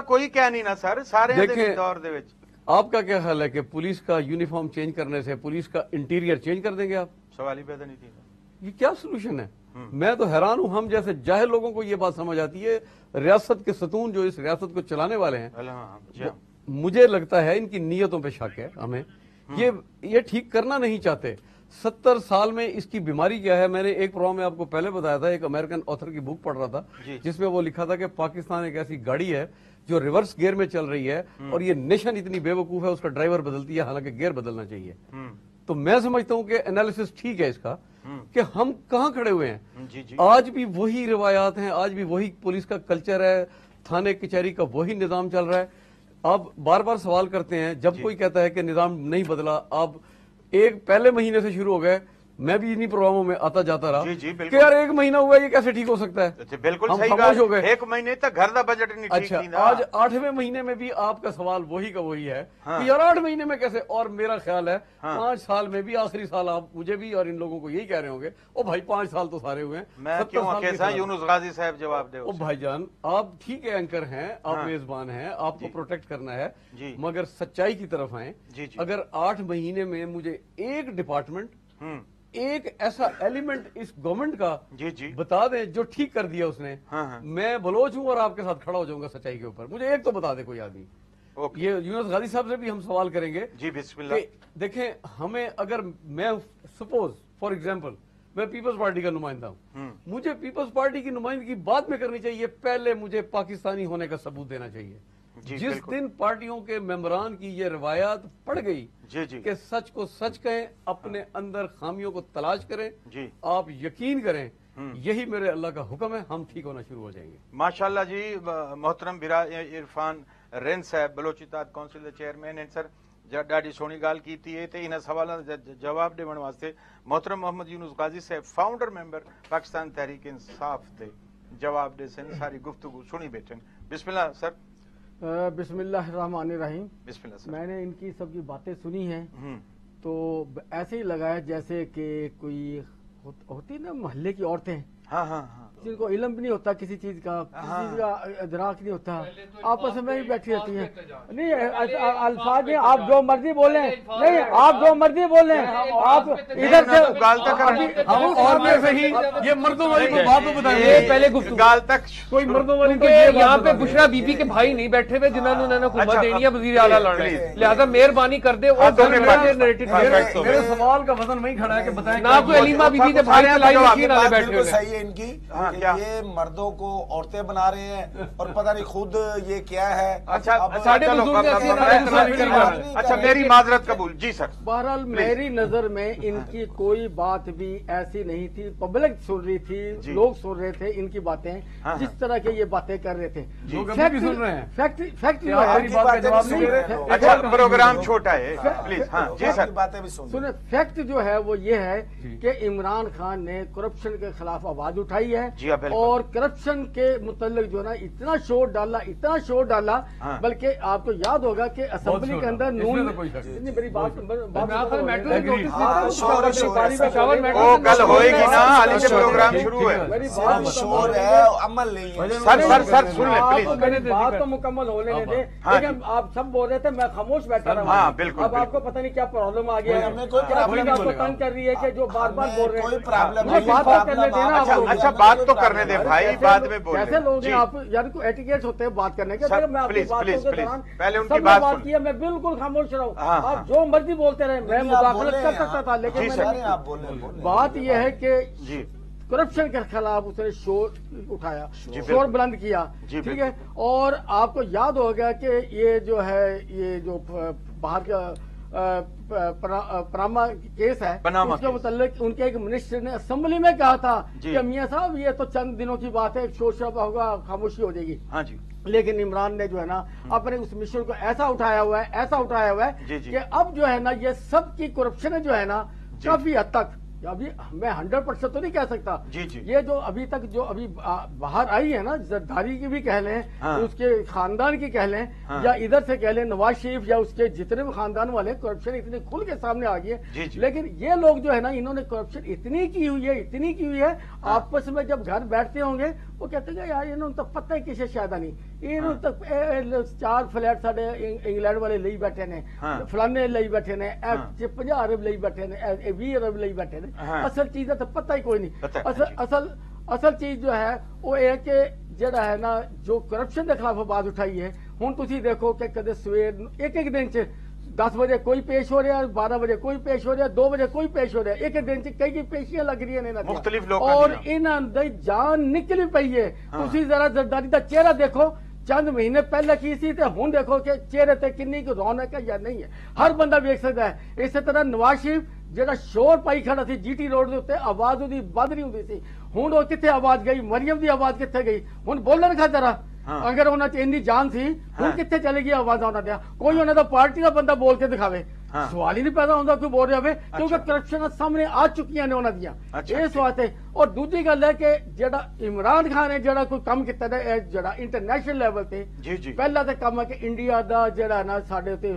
[SPEAKER 1] कोई क्या नहीं ना सर, सारे दौर दे विच
[SPEAKER 10] आपका क्या ख्याल है कि पुलिस का यूनिफॉर्म चेंज करने से पुलिस का इंटीरियर चेंज कर देंगे आप?
[SPEAKER 1] सवाल ही पैदा नहीं थी।
[SPEAKER 10] ये क्या सोल्यूशन है? मैं तो हैरान हूं। हम जैसे जाहिल लोगों को ये बात समझ आती है, रियासत के सतून जो इस रियासत को चलाने वाले हैं, मुझे लगता है इनकी नीयतों पे शक है हमें। ये ठीक करना नहीं चाहते। 70 साल में इसकी बीमारी क्या है? मैंने एक प्रोग्राम में आपको पहले बताया था, एक अमेरिकन ऑथर की बुक पढ़ रहा था जिसमें वो लिखा था कि पाकिस्तान एक ऐसी गाड़ी है जो रिवर्स गियर में चल रही है और ये नेशन इतनी बेवकूफ है उसका ड्राइवर बदलती है, हालांकि गियर बदलना चाहिए। तो मैं समझता हूं कि एनालिसिस ठीक है इसका कि हम कहां खड़े हुए हैं। आज भी वही रिवायात हैं, आज भी वही पुलिस का कल्चर है, थाने कचहरी का वही निजाम चल रहा है। आप बार बार सवाल करते हैं, जब कोई कहता है कि निजाम नहीं बदला, आप एक पहले महीने से शुरू हो गए, मैं भी इन्हीं प्रोग्रामों में आता जाता रहा कि यार 1 महीना हुआ, ये कैसे ठीक हो सकता है?
[SPEAKER 1] बिल्कुल
[SPEAKER 10] हम
[SPEAKER 1] सही
[SPEAKER 10] खामोश हो गए।
[SPEAKER 1] 1 महीने तक घर का बजट नहीं ठीक
[SPEAKER 10] अच्छा, आज 8वें महीने में भी आपका सवाल वही का वही है कि यार 8 महीने में कैसे? और मेरा ख्याल है 5 साल में भी, आखिरी साल आप मुझे भी और इन लोगों को यही कह रहे होंगे, ओ भाई 5 साल तो सारे हुए हैं।
[SPEAKER 1] मैं क्यों यूनुस गाजी साहब जवाब दे।
[SPEAKER 10] ओ भाईजान, आप ठीक है, एंकर हैं, आप मेजबान हैं, आपको प्रोटेक्ट करना है, मगर सच्चाई की तरफ आए। अगर 8 महीने में मुझे एक डिपार्टमेंट, एक ऐसा एलिमेंट इस गवर्नमेंट का बता दें जो ठीक कर दिया उसने, मैं बलोच हूं और आपके साथ खड़ा हो जाऊंगा सच्चाई के ऊपर। मुझे एक तो बता दे कोई आदमी। ये यूनुस गाजी साहब से भी हम सवाल करेंगे।
[SPEAKER 1] जी बिस्मिल्लाह।
[SPEAKER 10] देखें, हमें अगर मैं सपोज फॉर एग्जांपल मैं पीपल्स पार्टी का नुमाइंदा हूं, मुझे पीपल्स पार्टी की नुमाइंदगी बाद में करनी चाहिए, पहले मुझे पाकिस्तानी होने का सबूत देना चाहिए। जिस दिन पार्टियों के मेंबरान की ये रवायत पड़ गई कि सच को सच कहें, अपने अंदर खामियों को तलाश करें, आप यकीन करें, यही मेरे अल्लाह का हुक्म है, हम ठीक होना शुरू हो जाएंगे।
[SPEAKER 1] माशाल्लाह जी। मोहतरम बिरा इरफान रेन साहब बलोचिस्तान काउंसिल के चेयरमैन हैं सर, ॾाढी सोहनी ॻाल्हि कीती है। इन सवालों का जवाब ॾियण वास्ते मोहतरम मोहम्मद यूनुस गाजी साहब फाउंडर मेंबर पाकिस्तान तहरीक इंसाफ ते जवाब दे सन, सारी गुफ्तगू सुनी बैठे। बिस्मिल्लाह सर।
[SPEAKER 11] बिस्मिल्लाहिर्रहमानिर्रहीम।
[SPEAKER 1] बिस्मिल्लाह सर।
[SPEAKER 11] मैंने इनकी सबकी बातें सुनी हैं तो ऐसे ही लगा है जैसे कि कोई होती ना मोहल्ले की औरतें, जिनको इल्म भी नहीं होता किसी चीज का, किसी चीज का इदराक नहीं होता, आपस में ही बैठी रहती हैं। नहीं अल्फाज में आप जो मर्जी बोले, नहीं आप जो मर्जी बोले, आप इधर से
[SPEAKER 8] और सही ये मर्दों वाली को बात तो बताइए
[SPEAKER 1] पहले गाल तक
[SPEAKER 8] कोई मर्दों वाली को यहाँ पे बुशरा बीबी के भाई नहीं बैठे हुए जिन्होंने उन्होंने हुकूमत देनी है, वजीर आला लड़ना है, लिहाजा मेहरबानी कर दे।
[SPEAKER 10] मेरे सवाल का वजन वही खड़ा है कि बताएं
[SPEAKER 8] ना कोई अलीमा बीबी के भाई बैठे हुए
[SPEAKER 9] सही है इनकी, ये मर्दों को औरतें बना रहे हैं और पता नहीं खुद ये क्या है।
[SPEAKER 1] अच्छा मेरी माजरत कबूल। जी सर।
[SPEAKER 11] बहरहाल मेरी नजर में इनकी कोई बात भी ऐसी नहीं थी, पब्लिक सुन रही थी, लोग सुन रहे थे इनकी बातें, जिस तरह के ये बातें कर रहे थे।
[SPEAKER 10] सुन रहे हैं
[SPEAKER 11] फैक्ट
[SPEAKER 1] अच्छा प्रोग्राम छोटा है प्लीज। हाँ जी सर।
[SPEAKER 9] बातें भी
[SPEAKER 11] सुने। फैक्ट जो है वो ये है कि इमरान खान ने करप्शन के खिलाफ आवाज उठाई है और करप्शन के मुतल्लिक जो ना इतना शोर डाला, इतना शोर डाला, बल्कि आपको याद होगा कि असेंबली के अंदर नून मेरी बात
[SPEAKER 1] कल होएगी ना, हाल से प्रोग्राम शुरू है,
[SPEAKER 11] मेरी
[SPEAKER 9] शोर है, अमल नहीं है।
[SPEAKER 1] सर सुन ले प्लीज,
[SPEAKER 11] बात तो मुकम्मल होने दे। लेकिन आप सब बोल रहे थे, मैं खामोश बैठा रहा।
[SPEAKER 1] हाँ बिल्कुल।
[SPEAKER 11] अब आपको पता नहीं क्या प्रॉब्लम आ गया है, क्या आपको तंग कर रही है कि जो बार बार बोल रहे हैं।
[SPEAKER 9] कोई प्रॉब्लम
[SPEAKER 11] बात करने देना।
[SPEAKER 1] अच्छा बात तो करने दे भाई, बाद में बोल।
[SPEAKER 11] कैसे लोग हैं आप, यार को एटिकेट होते हैं बात करने के। मैं आपकी बातों के दौरान
[SPEAKER 1] पहले उनकी बात
[SPEAKER 11] किया, मैं बिल्कुल खामोश रहा हूँ। आप जो मर्जी बोलते रहे, मैं मुदाखलत कर सकता था, लेकिन बात यह है कि करप्शन के खिलाफ उसने शोर उठाया, शोर बुलंद किया, ठीक है। और आपको याद होगा कि ये जो है, ये जो बाहर का पनामा केस है, उसके मुताल्लिक उनके एक मिनिस्टर ने असेंबली में कहा था कि मियां साहब ये तो चंद दिनों की बात है, शोर शराबा होगा, खामोशी हो जाएगी।
[SPEAKER 1] हाँ जी।
[SPEAKER 11] लेकिन इमरान ने जो है ना अपने उस मिशन को ऐसा उठाया हुआ है कि अब जो है ना ये सब की करप्शन जो है ना काफी हद तक, अभी मैं 100% तो नहीं कह सकता, ये जो अभी तक जो अभी बाहर आई है ना, जरदारी की भी कह लें, उसके खानदान की कह लें, या इधर से कह लें नवाज शरीफ या उसके जितने भी खानदान वाले, करप्शन इतनी खुल के सामने आ गई है। लेकिन ये लोग जो है ना, इन्होंने करप्शन इतनी की हुई है, आपस में जब घर बैठते होंगे वो कहते हैं यार इन्होंने तो पता ही किसे शायद नहीं, इन्होंने तो 4 फ्लैट साढ़े इंग्लैंड वाले ले बैठे ने, फलाने ले बैठे ने, 50 अरब ले बैठे ने, 20 अरब ले बैठे ने। असल चीज तो पता ही कोई नहीं। असल चीज जो है वो है कि ਜਿਹੜਾ है ना जो करप्शन के खिलाफ आवाज उठाई है, हुण तुसी देखो कि कदे सवेर एक दिन च 10 बजे कोई पेश हो रहा है, 12 बजे कोई पेश हो रहा है, 2 बजे कोई पेश हो रहा है, एक दिन च कई पेशियां लग रही है
[SPEAKER 1] मुख्तलिफ लोग,
[SPEAKER 11] और इन्हां दी जान निकली पई है। तुसी जरा जरदारी दा चेहरा देखो, चंद महीने पहले की सी ते हुण देखो कि चेहरे ते किन्नी की रौनक है या नहीं है, हर बंदा वेख सकता है। इस तरह नवाज शरीफ ਜਿਹੜਾ ਸ਼ੋਰ ਪਾਈ ਖੜਾ ਸੀ ਜੀਟੀ ਰੋਡ ਦੇ ਉੱਤੇ, ਆਵਾਜ਼ ਉਹਦੀ ਵੱਧ ਰਹੀ ਹੁੰਦੀ ਸੀ, ਹੁਣ ਉਹ ਕਿੱਥੇ ਆਵਾਜ਼ ਗਈ, ਮਰੀਮ ਦੀ ਆਵਾਜ਼ ਕਿੱਥੇ ਗਈ, ਹੁਣ ਬੋਲਣ ਖਾ ਜਰਾ, ਅਗਰ ਉਹਨਾਂ 'ਚ ਇੰਨੀ ਜਾਨ ਸੀ ਹੁਣ ਕਿੱਥੇ ਚਲੀ ਗਈ ਆਵਾਜ਼ ਉਹਨਾਂ ਦੀਆਂ, ਕੋਈ ਉਹਨਾਂ ਦਾ ਪਾਰਟੀ ਦਾ ਬੰਦਾ ਬੋਲ ਕੇ ਦਿਖਾਵੇ, ਸਵਾਲ ਹੀ ਨਹੀਂ ਪੈਦਾ ਹੁੰਦਾ ਕੋਈ ਬੋਲ ਰਿਹਾ ਹੋਵੇ, ਕਿਉਂਕਿ ਕਰਪਸ਼ਨ ਸਾਹਮਣੇ ਆ ਚੁੱਕੀਆਂ ਨੇ ਉਹਨਾਂ ਦੀਆਂ, ਇਸ ਵਾਸਤੇ। ਔਰ ਦੂਜੀ ਗੱਲ ਹੈ ਕਿ ਜਿਹੜਾ ਇਮਰਾਨ ਖਾਨ ਨੇ ਜਿਹੜਾ ਕੋਈ ਕੰਮ ਕੀਤਾ ਹੈ ਜਿਹੜਾ ਇੰਟਰਨੈਸ਼ਨਲ ਲੈਵਲ ਤੇ, ਪਹਿਲਾ ਤਾਂ ਕੰਮ ਹੈ ਕਿ ਇੰਡੀਆ ਦਾ ਜਿਹੜਾ ਨਾ ਸਾਡੇ ਉੱਤੇ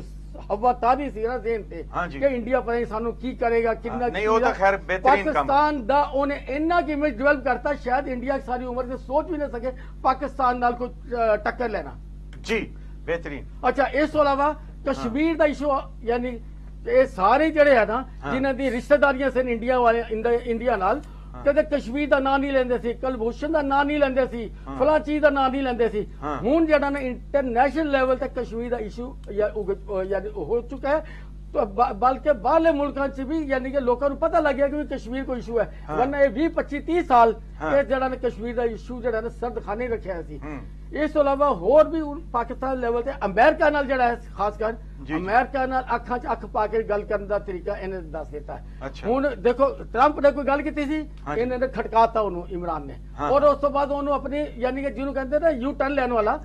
[SPEAKER 11] हवा तारी सी ना ज़हन ते कि इंडिया पता नहीं सानू की करेगा, कितना
[SPEAKER 1] नहीं वो तो खैर बेहतरीन काम।
[SPEAKER 11] पाकिस्तान दा ओने इन्ना की इमेज डेवलप करता शायद इंडिया की सारी उम्र से सोच भी नहीं सके पाकिस्तान नाल कोई टक्कर लेना।
[SPEAKER 1] जी बेहतरीन।
[SPEAKER 11] अच्छा इस तो अलावा कश्मीर दा इशू, यानी ये सारे जड़े है ना जिन्हां दी रिश्तेदारियां से इंडिया वाले इंडिया नाल, कदे कश्मीर का नाम नहीं लेंदे सी, कुलभूषण का नाम नहीं लेंदे सी, फला चीज का नाम नहीं लेंदे सी, हुण जेड़ा ना इंटरनेशनल लेवल तक कश्मीर का इशू हो चुका है, तो बल्कि बाहरले मुल्कां च भी यानी कि लोगों को पता लग गया कि कश्मीर को इशू है, वरना ये 20-25-30 साल जेड़ा ना कश्मीर का इशू जेड़ा ना सर्द खाने रखा सी। इस तो अलावा होर भी पाकिस्तान लेवल ते अमेरिका नाल जेड़ा है, खासकर अमेरिका नाल अखां च अख पा के गल करने का तरीका इन्हें दस दिता है। हुण देखो ट्रंप ने कोई गल की थी, इन्हें खटकाता उन्होंने इमरान ने, और उस तो बाद उन्होंने अपनी यानी कि जिन्होंने कहते ना यू टर्न लेने वाला,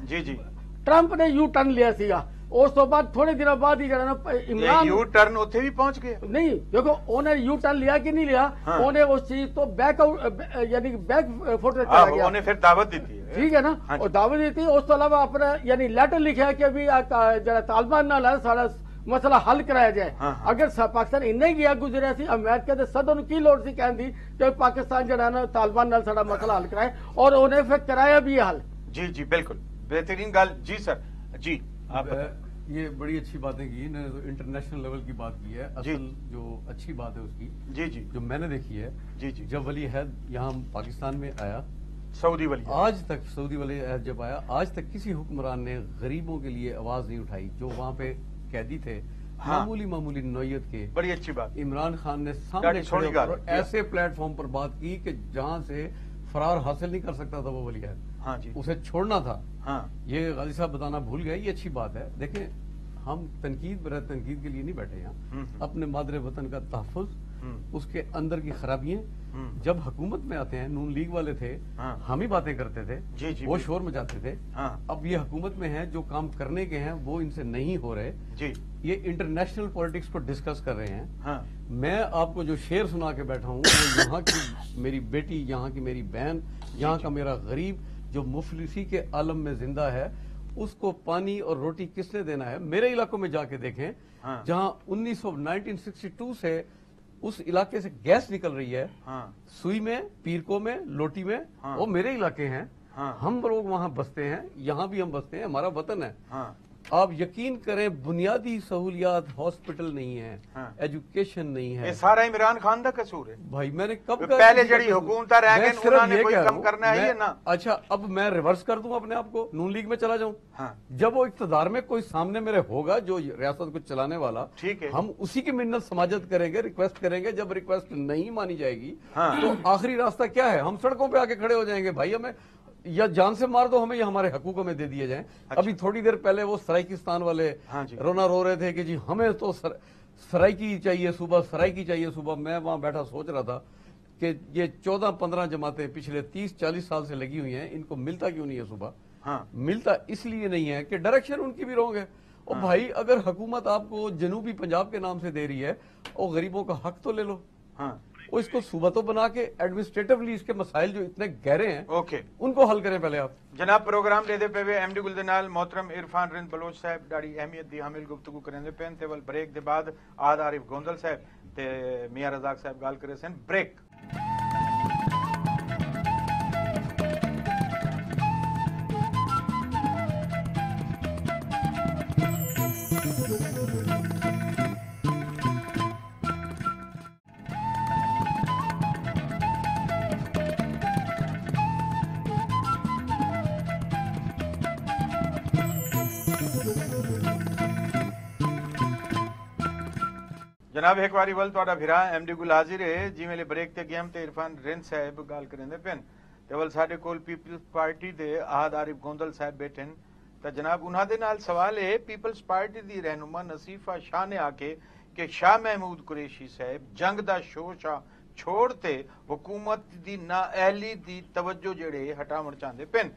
[SPEAKER 11] ट्रंप ने यू टर्न लिया सीगा, उस तो बाद थोड़े दिनों बाद ही जरा ना इमरान
[SPEAKER 1] यू टर्न उत्थे भी पहुंच गए।
[SPEAKER 11] नहीं देखो उन्हें यू टर्न लिया कि नहीं लिया, उन्हें उस चीज तो बैक आउट यानी बैक फुट चला गया,
[SPEAKER 1] उन्हें फिर दावत दी थी,
[SPEAKER 11] ठीक है ना, और दावत दी थी। उस तो अलावा अपना यानी लेटर लिखा कि अभी जरा तालिबान नाल सारा मसला हल कराया जाए। अगर पाकिस्तान इन्ना ही गया गुजरिया सी, अमेरिका के सदन की लोड़ सी कहन दी कि पाकिस्तान जरा ना तालिबान नाल सारा मसला हल कराए, और उन्हें फिर कराया भी हल।
[SPEAKER 1] जी जी बिल्कुल बेहतरीन गल। जी सर जी आप
[SPEAKER 10] ये बड़ी अच्छी बातें की, इन्होंने तो इंटरनेशनल लेवल की बात की है, असल जो अच्छी बात है उसकी
[SPEAKER 1] जी जी
[SPEAKER 10] जो मैंने देखी है,
[SPEAKER 1] जी जी
[SPEAKER 10] जब वली अहद यहाँ पाकिस्तान में आया,
[SPEAKER 1] सऊदी वली
[SPEAKER 10] आज तक सऊदी वली अहद जब आया, आज तक किसी हुक्मरान ने गरीबों के लिए आवाज नहीं उठाई, जो वहाँ पे कैदी थे मामूली नौयत के।
[SPEAKER 1] बड़ी अच्छी बात।
[SPEAKER 10] इमरान खान ने सामने खड़े होकर ऐसे प्लेटफॉर्म पर बात की कि जहाँ से फरार हासिल नहीं कर सकता था वो वली अहद,
[SPEAKER 1] हाँ जी,
[SPEAKER 10] उसे छोड़ना था।
[SPEAKER 1] हाँ।
[SPEAKER 10] ये गाजी साहब बताना भूल गए, ये अच्छी बात है। देखें हम तनकीद के लिए नहीं बैठे यहाँ, अपने मादरे वतन का तहफ़्फ़ुज़, उसके अंदर की खराबियां, जब हुकूमत में आते हैं, नून लीग वाले थे, हम ही बातें करते थे,
[SPEAKER 1] जी जी,
[SPEAKER 10] वो शोर मचाते थे, अब ये हुकूमत में है, जो काम करने के हैं वो इनसे नहीं हो रहे
[SPEAKER 1] जी,
[SPEAKER 10] ये इंटरनेशनल पॉलिटिक्स को डिस्कस कर रहे हैं। मैं आपको जो शेर सुना के बैठा हूँ, वो यहाँ की मेरी बेटी, यहाँ की मेरी बहन, यहाँ का मेरा गरीब जो मुफलिसी के आलम में जिंदा है, उसको पानी और रोटी किसने देना है। मेरे इलाकों में जाके देखें, जहाँ 1962 से उस इलाके से गैस निकल रही है, सुई में, पीरको में, लोटी में, वो मेरे इलाके हैं, हम लोग वहां बसते हैं, यहाँ भी हम बसते हैं, हमारा वतन है। आप यकीन करें, बुनियादी सहूलियात, हॉस्पिटल नहीं है, एजुकेशन नहीं है,
[SPEAKER 1] ये सारा इमरान खान का कसूर है
[SPEAKER 10] भाई। मैंने कब
[SPEAKER 1] पहले जड़ी हुकूमत रह गए, उन्होंने कोई कम करना है ये ना।
[SPEAKER 10] अच्छा, अब मैं रिवर्स कर दूं अपने आप को, नून लीग में चला जाऊं, जब वो इख्तिदार में कोई सामने मेरे होगा जो रियासत को चलाने वाला,
[SPEAKER 1] ठीक है,
[SPEAKER 10] हम उसी की मिन्नत समाजत करेंगे, रिक्वेस्ट करेंगे। जब रिक्वेस्ट नहीं मानी जाएगी तो आखिरी रास्ता क्या है? हम सड़कों पे आके खड़े हो जाएंगे, भाई हमें या जान से मार दो, हमें या हमारे हकूकों में दे दिए जाएं। अच्छा। अभी थोड़ी देर पहले वो सराइकिस्तान वाले रोना रो रहे थे कि जी हमें तो सराइकी चाहिए सुबह, सराइकी चाहिए सुबह। मैं वहां बैठा सोच रहा था कि ये 14-15 जमातें पिछले 30-40 साल से लगी हुई हैं, इनको मिलता क्यों नहीं है सुबह?
[SPEAKER 1] हाँ।
[SPEAKER 10] मिलता इसलिए नहीं है कि डायरेक्शन उनकी भी रॉन्ग है। और
[SPEAKER 1] हाँ।
[SPEAKER 10] भाई अगर हुकूमत आपको जनूबी पंजाब के नाम से दे रही है और गरीबों का हक तो ले लो।
[SPEAKER 1] हाँ।
[SPEAKER 10] और इसको सूबा तो बना के एडमिनिस्ट्रेटिवली इसके मसाइल जो इतने गहरे हैं
[SPEAKER 1] ओके
[SPEAKER 10] उनको हल करें पहले आप।
[SPEAKER 1] जनाब प्रोग्राम दे पे वे एमडी गुल दे नाल मोहतरम इरफान रिंद बलोच साहब डाड़ी अहमियत दी हामिल गुफ्तगू करेंदे पेन ते वल ब्रेक दे बाद आद आरिफ गोंदल साहब ते मियां रजाक साहब गाल करे सन ब्रेक। जनाब एक बारी वल तुहाडा भिरा एमडी गुल हाजिर है जी मेले ब्रेक ते गेम ते इरफान रिंद साहब गाल करेंदे पेन ते वल साडे कोल पीपल्स पार्टी दे आहद आरिफ गोंदल साहब बैठे न ते जनाब उन्हां दे नाल सवाल है पीपल्स पार्टी दी रहनुमा नसीफा शाह ने आके कि शाह महमूद कुरैशी साहब जंग दा शोशा छोड़ ते हुकूमत दी नाअहली दी तवज्जो जेड़े हटावण चाहंदे पेन।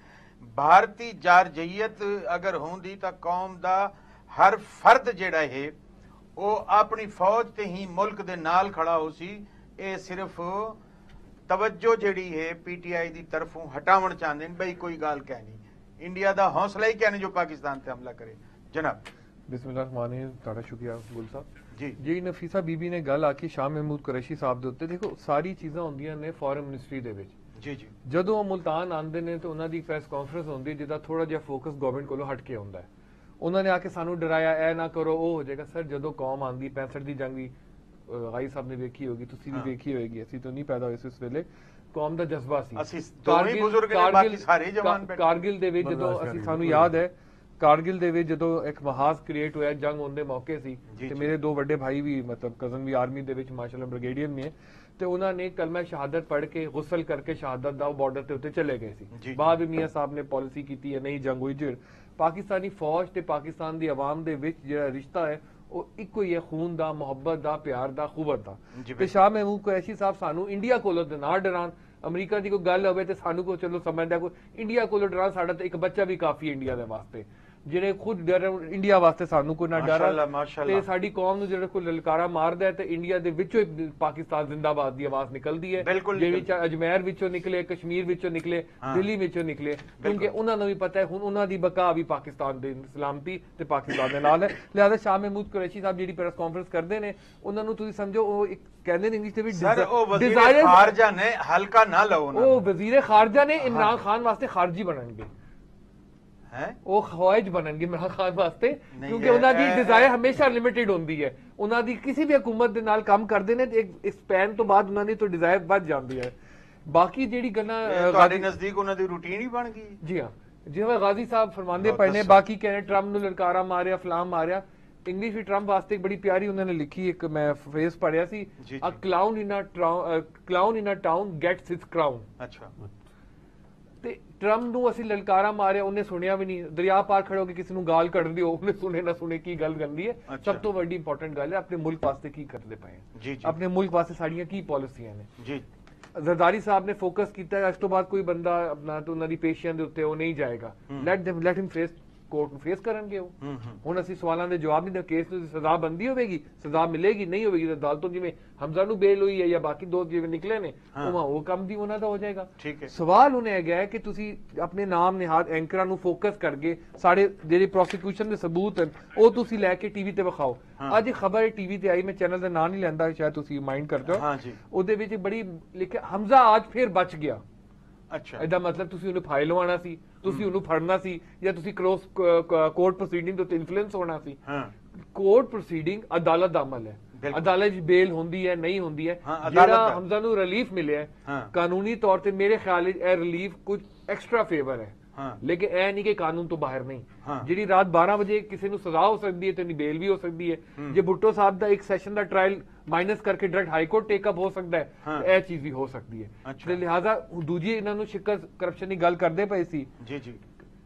[SPEAKER 1] भारती जारजईयत अगर होंदी तां कौम दा हर फर्द जेड़ा है वो अपनी फौज ते ही मुल्क दे नाल खड़ा हो सी। ये सिर्फ तवज्जो जेड़ी है पीटीआई दी तरफों हटावण चाहते हैं बई कोई गाल कह नहीं इंडिया दा हौसला ही कहने जो पाकिस्तान ते हमला करे। जनाब
[SPEAKER 8] बिस्मिल्लाह ताड़ा शुक्रिया गुल साहब
[SPEAKER 1] जी
[SPEAKER 8] जी नफीसा बीबी ने गल आखी शाह महमूद कुरैशी साहब ਦੇ ਉੱਤੇ ਦੇਖੋ ਸਾਰੀ ਚੀਜ਼ਾਂ ਹੁੰਦੀਆਂ ਨੇ ਫੋਰਨ ਮਿਨਿਸਟਰੀ ਦੇ ਵਿੱਚ
[SPEAKER 1] ਜੀ ਜੀ
[SPEAKER 8] ਜਦੋਂ ਉਹ ਮੁਲਤਾਨ ਆਉਂਦੇ ਨੇ ਤੇ ਉਹਨਾਂ ਦੀ ਪ੍ਰੈਸ ਕਾਨਫਰੰਸ ਹੁੰਦੀ ਜਿਹਦਾ ਥੋੜਾ ਜਿਹਾ ਫੋਕਸ ਗਵਰਨਮੈਂਟ ਕੋਲੋਂ ਹਟ ਕੇ ਹੁੰਦਾ ਹੈ। ਉਹਨਾਂ ਨੇ ਆ ਕੇ ਸਾਨੂੰ ਡਰਾਇਆ ਐ ਨਾ ਕਰੋ ਉਹ ਹੋ ਜਾਏਗਾ। ਸਰ ਜਦੋਂ ਕੌਮ ਆਂਦੀ 65 ਦੀ ਜੰਗ ਵੀ ਗਾਈ ਸਾਹਿਬ ਨੇ ਵੇਖੀ ਹੋਗੀ ਤੁਸੀਂ ਵੀ ਵੇਖੀ ਹੋਏਗੀ ਅਸੀਂ ਤਾਂ ਨਹੀਂ ਪੈਦਾ ਹੋਏ ਸੀ ਉਸ ਵੇਲੇ ਕੌਮ ਦਾ ਜਜ਼ਬਾ ਸੀ।
[SPEAKER 1] ਅਸੀਂ ਦੋਵੇਂ ਬਜ਼ੁਰਗ ਨੇ ਬਾਕੀ ਸਾਰੇ ਜਵਾਨ ਬੈਠੇ
[SPEAKER 8] ਕਾਰਗਿਲ ਦੇ ਵਿੱਚ ਜਦੋਂ ਅਸੀਂ ਸਾਨੂੰ ਯਾਦ ਹੈ ਕਾਰਗਿਲ ਦੇ ਵਿੱਚ ਜਦੋਂ ਇੱਕ ਮਹਾਜ਼ ਕ੍ਰੀਏਟ ਹੋਇਆ ਜੰਗ ਹੋਣ ਦੇ ਮੌਕੇ ਸੀ ਤੇ ਮੇਰੇ ਦੋ ਵੱਡੇ ਭਾਈ ਵੀ ਮਤਲਬ ਕਜ਼ਨ ਵੀ ਆਰਮੀ ਦੇ ਵਿੱਚ ਮਾਸ਼ਾਅੱਲਾ ਬ੍ਰਿਗੇਡੀਅਰ ਨੇ ਤੇ ਉਹਨਾਂ ਨੇ ਕਲਮਾ ਸ਼ਹਾਦਤ ਪੜ੍ਹ ਕੇ ਗੁਸਲ ਕਰਕੇ ਸ਼ਹਾਦਤ ਦਾ ਬਾਰਡਰ ਤੇ ਉੱਤੇ ਚਲੇ ਗਏ ਸੀ। ਬਾਅਦ ਵਿੱਚ ਮੀਆਂ ਸਾਹਿਬ ਨੇ ਪਾਲਿਸੀ ਕੀਤੀ ਹੈ ਨਹੀਂ ਜੰਗ ਹੋਈ ਜੀ। ਪਾਕਿਸਤਾਨੀ ਫੌਜ ਤੇ ਪਾਕਿਸਤਾਨ ਦੀ ਆਵਾਮ ਦੇ ਵਿੱਚ ਜਿਹੜਾ ਰਿਸ਼ਤਾ ਹੈ ਉਹ ਇੱਕੋ ਹੀ ਹੈ ਖੂਨ ਦਾ ਮੁਹੱਬਤ ਦਾ ਪਿਆਰ ਦਾ ਖੂਬਤ ਦਾ। ਤੇ ਸ਼ਾਹ ਮਹਿਮੂਦ ਕੁਰੈਸ਼ੀ ਸਾਹਿਬ ਸਾਨੂੰ ਇੰਡੀਆ ਕੋਲੋਂ ਨਾ ਡਰਾਉਣ। ਅਮਰੀਕਾ ਦੀ ਕੋਈ ਗੱਲ ਹੋਵੇ ਤੇ ਸਾਨੂੰ ਕੋ ਚਲੋ ਸਮਝਦਾ ਕੋਈ ਇੰਡੀਆ ਕੋਲੋਂ ਡਰਾਉਣ ਸਾਡਾ ਤੇ ਇੱਕ ਬੱਚਾ ਵੀ ਕਾਫੀ ਇੰਡੀਆ ਦੇ ਵਾਸਤੇ ਜਿਹੜੇ ਖੁਦ ਡਰ ਇੰਡੀਆ ਵਾਸਤੇ ਸਾਨੂੰ ਕੋਈ ਨਾ ਡਰ ਤੇ ਸਾਡੀ ਕੌਮ ਨੂੰ ਜਿਹੜਾ ਕੋਈ ਲਲਕਾਰਾ ਮਾਰਦਾ ਹੈ ਤੇ ਇੰਡੀਆ ਦੇ ਵਿੱਚੋਂ ਪਾਕਿਸਤਾਨ ਜ਼ਿੰਦਾਬਾਦ ਦੀ ਆਵਾਜ਼ ਨਿਕਲਦੀ ਹੈ ਜਿਹੜੀ ਅਜਮੇਰ ਵਿੱਚੋਂ ਨਿਕਲੇ ਕਸ਼ਮੀਰ ਵਿੱਚੋਂ ਨਿਕਲੇ ਦਿੱਲੀ ਵਿੱਚੋਂ ਨਿਕਲੇ ਕਿਉਂਕਿ ਉਹਨਾਂ ਨੂੰ ਵੀ ਪਤਾ ਹੈ ਹੁਣ ਉਹਨਾਂ ਦੀ ਬਕਾ ਵੀ ਪਾਕਿਸਤਾਨ ਦੇ ਸਲਾਮਤੀ ਤੇ ਪਾਕਿਸਤਾਨ ਦੇ ਨਾਲ ਹੈ। ਲਿਹਾਜ਼ਾ ਸ਼ਾਹ ਮਹਿਮੂਦ ਕੁਰੈਸ਼ੀ ਸਾਹਿਬ ਜਿਹੜੀ ਪ੍ਰੈਸ ਕਾਨਫਰੰਸ ਕਰਦੇ ਨੇ ਉਹਨਾਂ ਨੂੰ ਤੁਸੀਂ ਸਮਝੋ ਉਹ ਇੱਕ ਕਹਿੰਦੇ ਨੇ ਇੰਗਲਿਸ਼ ਦੇ ਵਿੱਚ
[SPEAKER 1] ਵਜ਼ੀਰ ਖਾਰਜਾ ਨੇ ਹਲਕਾ ਨਾ ਲਓ
[SPEAKER 8] ਉਹ ਵਜ਼ੀਰ ਖਾਰਜਾ ਨੇ ਇਮਰਾਨ ਖਾਨ ਵਾਸਤੇ ਖਾਰਜੀ ਬਣਨਗੇ ਉਹ ਖਵਾਇਜ ਬਣਨਗੇ ਇਮਰਾਨ ਖਾਨ ਵਾਸਤੇ ਕਿਉਂਕਿ ਉਹਨਾਂ ਦੀ ਡਿਜ਼ਾਇਰ ਹਮੇਸ਼ਾ ਲਿਮਿਟਿਡ ਹੁੰਦੀ ਹੈ। ਉਹਨਾਂ ਦੀ ਕਿਸੇ ਵੀ ਹਕੂਮਤ ਦੇ ਨਾਲ ਕੰਮ ਕਰਦੇ ਨੇ ਤੇ ਇੱਕ ਸਪੈਨ ਤੋਂ ਬਾਅਦ ਉਹਨਾਂ ਦੀ ਤਾਂ ਡਿਜ਼ਾਇਰ ਵੱਧ ਜਾਂਦੀ ਹੈ। ਬਾਕੀ ਜਿਹੜੀ ਗੱਲਾਂ
[SPEAKER 1] ਤੁਹਾਡੇ ਨਜ਼ਦੀਕ ਉਹਨਾਂ ਦੀ ਰੂਟੀਨ ਹੀ ਬਣ ਗਈ।
[SPEAKER 8] ਜੀ ਹਾਂ ਜਿਵੇਂ ਗਾਜ਼ੀ ਸਾਹਿਬ ਫਰਮਾਉਂਦੇ ਪਏ ਨੇ ਬਾਕੀ ਕਹਿੰਦੇ ਟਰੰਪ ਨੂੰ ਲਲਕਾਰਾ ਮਾਰਿਆ ਫਲਾਮ ਮਾਰਿਆ। ਇੰਗਲਿਸ਼ ਵੀ ਟਰੰਪ ਵਾਸਤੇ ਇੱਕ ਬੜੀ ਪਿਆਰੀ ਉਹਨਾਂ ਨੇ ਲਿਖੀ ਇੱਕ ਮੈਂ ਫਰੇਜ਼ ਪੜਿਆ ਸੀ ਅ ਕਲਾਊਨ ਇਨ ਅ ਟਾਊਨ ਗੈਟਸ ਹਿਸ ਕਰਾਊਨ।
[SPEAKER 1] ਅੱਛਾ
[SPEAKER 8] ਤੇ ਟਰੰਪ ਨੂੰ ਅਸੀਂ ਲਲਕਾਰਾ ਮਾਰਿਆ ਉਹਨੇ ਸੁਣਿਆ ਵੀ ਨਹੀਂ ਦਰਿਆ ਪਾਰ ਖੜੇ ਹੋ ਕੇ ਕਿਸੇ ਨੂੰ ਗਾਲ ਕੱਢ ਦਿਓ ਉਹਨੇ ਸੁਣੇ ਨਾ ਸੁਣੇ ਕੀ ਗੱਲ ਕਰਨੀ ਹੈ। ਸਭ ਤੋਂ ਵੱਡੀ ਇੰਪੋਰਟੈਂਟ ਗੱਲ ਹੈ ਆਪਣੇ ਮੁਲਕ ਵਾਸਤੇ ਕੀ ਕਰਦੇ ਪਏ ਆਪਣੇ ਮੁਲਕ ਵਾਸਤੇ ਸਾਡੀਆਂ ਕੀ ਪਾਲਿਸੀਆਂ ਨੇ। ਜੀ ਜ਼ਰਦਾਰੀ ਸਾਹਿਬ ਨੇ ਫੋਕਸ ਕੀਤਾ ਇਸ ਤੋਂ ਬਾਅਦ ਕੋਈ ਬੰਦਾ ਆਪਣਾ ਤੇ ਉਹਨਾਂ ਦੀ ਪੇਸ਼ੀਆਂ ਦੇ ਉੱਤੇ ਉਹ ਨਹੀਂ ਜਾਏਗਾ। ਲੈਟ ਹਿਮ ਫੇਸ ਕੋਰਟ ਨੂੰ ਫੇਸ ਕਰਨਗੇ ਉਹ। ਹੁਣ ਅਸੀਂ ਸਵਾਲਾਂ ਦੇ ਜਵਾਬ ਨਹੀਂ ਦੇ ਕੇਸ ਨੂੰ ਸਜ਼ਾ ਬੰਦੀ ਹੋਵੇਗੀ ਸਜ਼ਾ ਮਿਲੇਗੀ ਨਹੀਂ ਹੋਵੇਗੀ ਤਾਂ ਅਦਾਲਤੋਂ ਜਿਵੇਂ ਹਮਜ਼ਾ ਨੂੰ ਬੇਲ ਹੋਈ ਹੈ ਜਾਂ ਬਾਕੀ ਦੋ ਜਿਵੇਂ ਨਿਕਲੇ ਨੇ ਉਹ ਕੰਮ ਦੀ ਉਹਨਾਂ ਦਾ ਹੋ ਜਾਏਗਾ। ਸਵਾਲ ਉਹਨੇ ਹੈਗਾ ਹੈ ਕਿ ਤੁਸੀਂ ਆਪਣੇ ਨਾਮ ਨਿਹਾਦ ਐਂਕਰਾਂ ਨੂੰ ਫੋਕਸ ਕਰਕੇ ਸਾਡੇ ਜਿਹੜੇ ਪ੍ਰੋਸੀਕਿਊਸ਼ਨ ਦੇ ਸਬੂਤ ਹਨ ਉਹ ਤੁਸੀਂ ਲੈ ਕੇ ਟੀਵੀ ਤੇ ਵਿਖਾਓ। ਅੱਜ ਖਬਰ ਟੀਵੀ ਤੇ ਆਈ ਮੈਂ ਚੈਨਲ ਦਾ ਨਾਂ ਨਹੀਂ ਲੈਂਦਾ ਸ਼ਾਇਦ ਤੁਸੀਂ ਮਾਈਂਡ ਕਰਦੇ ਹੋ ਉਹਦੇ ਵਿੱਚ ਬੜੀ ਲਿਖਿਆ ਹਮਜ਼ਾ ਅੱਜ ਫਿਰ ਬਚ ਗਿਆ। ਅੱਛਾ ਇਹਦਾ ਮਤਲਬ ਤੁਸੀਂ ਉਹਨੂੰ ਫਾਈਲ ਲਵਾਉਣਾ ਸੀ ਤੁਸੀਂ ਉਹਨੂੰ ਫੜਨਾ ਸੀ ਜਾਂ ਤੁਸੀਂ ਕੋਰਟ ਪ੍ਰੋਸੀਡਿੰਗ ਦੇ ਉੱਤੇ ਇਨਫਲੂਐਂਸ ਹੋਣਾ ਸੀ। ਕੋਰਟ ਪ੍ਰੋਸੀਡਿੰਗ ਅਦਾਲਤ ਦਾ ਅਮਲ ਹੈ। ਅਦਾਲਤ ਵਿੱਚ ਬੇਲ ਹੁੰਦੀ ਹੈ ਨਹੀਂ ਹੁੰਦੀ ਹੈ ਜਿਹੜਾ ਹਮਜ਼ਾ ਨੂੰ ਰਿਲੀਫ ਮਿਲਿਆ ਕਾਨੂੰਨੀ ਤੌਰ ਤੇ ਮੇਰੇ ਖਿਆਲ ਵਿੱਚ ਇਹ ਰਿਲੀਫ ਕੁਝ ਐਕਸਟਰਾ ਫੇਵਰ ਹੈ ਲੇਕਿਨ ਇਹ ਨਹੀਂ ਕਿ ਕਾਨੂੰਨ ਤੋਂ ਬਾਹਰ ਨਹੀਂ। ਜਿਹੜੀ ਰਾਤ 12 ਵਜੇ ਕਿਸੇ ਨੂੰ ਸਜ਼ਾ ਹੋ ਸਕਦੀ ਹੈ ਤੇ ਉਹਦੀ ਬੇਲ ਵੀ ਹੋ ਸਕਦੀ ਹੈ। ਜੇ ਭੁੱਟੋ ਸਾਹਿਬ ਦਾ ਇੱਕ ਸੈਸ਼ਨ ਦਾ ਟ੍ਰਾਇਲ ਮਾਈਨਸ ਕਰਕੇ direct high court take up ਹੋ ਸਕਦਾ ਹੈ ਇਹ ਚੀਜ਼ ਵੀ ਹੋ ਸਕਦੀ ਹੈ। ਤੇ ਲਿਹਾਜ਼ਾ ਦੂਜੀ ਇਹਨਾਂ ਨੂੰ ਸ਼ਿਕਰ ਕਰਪਸ਼ਨ ਦੀ ਗੱਲ ਕਰਦੇ ਪਏ ਸੀ। ਜੀ ਜੀ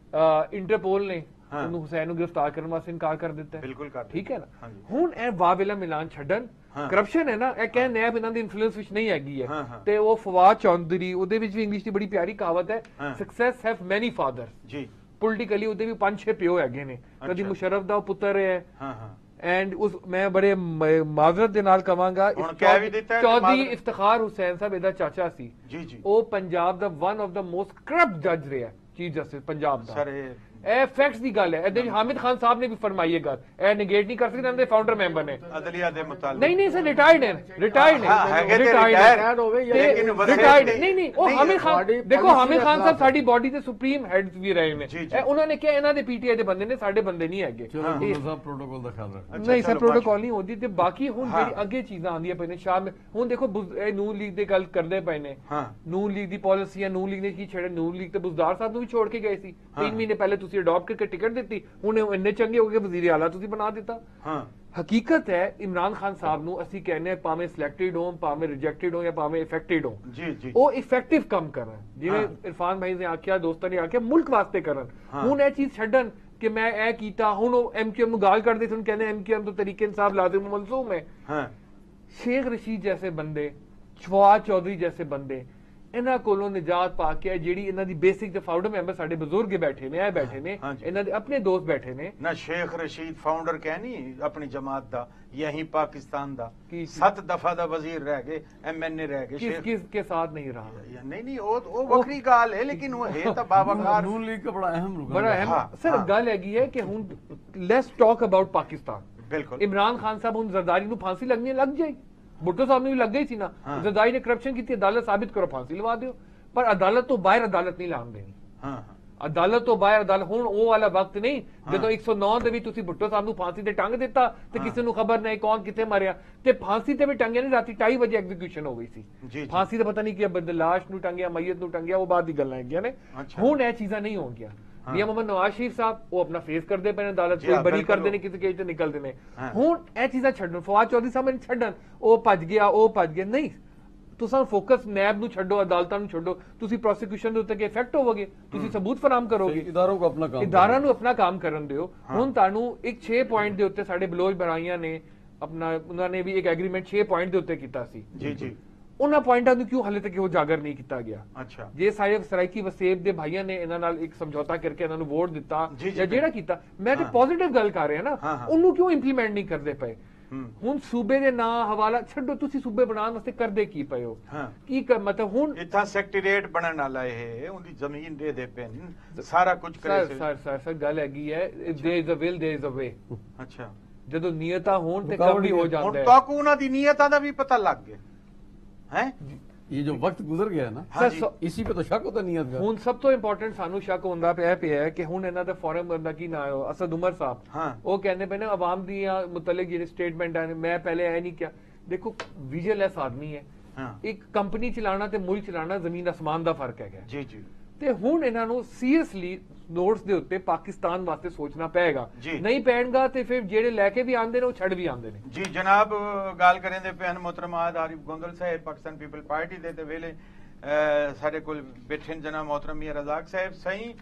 [SPEAKER 8] ਇੰਟਰਪੋਲ ਨੇ ਉਹਨੂੰ ਹੁਸੈਨ ਨੂੰ ਗ੍ਰਿਫਤਾਰ ਕਰਨ ਵਾਸਤੇ ਇਨਕਾਰ ਕਰ ਦਿੱਤਾ
[SPEAKER 1] ਬਿਲਕੁਲ ਕਰ
[SPEAKER 8] ਠੀਕ ਹੈ ਨਾ ਹੁਣ ਇਹ ਵਾਵੇਲਾ ਮਿਲਾਨ ਛੱਡਣ ਕਰਪਸ਼ਨ ਹੈ ਨਾ ਇਹ ਕਹਿ ਨੈਬ ਇਹਨਾਂ ਦੀ ਇਨਫਲੂਐਂਸ ਵਿੱਚ ਨਹੀਂ ਹੈਗੀ ਹੈ ਤੇ ਉਹ ਫਵਾਦ ਚੌਧਰੀ ਉਹਦੇ ਵਿੱਚ ਵੀ ਇੰਗਲਿਸ਼ ਦੀ ਬੜੀ ਪਿਆਰੀ ਕਹਾਵਤ ਹੈ ਸਕਸੈਸ ਹੈਵ ਮੈਨੀ ਫਾਦਰਸ
[SPEAKER 1] ਜੀ
[SPEAKER 8] ਪੋਲੀਟੀਕਲੀ ਉਹਦੇ ਵੀ 5-6 ਪਿਓ ਹੈਗੇ ਨੇ ਕਦੀ ਮੁਸ਼ਰਫ ਦਾ ਪੁੱਤਰ ਹੈ ਐਂਡ ਉਸ ਮੈਂ ਬੜੇ ਮਾਜ਼ਰਤ ਦੇ ਨਾਲ ਕਹਾਂਗਾ ਚੌਧਰੀ ਇਫਤਖਾਰ ਹੁਸੈਨ ਸਾਹਿਬ ਇਹਦਾ ਚਾਚਾ ਸੀ ਉਹ ਪੰਜਾਬ ਦਾ one of the most corrupt ਜੱਜ ਰਿਹਾ ਚੀਫ ਜਸਟਿਸ ਪੰਜਾਬ ਦਾ ਇਹ ਫੈਕਟਸ ਦੀ ਗੱਲ ਹੈ ਇਹਦੇ ਹਾਮਿਦ ਖਾਨ ਸਾਹਿਬ ਨੇ ਵੀ ਫਰਮਾਈ ਇਹ ਗੱਲ ਇਹ ਨੇਗੇਟ ਨਹੀਂ ਕਰ ਸਕਦੇ ਇਹਨਾਂ ਦੇ ਫਾਊਂਡਰ ਮੈਂਬਰ ਨੇ
[SPEAKER 1] ਅਦਲੀਆ ਦੇ ਮੁਤਾਲਿਕ
[SPEAKER 8] ਨਹੀਂ ਸਰ ਰਿਟਾਇਰਡ ਹੈ ਨਹੀਂ ਉਹ ਹਾਮਿਦ ਖਾਨ ਦੇਖੋ ਹਾਮਿਦ ਖਾਨ ਸਾਹਿਬ ਸਾਡੀ ਬਾਡੀ ਦੇ ਸੁਪਰੀਮ ਹੈਡਸ ਵੀ ਰਹੇ ਨੇ ਉਹਨਾਂ ਨੇ ਕਿਹਾ ਇਹਨਾਂ ਦੇ ਪੀਟੀਆਈ ਦੇ ਬੰਦੇ ਨੇ ਸਾਡੇ ਬੰਦੇ ਨਹੀਂ ਹੈਗੇ
[SPEAKER 10] ਪ੍ਰੋਟੋਕਾਲ ਦਾ ਖਿਆਲ ਰੱਖਣਾ
[SPEAKER 8] ਨਹੀਂ ਸਰ ਪ੍ਰੋਟੋਕਾਲ ਨਹੀਂ ਹੁੰਦੀ ਤੇ ਬਾਕੀ ਹੁਣ ਜਿਹੜੀ ਅੱਗੇ ਚੀਜ਼ਾਂ ਆਉਂਦੀਆਂ ਪਈਆਂ ਨੇ ਸ਼ਾਮ ਹੁਣ ਦੇਖੋ ਇਹ ਨੂਨ ਲੀਗ ਦੀ ਗੱਲ ਕਰਦੇ ਪਏ ਨੇ ਨੂਨ ਲੀਗ ਦੀ ਪਾਲਿਸੀਆਂ ਨੂਨ ਲੀਗ ਨੇ ਕੀ ਛੇੜੇ ਨੂਨ ਲੀਗ ਤੇ ਬੁਜ਼ਦਾਰ ਸਾਹਿਬ ਨੂੰ ਵੀ ਛੋੜ ਕੇ ਗਏ ਸੀ 3 ਮਹੀਨੇ ਪਹਿਲੇ ਤੁਸੀਂ ਅਡਾਪਟ ਕਰਕੇ ਟਿਕਟ ਦਿੱਤੀ ਹੁਣ ਇੰਨੇ ਚੰਗੇ ਹੋ ਗਏ ਵਜ਼ੀਰ ਆਲਾ ਤੁਸੀਂ ਬਣਾ ਦਿੱਤਾ ਹਕੀਕਤ ਹੈ ਇਮਰਾਨ ਖਾਨ ਸਾਹਿਬ ਨੂੰ ਅਸੀਂ ਕਹਿੰਦੇ ਭਾਵੇਂ ਸਿਲੈਕਟਡ ਹੋਣ ਭਾਵੇਂ ਰਿਜੈਕਟਡ ਹੋਣ ਜਾਂ ਭਾਵੇਂ ਇਫੈਕਟਡ ਹੋਣ ਉਹ ਇਫੈਕਟਿਵ ਕੰਮ ਕਰਨ ਜਿਵੇਂ ਇਰਫਾਨ ਭਾਈ ਨੇ ਆਖਿਆ ਦੋਸਤਾਂ ਨੇ ਆਖਿਆ ਮੁਲਕ ਵਾਸਤੇ ਕਰਨ ਹੁਣ ਇਹ ਚੀਜ਼ ਛੱਡਣ ਕਿ ਮੈਂ ਇਹ ਕੀਤਾ ਹੁਣ ਉਹ ਐਮਕੇਐਮ ਨੂੰ ਗਾਲ ਕਰਦੇ ਸੀ ਕਹਿੰਦੇ ਐਮਕੇਐਮ ਤੋਂ ਤਰੀਕੇ ਇਨਸਾਫ ਲਾਜ਼ਮ ਮਲਜ਼ੂਮ ਹੈ ਸ਼ੇਖ ਰਸ਼ੀਦ ਜੈਸੇ ਬੰਦੇ ਫਵਾਦ ਚੌਧਰੀ ਜੈਸੇ ਬੰਦੇ ਇਹਨਾਂ ਕੋਲੋਂ ਨਿਜਾਤ ਪਾ ਕੇ ਜਿਹੜੀ ਇਹਨਾਂ ਦੀ ਬੇਸਿਕ ਦੇ ਫਾਊਂਡਰ ਮੈਂਬਰ ਸਾਡੇ ਬਜ਼ੁਰਗ ਬੈਠੇ ਨੇ ਬੈਠੇ ਨੇ ਇਹਨਾਂ ਦੇ ਆਪਣੇ ਦੋਸਤ ਬੈਠੇ ਨੇ
[SPEAKER 1] ਨਾ ਸ਼ੇਖ ਰਸ਼ੀਦ ਫਾਊਂਡਰ ਕਹਿਣੀ ਆਪਣੀ ਜਮਾਤ ਦਾ ਯਹੀਂ ਪਾਕਿस्तान ਦਾ 7 ਦਫਾ ਦਾ ਵਜ਼ੀਰ ਰਹਿ ਗਏ ਐਮਐਨਏ ਰਹਿ ਗਏ
[SPEAKER 8] किस के साथ नहीं रहा
[SPEAKER 1] नहीं वो वक्री गाल है लेकिन वो है तो बावकार
[SPEAKER 10] नून लीग का बड़ा अहम
[SPEAKER 8] सर गल हैगी है कि हुन लेट्स टॉक अबाउट पाकिस्तान
[SPEAKER 1] बिल्कुल
[SPEAKER 8] इमरान खान साहब हुन जरदारी ਨੂੰ फांसी लगनी लग जाएगी भुट्टो साहब ने भी लग गई थी ना जरदारी ने करप्शन की थी अदालत साबित करो फांसी लवा दो पर अदालत तो बाहर अदालत नहीं लान देनी अदालत तो बाहर अदालत हुण ਉਹ ਵਾਲਾ ਵਕਤ ਨਹੀਂ ਜਦੋਂ 109 ਦੇ ਵੀ ਤੁਸੀਂ ਭੁੱਟੋ ਸਾਹਿਬ ਨੂੰ ਫਾਂਸੀ ਤੇ ਟੰਗ ਦਿੱਤਾ ਤੇ ਕਿਸੇ ਨੂੰ ਖਬਰ ਨਹੀਂ ਕੌਣ ਕਿੱਥੇ ਮਰਿਆ ਤੇ ਫਾਂਸੀ ਤੇ ਵੀ ਟੰਗੇ ਨਹੀਂ ਰਾਤੀ 2:30 ਵਜੇ ਐਗਜ਼ੀਕਿਊਸ਼ਨ ਹੋ ਗਈ ਸੀ ਫਾਂਸੀ ਤੇ ਪਤਾ ਨਹੀਂ ਕਿ ਬੰਦੇ ਲਾਸ਼ ਨੂੰ ਟੰਗਿਆ ਮਈਤ ਨੂੰ ਟੰਗਿਆ ਉਹ ਬਾਅਦ ਦੀ ਗੱਲਾਂ ਹੈਗੀਆਂ ਨੇ ਹੁਣ ਇਹ ਚੀਜ਼ਾਂ ਨਹੀਂ ਹੋਣਗੀਆਂ ਮੀਆਂ ਮੁਹੰਮਦ ਨਵਾਜ਼ ਸ਼ਰੀਫ ਸਾਹਿਬ ਉਹ ਆਪਣਾ ਫੇਸ ਕਰਦੇ ਪਏ ਨੇ ਅਦਾਲਤ ਕੋਈ ਬਰੀ ਕਰਦੇ ਨੇ ਕਿਸੇ ਕੇਸ ਤੇ ਨਿਕਲਦੇ ਨੇ ਹੁਣ ਇਹ ਚੀਜ਼ਾਂ ਛੱਡਣ ਫਵਾਦ ਚੌਧਰੀ ਸਾਹਿਬ ਨੇ ਛੱਡਣ ਉਹ ਭੱਜ ਗਿਆ ਨਹੀਂ ਤੁਸੀਂ ਫੋਕਸ ਨੈਬ ਨੂੰ ਛੱਡੋ ਅਦਾਲਤਾਂ ਨੂੰ ਛੱਡੋ ਤੁਸੀਂ ਪ੍ਰੋਸੀਕਿਊਸ਼ਨ ਦੇ ਉੱਤੇ ਕਿ ਇਫੈਕਟ ਹੋਵੋਗੇ ਤੁਸੀਂ ਸਬੂਤ ਫਰਾਹਮ ਕਰੋਗੇ ਇਦਾਰਿਆਂ ਨੂੰ ਆਪਣਾ ਕੰਮ ਕਰਨ ਦਿਓ ਹੁਣ ਤੁਹਾਨੂੰ ਇੱਕ 6 ਪੁਆਇੰਟ ਦੇ ਉੱਤੇ ਸਾਡੇ ਬਲੋਚ ਬਰਾਈਆਂ ਨੇ ਆਪਣਾ ਉਹਨਾਂ ਨੇ ਵੀ ਇੱਕ ਐਗਰੀਮੈਂਟ 6 ਪੁਆਇੰਟ ਦੇ ਉੱਤੇ ਕੀਤਾ ਸੀ ਜੀ ਉਹਨਾਂ ਪੁਆਇੰਟਾਂ ਨੂੰ ਕਿਉਂ ਹਾਲੇ ਤੱਕ ਉਹ ਉਜਾਗਰ ਨਹੀਂ ਕੀਤਾ ਗਿਆ ਅੱਛਾ ਜੇ ਸਾਰੇ ਸਰਾਇਕੀ ਵਸੇਬ ਦੇ ਭਾਈਆਂ ਨੇ ਇਹਨਾਂ ਨਾਲ ਇੱਕ ਸਮਝੌਤਾ ਕਰਕੇ ਇਹਨਾਂ ਨੂੰ ਵੋਟ ਦਿੱਤਾ ਜਾਂ ਜਿਹੜਾ ਕੀਤਾ ਮੈਂ ਤੇ ਪੋਜ਼ਿਟਿਵ ਗੱਲ ਕਰ ਰਿਹਾ ਨਾ ਉਹਨੂੰ ਕਿਉਂ ਇੰਪਲੀਮੈਂਟ ਨਹੀਂ ਕਰਦੇ ਪਏ ਹੁਣ ਸੂਬੇ ਦੇ ਨਾਂ ਹਵਾਲਾ ਛੱਡੋ ਤੁਸੀਂ ਸੂਬੇ ਬਣਾਉਣ ਵਾਸਤੇ ਕਰਦੇ ਕੀ ਪਏ ਹੋ ਕੀ ਮਤਲਬ ਹੁਣ
[SPEAKER 1] ਇੱਥਾ ਸੈਕਟਰੀਏਟ ਬਣਨ ਵਾਲਾ ਇਹ ਉਹਦੀ ਜ਼ਮੀਨ ਦੇ ਪੈਨ ਸਾਰਾ ਕੁਝ ਕਰੇ
[SPEAKER 8] ਸਰ ਗੱਲ ਹੈਗੀ ਹੈ there is a will there is a way ਅੱਛਾ ਜਦੋਂ ਨੀਅਤਾਂ ਹੋਣ ਤੇ ਕੰਮ ਵੀ ਹੋ ਜਾਂਦਾ ਹੈ
[SPEAKER 1] ਹੁਣ ਤੱਕ ਉਹਨਾਂ ਦੀ ਨੀਅਤਾਂ ਦਾ ਵੀ ਪਤਾ ਲੱਗ ਗਿਆ है
[SPEAKER 10] ये जो वक्त गुजर गया ना इसी पे तो शक होता नीयत का
[SPEAKER 8] ਹੁਣ ਸਭ ਤੋਂ ਇੰਪੋਰਟੈਂਟ ਸਾਨੂੰ ਸ਼ੱਕ ਹੁੰਦਾ ਪਿਆ ਹੈ ਕਿ ਹੁਣ ਇਹਨਾਂ ਦਾ ਫੋਰਮ ਬੰਦਾ ਕੀ ਨਾ ਆਇਓ ਅਸਦ ਉਮਰ ਸਾਹਿਬ ਉਹ ਕਹਿੰਦੇ ਪਏ ਨੇ ਆਵਾਮ ਦੀਆਂ ਮੁਤਲਕ ਜਿਹੜੇ ਸਟੇਟਮੈਂਟ ਆ ਮੈਂ ਪਹਿਲੇ ਐ ਨਹੀਂ ਕਿਹਾ ਦੇਖੋ ਵਿਜੀਲੈਂਸ ਆਦਮੀ ਹੈ ਇੱਕ ਕੰਪਨੀ ਚਲਾਉਣਾ ਤੇ ਮੁਲਕ ਚਲਾਉਣਾ ਜ਼ਮੀਨ ਅਸਮਾਨ ਦਾ ਫਰਕ ਹੈਗਾ ਜੀ ਤੇ ਹੁਣ ਇਹਨਾਂ ਨੂੰ ਸੀਰੀਅਸਲੀ ਨੋਟਸ ਦੇ ਉੱਤੇ ਪਾਕਿਸਤਾਨ ਵਾਸਤੇ ਸੋਚਣਾ ਪਏਗਾ ਨਹੀਂ ਪੈਣਗਾ ਤੇ ਫਿਰ ਜਿਹੜੇ ਲੈ ਕੇ ਵੀ ਆਉਂਦੇ ਨੇ ਉਹ ਛੱਡ ਵੀ ਆਉਂਦੇ ਨੇ
[SPEAKER 1] ਜੀ ਜਨਾਬ ਗੱਲ ਕरें ਦੇ PAN ਮੁਹਤਰਮ Arif Gondal Sahib Pakistan people party ਦੇ ਵੇਲੇ ਸਾਡੇ ਕੋਲ ਬੈਠੇ ਜਨਾਬ ਮੁਹਤਰਮ ਮੀਆਂ ਰਜ਼ਾਕ ਸਾਹਿਬ ਸਹੀ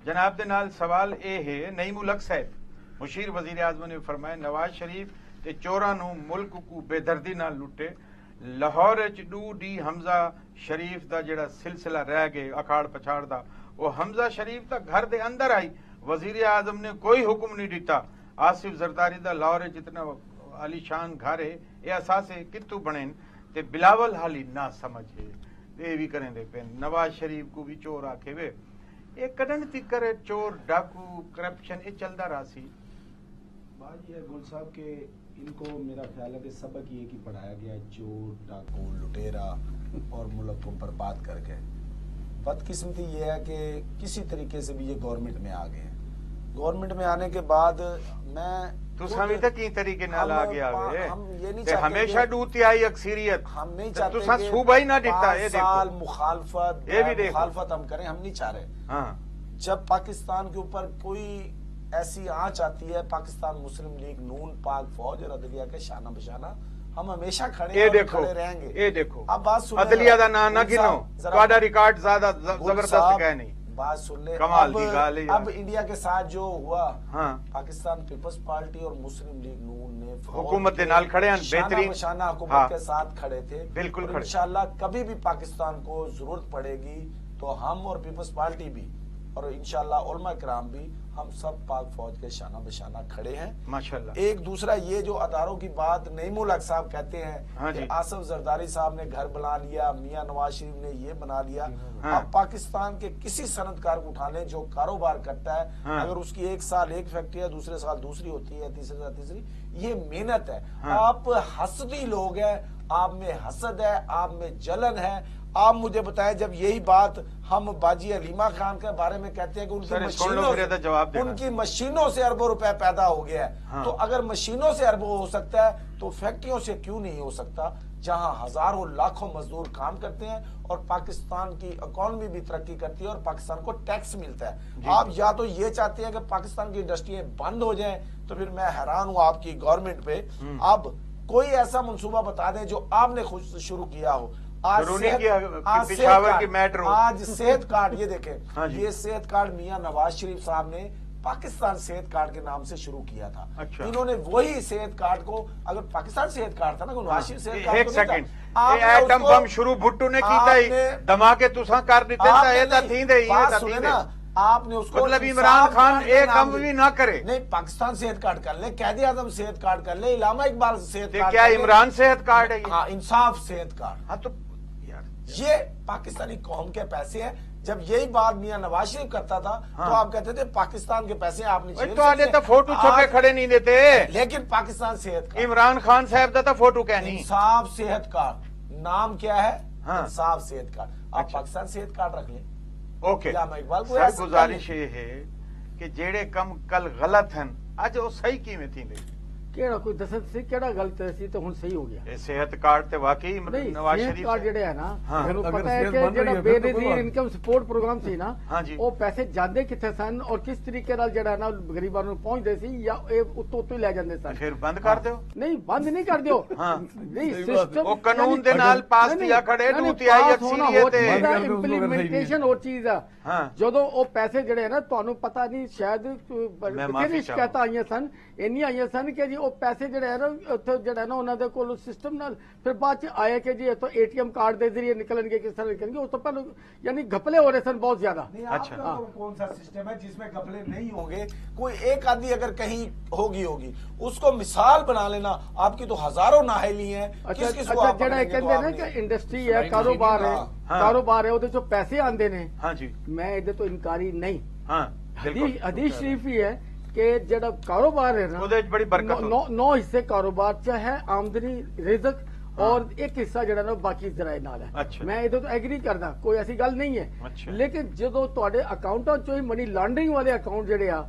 [SPEAKER 1] ਜਨਾਬ ਦੇ ਨਾਲ ਸਵਾਲ ਇਹ ਹੈ ਨਈ ਮੁਲਕ ਸਾਹਿਬ ਮੁਸ਼ੀਰ ਵਜ਼ੀਰ ਆਜ਼ਮ ਨੇ ਫਰਮਾਇਆ ਨਵਾਜ਼ ਸ਼ਰੀਫ ਤੇ ਚੋਰਾਂ ਨੂੰ ਮੁਲਕ ਨੂੰ ਬੇਦਰਦੀ ਨਾਲ ਲੁੱਟੇ ਲਾਹੌਰ ਚ ਡੀ ਹਮਜ਼ਾ ਸ਼ਰੀਫ ਦਾ ਜਿਹੜਾ ਸਿਲਸਿਲਾ ਰਹਿ ਗਏ ਅਖਾੜ ਪਛਾੜ ਦਾ ਉਹ ਹਮਜ਼ਾ ਸ਼ਰੀਫ ਤਾਂ ਘਰ ਦੇ ਅੰਦਰ ਆਈ ਵਜ਼ੀਰ ਆਜ਼ਮ ਨੇ ਕੋਈ ਹੁਕਮ ਨਹੀਂ ਦਿੱਤਾ ਆਸਿਫ ਜ਼ਰਦਾਰੀ ਦਾ ਲਾਹੌਰ ਜਿਤਨਾ ਆਲੀਸ਼ਾਨ ਘਰ ਹੈ ਇਹ ਅਸਾਸੇ ਕਿੱਥੋਂ ਬਣੇ ਤੇ ਬਿਲਾਵਲ ਹਾਲੀ ਨਾ ਸਮਝੇ ਇਹ ਵੀ ਕरें दे पे नवाज शरीफ को भी चोर आखे वे ये कदन तिकर चोर डाकू करप्शन ये चलता रहा सी
[SPEAKER 9] बात ये गुल साहब के इनको मेरा ख्याल है कि सबक ये कि पढ़ाया गया चोर डाकू लुटेरा और मुल्क को बर्बाद कर गए बदकिस्मती ये है कि किसी तरीके से भी ये गवर्नमेंट में आ गए हैं गवर्नमेंट में आने के बाद मैं
[SPEAKER 1] तुसां भी तो की तरीके नाल आ गया वे हम ये नहीं चाहते हमेशा डूती आई अक्सरियत
[SPEAKER 9] हम नहीं चाहते
[SPEAKER 1] तुसां सूबा ही ना देता ये देखो
[SPEAKER 9] साल मुखालफत
[SPEAKER 1] ये भी देखो
[SPEAKER 9] मुखालफत हम करें हम नहीं चाह रहे हां जब पाकिस्तान के ऊपर कोई ऐसी आंच आती है पाकिस्तान मुस्लिम लीग नून पाक फौज और अदलिया के शाना बशाना हम हमेशा खड़े
[SPEAKER 1] हैं और खड़े रहेंगे ये देखो अब बात सुनो अदलिया दा नाम ना गिनो ਤੁਹਾਡਾ ਰਿਕਾਰਡ ਜ਼ਿਆਦਾ ਜ਼ਬਰਦਸਤ ਹੈ ਨਹੀਂ
[SPEAKER 9] बात सुन ले।
[SPEAKER 1] कमाल दी गाल है यार।
[SPEAKER 9] अब इंडिया के साथ जो हुआ,
[SPEAKER 1] हाँ,
[SPEAKER 9] पाकिस्तान पीपल्स पार्टी और मुस्लिम लीग नून ने
[SPEAKER 1] हुकूमत के नाल खड़े हैं, बेहतरीन
[SPEAKER 9] शाना हुकूमत
[SPEAKER 1] हाँ,
[SPEAKER 9] के साथ खड़े थे,
[SPEAKER 1] बिल्कुल खड़े।
[SPEAKER 9] इंशाल्लाह कभी भी पाकिस्तान को जरूरत पड़ेगी तो हम और पीपल्स पार्टी भी और इंशाल्लाह उलमा किराम भी, हम सब पाक फौज के शाना बशाना खड़े हैं
[SPEAKER 1] माशाल्लाह।
[SPEAKER 9] एक दूसरा ये जो अदारों की बात नईमुल हक साहब कहते हैं
[SPEAKER 1] हाँ
[SPEAKER 9] कि
[SPEAKER 1] जी।
[SPEAKER 9] आसिफ जरदारी साहब ने घर बना लिया, मियां नवाज शरीफ ने ये बना लिया।
[SPEAKER 1] हाँ।
[SPEAKER 9] अब पाकिस्तान के किसी सनतकार को उठाने जो कारोबार करता है,
[SPEAKER 1] हाँ।
[SPEAKER 9] अगर उसकी एक साल एक फैक्ट्री है, दूसरे साल दूसरी होती है, तीसरे साल तीसरी, ये मेहनत है।
[SPEAKER 1] हाँ।
[SPEAKER 9] आप हसदी लोग हैं, आप में हसद है, आप में जलन है। आप मुझे बताएं, जब यही बात हम बाजी अलीमा खान के बारे में कहते हैं कि उनकी मशीनों से अरबों रुपए पैदा हो गया है,
[SPEAKER 1] हाँ।
[SPEAKER 9] तो अगर मशीनों से अरबों हो सकता है तो फैक्ट्रियों से क्यों नहीं हो सकता, जहां हजारों लाखों मजदूर काम करते हैं और पाकिस्तान की इकोनॉमी भी तरक्की करती है और पाकिस्तान को टैक्स मिलता है। आप या तो ये चाहते हैं कि पाकिस्तान की इंडस्ट्रियां बंद हो जाएं, तो फिर मैं हैरान हूं आपकी गवर्नमेंट पे। अब कोई ऐसा मंसूबा बता दें जो आपने खुद शुरू किया हो। आज सेहत कार्ड, ये देखें,
[SPEAKER 1] हाँ
[SPEAKER 9] ये सेहत कार्ड मियां नवाज शरीफ साहब ने पाकिस्तान सेहत कार्ड के नाम से शुरू किया था।
[SPEAKER 1] अच्छा।
[SPEAKER 9] इन्होंने वही सेहत कार्ड को, अगर पाकिस्तान सेहत कार्ड था ना, नवाज शरीफ सेहत कार्ड
[SPEAKER 1] एक सेकंड, एटम बम शुरू भुट्टो ने कीता ही धमाके तुसा कर दिते ता ये ता थींदे ही
[SPEAKER 9] बात सुने ना, आपने उसको
[SPEAKER 1] मतलब इमरान खान एक काम भी ना करे।
[SPEAKER 9] नहीं, पाकिस्तान सेहत कार्ड कर ले, कैदी आजम सेहत कार्ड कर ले, इलामा इकबाल सेहत कार्ड,
[SPEAKER 1] क्या इमरान सेहत कार्ड है?
[SPEAKER 9] हाँ, इंसाफ सेहत कार्ड।
[SPEAKER 1] हाँ, तो
[SPEAKER 9] ये पाकिस्तानी कौम के पैसे हैं। जब यही बात मियां नवाज शरीफ करता था,
[SPEAKER 1] हाँ।
[SPEAKER 9] तो आप कहते थे पाकिस्तान के पैसे आपने
[SPEAKER 1] तो आने तो फोटो छुपे खड़े नहीं देते,
[SPEAKER 9] लेकिन पाकिस्तान सेहत कार्ड,
[SPEAKER 1] इमरान खान साहब का तो फोटो कहनी,
[SPEAKER 9] इंसाफ सेहत कार्ड नाम क्या है?
[SPEAKER 1] हाँ।
[SPEAKER 9] इंसाफ सेहत कार्ड। आप
[SPEAKER 1] अच्छा।
[SPEAKER 9] पाकिस्तान सेहत कार्ड रख लें।
[SPEAKER 1] ओके,
[SPEAKER 9] इकबाल को
[SPEAKER 1] सर गुजारिश ये है कि जेड़े कम कल गलत हैं अज वो सही किवें थींदे?
[SPEAKER 11] केड़ा कोई दसत से केड़ा गलत सी तो हुन सही हो गया।
[SPEAKER 1] ये सेहत कार्ड ते वाकई नवाज शरीफ
[SPEAKER 11] कार्ड जेड़े है ना,
[SPEAKER 1] हाँ।
[SPEAKER 11] ਮੈਨੂੰ ਪਤਾ ਹੈ ਕਿ ਜਿਹੜਾ ਬੇਨਜ਼ੀਰ ਇਨਕਮ ਸਪੋਰਟ ਪ੍ਰੋਗਰਾਮ ਸੀ ਨਾ,
[SPEAKER 1] हाँ जी।
[SPEAKER 11] ਉਹ ਪੈਸੇ ਜਾਂਦੇ ਕਿੱਥੇ ਸਨ ਔਰ ਕਿਸ ਤਰੀਕੇ ਨਾਲ ਜਿਹੜਾ ਨਾ ਗਰੀਬਾਂ ਨੂੰ ਪਹੁੰਚਦੇ ਸੀ, ਜਾਂ ਇਹ ਉੱਤੋਂ ਉੱਤੋਂ ਹੀ ਲੈ ਜਾਂਦੇ ਸਨ।
[SPEAKER 1] ਫਿਰ ਬੰਦ ਕਰ ਦਿਓ।
[SPEAKER 11] ਨਹੀਂ, ਬੰਦ ਨਹੀਂ ਕਰ ਦਿਓ।
[SPEAKER 1] हाँ।
[SPEAKER 11] ਨਹੀਂ, ਸਿਸਟਮ
[SPEAKER 1] ਉਹ ਕਾਨੂੰਨ ਦੇ ਨਾਲ ਪਾਸ ਕੀਆ ਖੜੇ ਨੂੰ ਤਿਆਈ ਅਕਸੀਰੀਅਤ ਤੇ
[SPEAKER 11] ਇੰਪਲੀਮੈਂਟੇਸ਼ਨ ਹੋਰ ਚੀਜ਼ ਆ।
[SPEAKER 1] ਹਾਂ।
[SPEAKER 11] ਜਦੋਂ ਉਹ ਪੈਸੇ ਜਿਹੜੇ ਹੈ ਨਾ, ਤੁਹਾਨੂੰ ਪਤਾ ਨਹੀਂ, ਸ਼ਾਇਦ ਬਥੇਰੀ ਸ਼ਿਕਾਇਤਾਂ ਆਈਆਂ ਸਨ, ਇੰਨੀਆਂ ਆਈਆਂ ਸਨ ਕਿ ਜੀ ਉਹ ਪੈਸੇ ਜਿਹੜੇ ਹੈ ਨਾ ਉੱਥੇ ਜਿਹੜਾ ਨਾ ਉਹਨਾਂ ਦੇ ਕੋਲ ਸਿਸਟਮ ਨਾਲ ਫਿਰ ਬਾਅਦ ਚ ਆਇਆ ਕਿ ਜੀ ਇੱਥੋਂ एटीएम कार्ड ਦੇ ਜ਼ਰੀਏ ਨਿਕਲਣਗੇ, ਕਿਸ ਤਰ੍ਹਾਂ ਨਿਕਲਣਗੇ, ਉਸ ਤੋਂ ਪਹਿਲਾਂ यानी घपले हो रहे सन बहुत ज्यादा।
[SPEAKER 9] अच्छा, कौन सा सिस्टम है जिसमें घपले नहीं होंगे? कोई एक आदमी अगर कहीं होगी उसको मिसाल बना लेना। आपकी तो हजारों नाहली हैं।
[SPEAKER 11] अच्छा, ਜਿਹੜਾ ਕਹਿੰਦੇ ਨੇ ਕਿ ਇੰਡਸਟਰੀ ਹੈ, ਕਾਰੋਬਾਰ ਹੈ, ਕਾਰੋਬਾਰ ਹੈ, ਉਹਦੇ ਚੋਂ ਪੈਸੇ ਆਉਂਦੇ ਨੇ।
[SPEAKER 1] हाँ जी।
[SPEAKER 11] ਮੈਂ ਇਹਦੇ ਤੋਂ ਇਨਕਾਰੀ ਨਹੀਂ।
[SPEAKER 1] हाँ,
[SPEAKER 11] हदीस शरीफ ही है कि ਜਿਹੜਾ ਕਾਰੋਬਾਰ ਹੈ ਨਾ,
[SPEAKER 1] ਉਹਦੇ ਵਿੱਚ ਬੜੀ ਬਰਕਤ ਹੁੰਦੀ।
[SPEAKER 11] 9 ਹਿੱਸੇ ਕਾਰੋਬਾਰ ਚ ਹੈ, ਆਮਦਨੀ, ਰਿਜ਼ਕ और एक हिस्सा ਜਿਹੜਾ ਨਾ ਬਾਕੀ ਜ਼ਰਾਏ ਨਾਲ ਹੈ। ਮੈਂ ਇਹਦੇ ਤੋਂ ਐਗਰੀ ਕਰਦਾ, ਕੋਈ ਐਸੀ ਗੱਲ ਨਹੀਂ ਹੈ। ਲੇਕਿਨ ਜਦੋਂ ਤੁਹਾਡੇ ਅਕਾਊਂਟਾਂ ਚੋਂ ਹੀ ਮਨੀ ਲਾਂਡਰਿੰਗ ਵਾਲੇ ਅਕਾਊਂਟ ਜਿਹੜੇ ਆ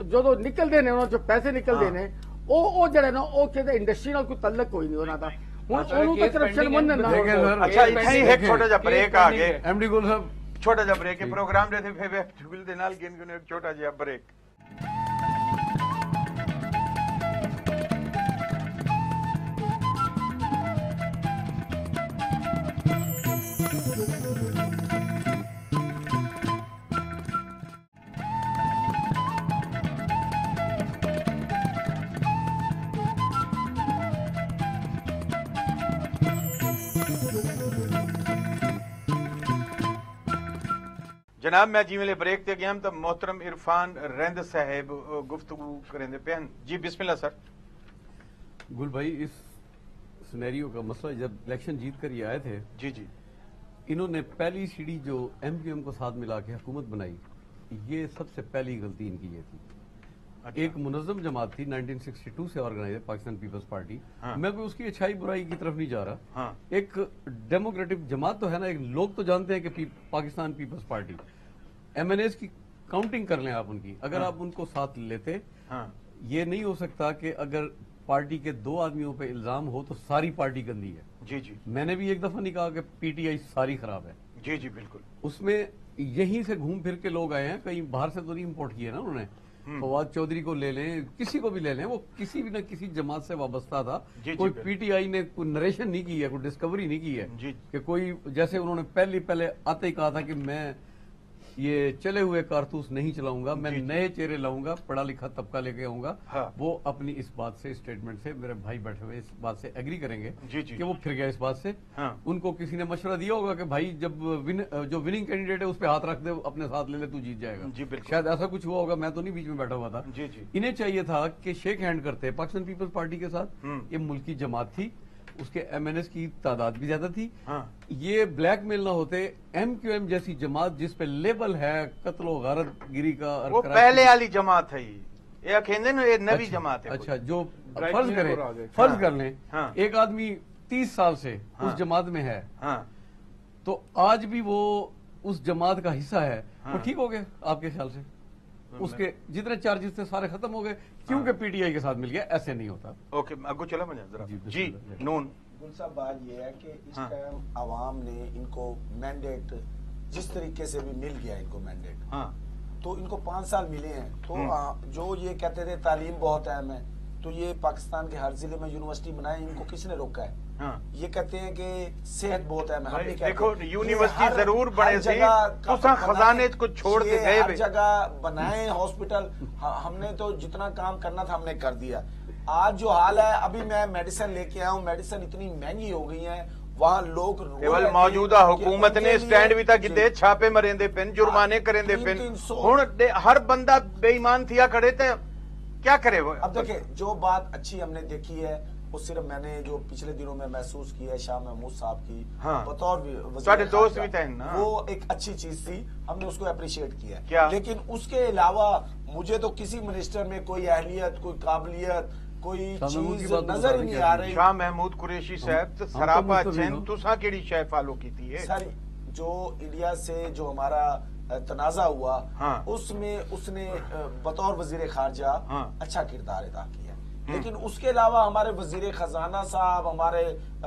[SPEAKER 11] ਜਦੋਂ ਨਿਕਲਦੇ ਨੇ, ਉਹਨਾਂ ਚੋਂ ਪੈਸੇ ਨਿਕਲਦੇ ਨੇ, ਉਹ ਜਿਹੜਾ ਨਾ ਉਹ ਕਿਤੇ ਇੰਡਸਟਰੀ ਨਾਲ ਕੋਈ ਤਲਕ ਕੋਈ ਨਹੀਂ ਉਹਨਾਂ ਦਾ। ਹੁਣ ਉਹਨੂੰ ਤਾਂ ਕਰਪਸ਼ਨ ਮੰਨਣ ਨਾ।
[SPEAKER 1] ਅੱਛਾ, ਇੱਥੇ ਹੀ ਇੱਕ ਛੋਟਾ ਜਿਹਾ ਬ੍ਰੇਕ ਆ ਗਿਆ।
[SPEAKER 10] ਐਮਡੀ ਗੁਲ ਸਾਹਿਬ,
[SPEAKER 1] ਛੋਟਾ ਜਿਹਾ ਬ੍ਰੇਕ ਹੈ ਪ੍ਰੋਗਰਾਮ ਦੇ ਤੇ ਫਿਰ ਦੇ ਨਾਲ ਗਿਣ ਇੱਕ ਛੋਟਾ ਜਿਹਾ ਬ੍ਰੇਕ। जनाब, मैं जिवें ब्रेक ते गया तो मोहतरम इरफान रंद साहब गुफ्तगू करेंदे पे हैं जी। बिस्मिल्लाह सर।
[SPEAKER 10] गुल भाई, इस सिनेरियो का मसला, जब इलेक्शन जीत कर ये आए थे,
[SPEAKER 1] जी जी,
[SPEAKER 10] इन्होंने पहली सीढ़ी जो एमक्यूएम को साथ मिला के हुकूमत बनाई, ये सबसे पहली गलती इनकी ये थी। अच्छा। एक मुनज़्ज़म जमात थी 1962 से ऑर्गेनाइज, पाकिस्तान पीपल्स पार्टी। हाँ। मैं कोई उसकी अच्छाई बुराई की तरफ नहीं जा रहा। हाँ। एक डेमोक्रेटिक जमात तो है ना, एक लोग तो जानते हैं कि पाकिस्तान पीपल्स पार्टी, एमएनएस की काउंटिंग कर लें आप उनकी, अगर आप उनको साथ लेते, ये नहीं हो सकता कि अगर पार्टी के 2 आदमियों पे इल्जाम हो तो सारी पार्टी गंदी है।
[SPEAKER 1] जी जी,
[SPEAKER 10] मैंने भी एक दफा नहीं कहा कि पीटीआई सारी खराब है।
[SPEAKER 1] जी जी, बिल्कुल।
[SPEAKER 10] उसमें यहीं से घूम फिर के लोग आए हैं, कहीं बाहर से तो नहीं इम्पोर्ट किए ना उन्होंने। फवाद चौधरी को ले लें, किसी को भी ले लें, वो किसी भी न किसी जमात से वाबस्ता था। कोई पीटीआई ने कोई नरेशन नहीं की है, कोई डिस्कवरी नहीं की है कि कोई, जैसे उन्होंने पहले आते ही कहा था कि मैं ये चले हुए कारतूस नहीं चलाऊंगा, मैं नए चेहरे लाऊंगा, पढ़ा लिखा तबका लेके आऊंगा। वो अपनी इस बात से, स्टेटमेंट से, मेरे भाई बैठे हुए इस बात से एग्री करेंगे कि वो फिर गया इस बात से। उनको किसी ने मशवरा दिया होगा कि भाई जब जो विनिंग कैंडिडेट है उस पर हाथ रख दे, अपने साथ ले ले, तू जीत जाएगा। शायद ऐसा कुछ हुआ होगा, मैं तो नहीं बीच में बैठा हुआ था। इन्हें चाहिए था कि शेक हैंड करते पाकिस्तान पीपल्स पार्टी के साथ। ये मुल्क की जमात थी, उसके MNS की तादाद भी ज्यादा थी। ये ब्लैकमेल ना होते, MQM जैसी जमात जिस पे लेबल है कत्ल व गारत गिरी का,
[SPEAKER 1] वो पहले वाली जमात है, ये अकेले ये नवी जमात है।
[SPEAKER 10] अच्छा, जो फर्ज कर लें एक आदमी 30 साल से उस जमात में है, तो आज भी वो उस जमात का हिस्सा है, तो ठीक हो गया आपके ख्याल से? उसके जितने चार्जेस थे सारे खत्म हो गए क्योंकि PTI के साथ मिल गया। ऐसे नहीं होता।
[SPEAKER 1] ओके, अगू चला मैं जरा जी नून।
[SPEAKER 9] गुल साहब, बात ये है कि इस टाइम आवाम ने इनको मैंडेट जिस तरीके से भी मिल गया, इनको मैंडेट, तो इनको 5 साल मिले हैं। तो जो ये कहते थे तालीम बहुत अहम है, तो ये पाकिस्तान के हर जिले में यूनिवर्सिटी बनाए, इनको किसने रोका है? ये कहते हैं कि सेहत बहुत है, हम नहीं
[SPEAKER 1] देखो यूनिवर्सिटी जरूर बने सी, खजाने को छोड़ के गए,
[SPEAKER 9] हर जगह बनाए हॉस्पिटल। हमने तो जितना काम करना था हमने कर दिया। आज जो हाल है, अभी मैं मेडिसिन लेके आया हूँ, मेडिसिन इतनी महंगी हो गई है, वहाँ लोग
[SPEAKER 1] केवल मौजूदा हुकूमत ने स्टैंड भी था कि छापे मरेंदे पिन, जुर्माने करेंदे पिन, हर बंदा बेईमान थिया खड़े थे, क्या करे वो?
[SPEAKER 9] अब देखिए, जो बात अच्छी हमने देखी है वो सिर्फ मैंने जो पिछले दिनों में महसूस किया है शाह महमूद साहब की बतौर
[SPEAKER 1] दोस्त भी थे ना,
[SPEAKER 9] वो एक अच्छी चीज थी, हमने उसको अप्रिशिएट किया। लेकिन उसके अलावा मुझे तो किसी मिनिस्टर में कोई अहलियत, कोई काबिलियत, कोई चीज नजर ही नहीं आ रही।
[SPEAKER 1] शाह महमूद कुरैशी साहब तो सरापा चैन तुसा केड़ी शय फॉलो की थी?
[SPEAKER 9] सर, जो इंडिया से जो हमारा तनाजा हुआ, उसमें उसने बतौर वजीर खारजा अच्छा किरदार अदा किया। लेकिन उसके अलावा हमारे वजीर खजाना साहब, हमारे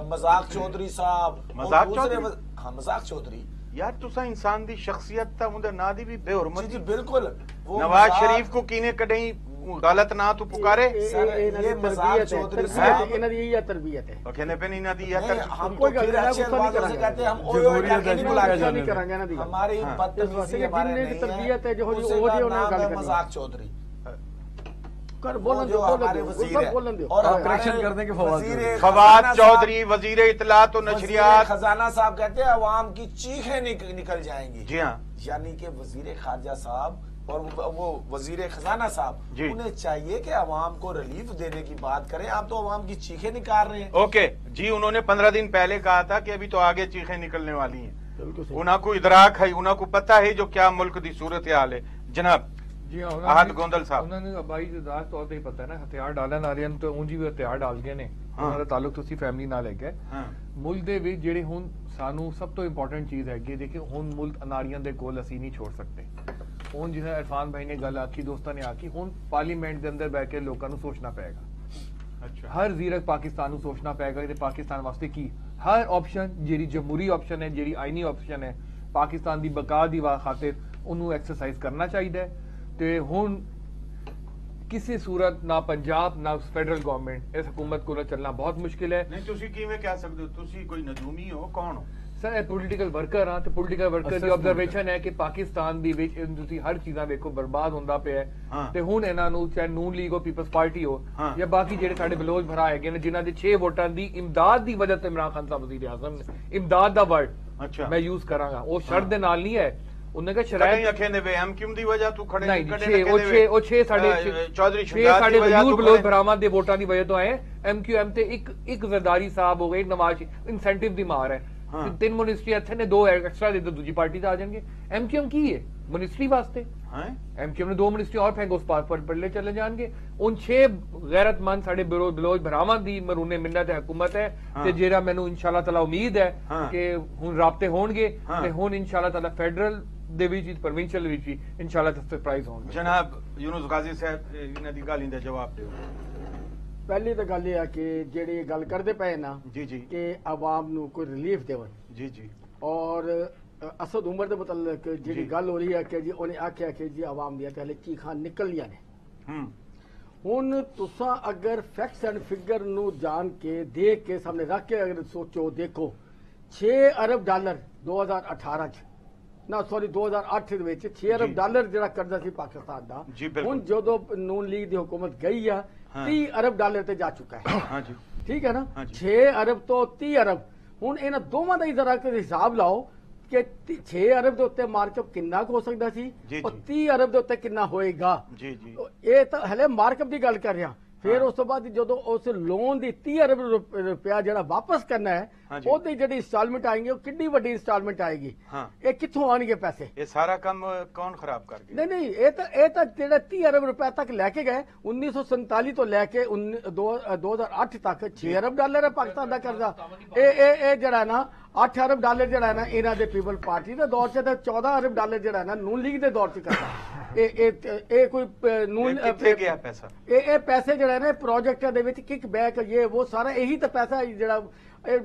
[SPEAKER 9] मजाक चौधरी साहब, मजाक चौधरी
[SPEAKER 1] यार, तुसा इंसान दी शख्सियत ता उंदे ना दी भी बेहुरमत।
[SPEAKER 9] जी बिल्कुल।
[SPEAKER 1] नवाज शरीफ को कीने कदई गलत ना तू पुकारे,
[SPEAKER 9] ये मजाक चौधरी साहब इन्हां दी यही तरबियत है।
[SPEAKER 1] और कहने पे इन्हां दी यह तरबियत,
[SPEAKER 9] हम कोई फिर अच्छे बातों से कहते हैं, हम ओए ओए करके नहीं करांगे ना दी। हमारी बदतमीजी हमारे नहीं है, तरबियत है जो हो उन्हें गल मजाक चौधरी
[SPEAKER 11] कर बोलन दो, हमारे वजीर
[SPEAKER 9] और ऑपरेशन करने के
[SPEAKER 1] फवाद चौधरी वजीर इत्तलात और नशरियात
[SPEAKER 9] खजाना साहब कहते हैं अवाम की चीखें निकल जाएंगी।
[SPEAKER 1] जी हाँ,
[SPEAKER 9] यानी कि वजीर खारजा साहब और वो वजीर खजाना साहब, उन्हें चाहिए कि अवाम को रिलीफ देने की बात करें। आप तो अवाम की चीखें निकाल रहे हैं।
[SPEAKER 1] ओके जी, उन्होंने 15 दिन पहले कहा था कि अभी तो आगे चीखें निकलने वाली हैं। उन्हें को इदराक है, उन्हें को पता है जो क्या मुल्क की सूरत हाल है। जनाब
[SPEAKER 8] जी
[SPEAKER 1] आहत गोंदल साहब,
[SPEAKER 8] उन्होंने भाई दास तौर पे पता है ना, हथियार डालन आ रहे हैं तो ਉਂਝ ਵੀ ਹਥਿਆਰ ਡਾਲ ਗਏ ਨੇ, ਉਹਨਾਂ ਦਾ ਤਾਲੁਕ ਤੁਸੀਂ ਫੈਮਿਲੀ ਨਾਲ ਹੈ ਕਿ ਮੁਲਕ ਦੇ ਵਿੱਚ ਜਿਹੜੇ ਹੁਣ ਸਾਨੂੰ ਸਭ ਤੋਂ ਇੰਪੋਰਟੈਂਟ ਚੀਜ਼ ਹੈਗੀ, ਦੇਖਿਓ ਹੁਣ ਮੁਲਕ ਅਨਾਰੀਆਂ ਦੇ ਕੋਲ ਅਸੀਂ ਨਹੀਂ ਛੋੜ ਸਕਦੇ। ਹੁਣ ਜਿਵੇਂ ਇਰਫਾਨ ਭਾਈ ਨੇ ਗੱਲ ਆਖੀ, ਦੋਸਤਾਂ ਨੇ ਆਖੀ, ਹੁਣ ਪਾਰਲੀਮੈਂਟ ਦੇ ਅੰਦਰ ਬੈ ਕੇ ਲੋਕਾਂ ਨੂੰ ਸੋਚਣਾ ਪਏਗਾ। ਹਰ ਜ਼ੀਰਕ ਪਾਕਿਸਤਾਨ ਨੂੰ ਸੋਚਣਾ ਪਏਗਾ ਕਿ ਪਾਕਿਸਤਾਨ ਵਾਸਤੇ ਕੀ ਹਰ ਆਪਸ਼ਨ, ਜਿਹੜੀ ਜਮਹੂਰੀ ਆਪਸ਼ਨ ਹੈ, ਜਿਹੜੀ ਆਈਨੀ ਆਪਸ਼ਨ ਹੈ, ਪਾਕਿਸਤਾਨ ਦੀ ਬਕਾ ਦੀ ਖਾਤਰ ਉਹਨੂੰ ਐਕਸਰਸਾਈਜ਼ ਕਰਨਾ ਚਾਹੀਦਾ ਹੈ। ਤੇ ਹੁਣ ਕਿਸੇ ਸੂਰਤ ਨਾ ਪੰਜਾਬ ਨਾ ਫੈਡਰਲ ਗਵਰਨਮੈਂਟ ਇਸ ਹਕੂਮਤ ਕੋਲ ਚੱਲਣਾ ਬਹੁਤ ਮੁਸ਼ਕਿਲ ਹੈ।
[SPEAKER 1] ਨਹੀਂ ਤੁਸੀਂ ਕਿਵੇਂ ਕਹਿ ਸਕਦੇ ਹੋ? ਤੁਸੀਂ ਕੋਈ ਨਜੂਮੀ ਹੋ, ਕੌਣ ਹੋ?
[SPEAKER 8] ਸਰ ਇਹ ਪੋਲੀਟੀਕਲ ਵਰਕਰ ਆ, ਤੇ ਪੋਲੀਟੀਕਲ ਵਰਕਰ ਦੀ ਆਬਜ਼ਰਵੇਸ਼ਨ ਹੈ ਕਿ ਪਾਕਿਸਤਾਨ ਦੀ ਵਿੱਚ ਤੁਸੀਂ ਹਰ ਚੀਜ਼ਾਂ ਵੇਖੋ ਬਰਬਾਦ ਹੁੰਦਾ ਪਿਆ ਹੈ। ਤੇ ਹੁਣ ਇਹਨਾਂ ਨੂੰ ਚਾਹੇ ਨੂਨ ਲੀਗ ਹੋ, ਪੀਪਲਸ ਪਾਰਟੀ ਹੋ ਜਾਂ ਬਾਕੀ ਜਿਹੜੇ ਸਾਡੇ ਬਲੋਚ ਭਰਾ ਹੈਗੇ ਨੇ, ਜਿਨ੍ਹਾਂ ਦੇ 6 ਵੋਟਾਂ ਦੀ ਇਮਦਾਦ ਦੀ ਵਜ੍ਹਾ ਤੋਂ ਇਮਰਾਨ ਖਾਨ ਸਾਹਿਬ ਵਜ਼ੀਰ ਆਜ਼ਮ ਨੇ, ਇਮਦਾਦ ਦਾ ਵਰਡ ਮੈਂ ਯੂਜ਼ ਕਰਾਂਗਾ, ਉਹ ਸ਼ਰਤ ਦੇ ਨਾਲ ਨਹੀਂ ਹੈ। ਉਹਨਾਂ ਦਾ ਸ਼ਰਾਇਤ
[SPEAKER 1] ਅਖੇ ਨੇ ਵੇ ਐਮਕਿਊਮ ਦੀ ਵਜ੍ਹਾ ਤੂੰ ਖੜੇ
[SPEAKER 8] ਨਹੀਂ, 6 ਸਾਡੇ ਯੂਰ ਬਲੋਚ ਭਰਾਵਾਂ ਦੇ ਵੋਟਾਂ ਦੀ ਵਜ੍ਹਾ ਤੋਂ ਆਏ। ਐਮਕਿਊਐਮ ਤੇ ਇੱਕ ਜ਼ਰਦਾਰੀ ਸਾਹਿਬ ਹੋ ਗਏ, ਨਵਾਜ਼ ਇੰਸੈਂਟਿਵ ਦੀ ਮਾਰ ਹੈ। 3 ਮਿਨਿਸਟਰੀ ਇੱਥੇ ਨੇ, 2 ਐਕਸਟਰਾ ਦੇ ਦੂਜੀ ਪਾਰਟੀ ਤੇ ਆ ਜਾਣਗੇ। ਐਮਕਿਊਐਮ ਕੀ ਹੈ ਮਿਨਿਸਟਰੀ ਵਾਸਤੇ? ਐਮਕਿਊਐਮ ਨੇ 2 ਮਿਨਿਸਟਰੀ ਔਰ ਫੈਂਕ ਉਸ ਪਾਰ ਪੜਲੇ ਚਲੇ ਜਾਣਗੇ। ਉਨ 6 ਗੈਰਤਮੰਦ ਸਾਡੇ ਬਲੋਚ ਭਰਾਵਾਂ ਦੀ ਮਰੂਨੇ ਮਿੰਨਤ ਹਕੂਮਤ ਹੈ, ਤੇ ਜਿਹੜਾ ਮੈਨੂੰ ਇਨਸ਼ਾਅੱਲਾ ਤਾਲਾ ਉਮੀਦ ਹੈ ਕਿ ਹੁਣ ਰਾਬਤੇ ਹੋਣਗੇ ਤੇ ਹੁਣ ਇਨਸ਼ਾਅੱਲਾ ਤਾਲਾ ਫੈਡਰਲ ਦੇ ਵਿੱਚ ਪ੍ਰੋਵਿੰਸ਼ੀਅਲ ਵਿੱਚ ਵੀ ਇਨਸ਼ਾਅੱਲਾ ਸਰਪ੍ਰਾਈਜ਼ ਹੋਣਗੇ।
[SPEAKER 1] ਜਨਾਬ ਯੂਨਸ ਗਾਜ਼ੀ ਸਾਹਿਬ ਇਹਨਾਂ ਦੀ ਗੱਲ ਦਾ ਜਵਾਬ ਦਿਓ।
[SPEAKER 11] ਪਹਿਲੀ ਤਾਂ ਗੱਲ ਇਹ ਆ ਕਿ ਜਿਹੜੀ ਗੱਲ ਕਰਦੇ ਪਏ ਨਾ
[SPEAKER 1] ਜੀ
[SPEAKER 11] ਕਿ ਆਵਾਮ ਨੂੰ ਕੋਈ ਰਿਲੀਫ ਦੇਵਣ
[SPEAKER 1] ਜੀ
[SPEAKER 11] ਔਰ ਅਸਦ ਉਮਰ ਦੇ ਮੁਤਲਕ ਜਿਹੜੀ ਗੱਲ ਹੋ ਰਹੀ ਹੈ ਕਿ ਜੀ ਉਹਨੇ ਆਖਿਆ ਕਿ ਜੀ ਆਵਾਮ ਦੀਆਂ ਤੇ ਹਲੇ ਚੀਖਾਂ ਨਿਕਲੀਆਂ ਨੇ। ਹੁਣ ਤੁਸੀਂ ਅਗਰ ਫੈਕਟਸ ਐਂਡ ਫਿਗਰ ਨੂੰ ਜਾਣ ਕੇ ਦੇਖ ਕੇ ਸਾਹਮਣੇ ਰੱਖ ਕੇ ਅਗਰ ਸੋਚੋ, ਦੇਖੋ 6 ਅਰਬ ਡਾਲਰ 2018 ਚ ਨਾ ਸੌਰੀ 2008 ਦੇ ਵਿੱਚ 6 ਅਰਬ ਡਾਲਰ ਜਿਹੜਾ ਕਰਜ਼ਾ ਸੀ ਪਾਕਿਸਤਾਨ ਦਾ, ਹੁਣ ਜਦੋਂ ਨੂਨ ਲੀਗ ਦੀ ਹੁਕੂਮਤ ਗਈ ਆ 30 ਅਰਬ ਡਾਲਰ ਤੇ ਜਾ ਚੁੱਕਾ ਹੈ। ਹਾਂਜੀ ਠੀਕ ਹੈ ਨਾ, 6 ਅਰਬ ਤੋਂ 30 ਅਰਬ। ਹੁਣ ਇਹਨਾਂ ਦੋਵਾਂ ਦਾ ਹੀ ਜ਼ਰਾ ਹਿਸਾਬ ਲਾਓ ਕਿ 6 ਅਰਬ ਦੇ ਉੱਤੇ ਮਾਰਕਅਪ ਕਿੰਨਾ ਕੁ ਹੋ ਸਕਦਾ ਸੀ ਔਰ 30 ਅਰਬ ਦੇ ਉੱਤੇ ਕਿੰਨਾ ਹੋਏਗਾ। ਇਹ ਤਾਂ ਹਲੇ ਮਾਰਕਅਪ ਦੀ ਗੱਲ ਕਰ ਰਿਹਾ। ਫਿਰ ਉਸ ਤੋਂ ਬਾਅਦ ਜਦੋਂ ਉਸ ਲੋਨ ਦੀ 30 ਅਰਬ ਰੁਪਇਆ ਜਿਹੜਾ ਵਾਪਸ ਕਰਨਾ ਹੈ ਉਹਦੀ ਜਿਹੜੀ ਇੰਸਟਾਲਮੈਂਟ ਆਏਗੀ ਉਹ ਕਿੰਨੀ ਵੱਡੀ ਇੰਸਟਾਲਮੈਂਟ ਆਏਗੀ, ਇਹ ਕਿੱਥੋਂ ਆਣਗੇ ਪੈਸੇ?
[SPEAKER 1] ਇਹ ਸਾਰਾ ਕੰਮ ਕੌਣ ਖਰਾਬ ਕਰ ਗਿਆ?
[SPEAKER 11] ਨਹੀਂ ਇਹ ਤਾਂ ਜਿਹੜਾ 30 ਅਰਬ ਰੁਪਏ ਤੱਕ ਲੈ ਕੇ ਗਏ 1947 ਤੋਂ ਲੈ ਕੇ 2008 ਤੱਕ 6 ਅਰਬ ਡਾਲਰ ਹੈ ਪਾਕਿਸਤਾਨ ਦਾ ਕਰਜ਼ਾ। ਇਹ ਜਿਹੜਾ ਨਾ 8 ਅਰਬ ਡਾਲਰ ਜਿਹੜਾ ਨਾ ਇਹਨਾਂ ਦੇ ਪੀਪਲ ਪਾਰਟੀ ਦੇ ਦੌਰ 'ਚ ਤੇ 14 ਅਰਬ ਡਾਲਰ ਜਿਹੜਾ ਨਾ ਨੂਨ ਲੀਗ ਦੇ ਦੌਰ 'ਚ ਕਰਦਾ। ਇਹ ਕੋਈ ਨੂਨ
[SPEAKER 1] ਕਿੱਥੇ ਗਿਆ ਪੈਸਾ?
[SPEAKER 11] ਇਹ ਪੈਸੇ ਜਿਹੜਾ ਨਾ ਪ੍ਰੋਜੈਕਟਾਂ ਦੇ ਵਿੱਚ ਕਿਕ ਬੈਕ ਇਹ ਉਹ ਸਾਰਾ ਇਹੀ ਤਾਂ ਪੈਸਾ ਜਿਹੜਾ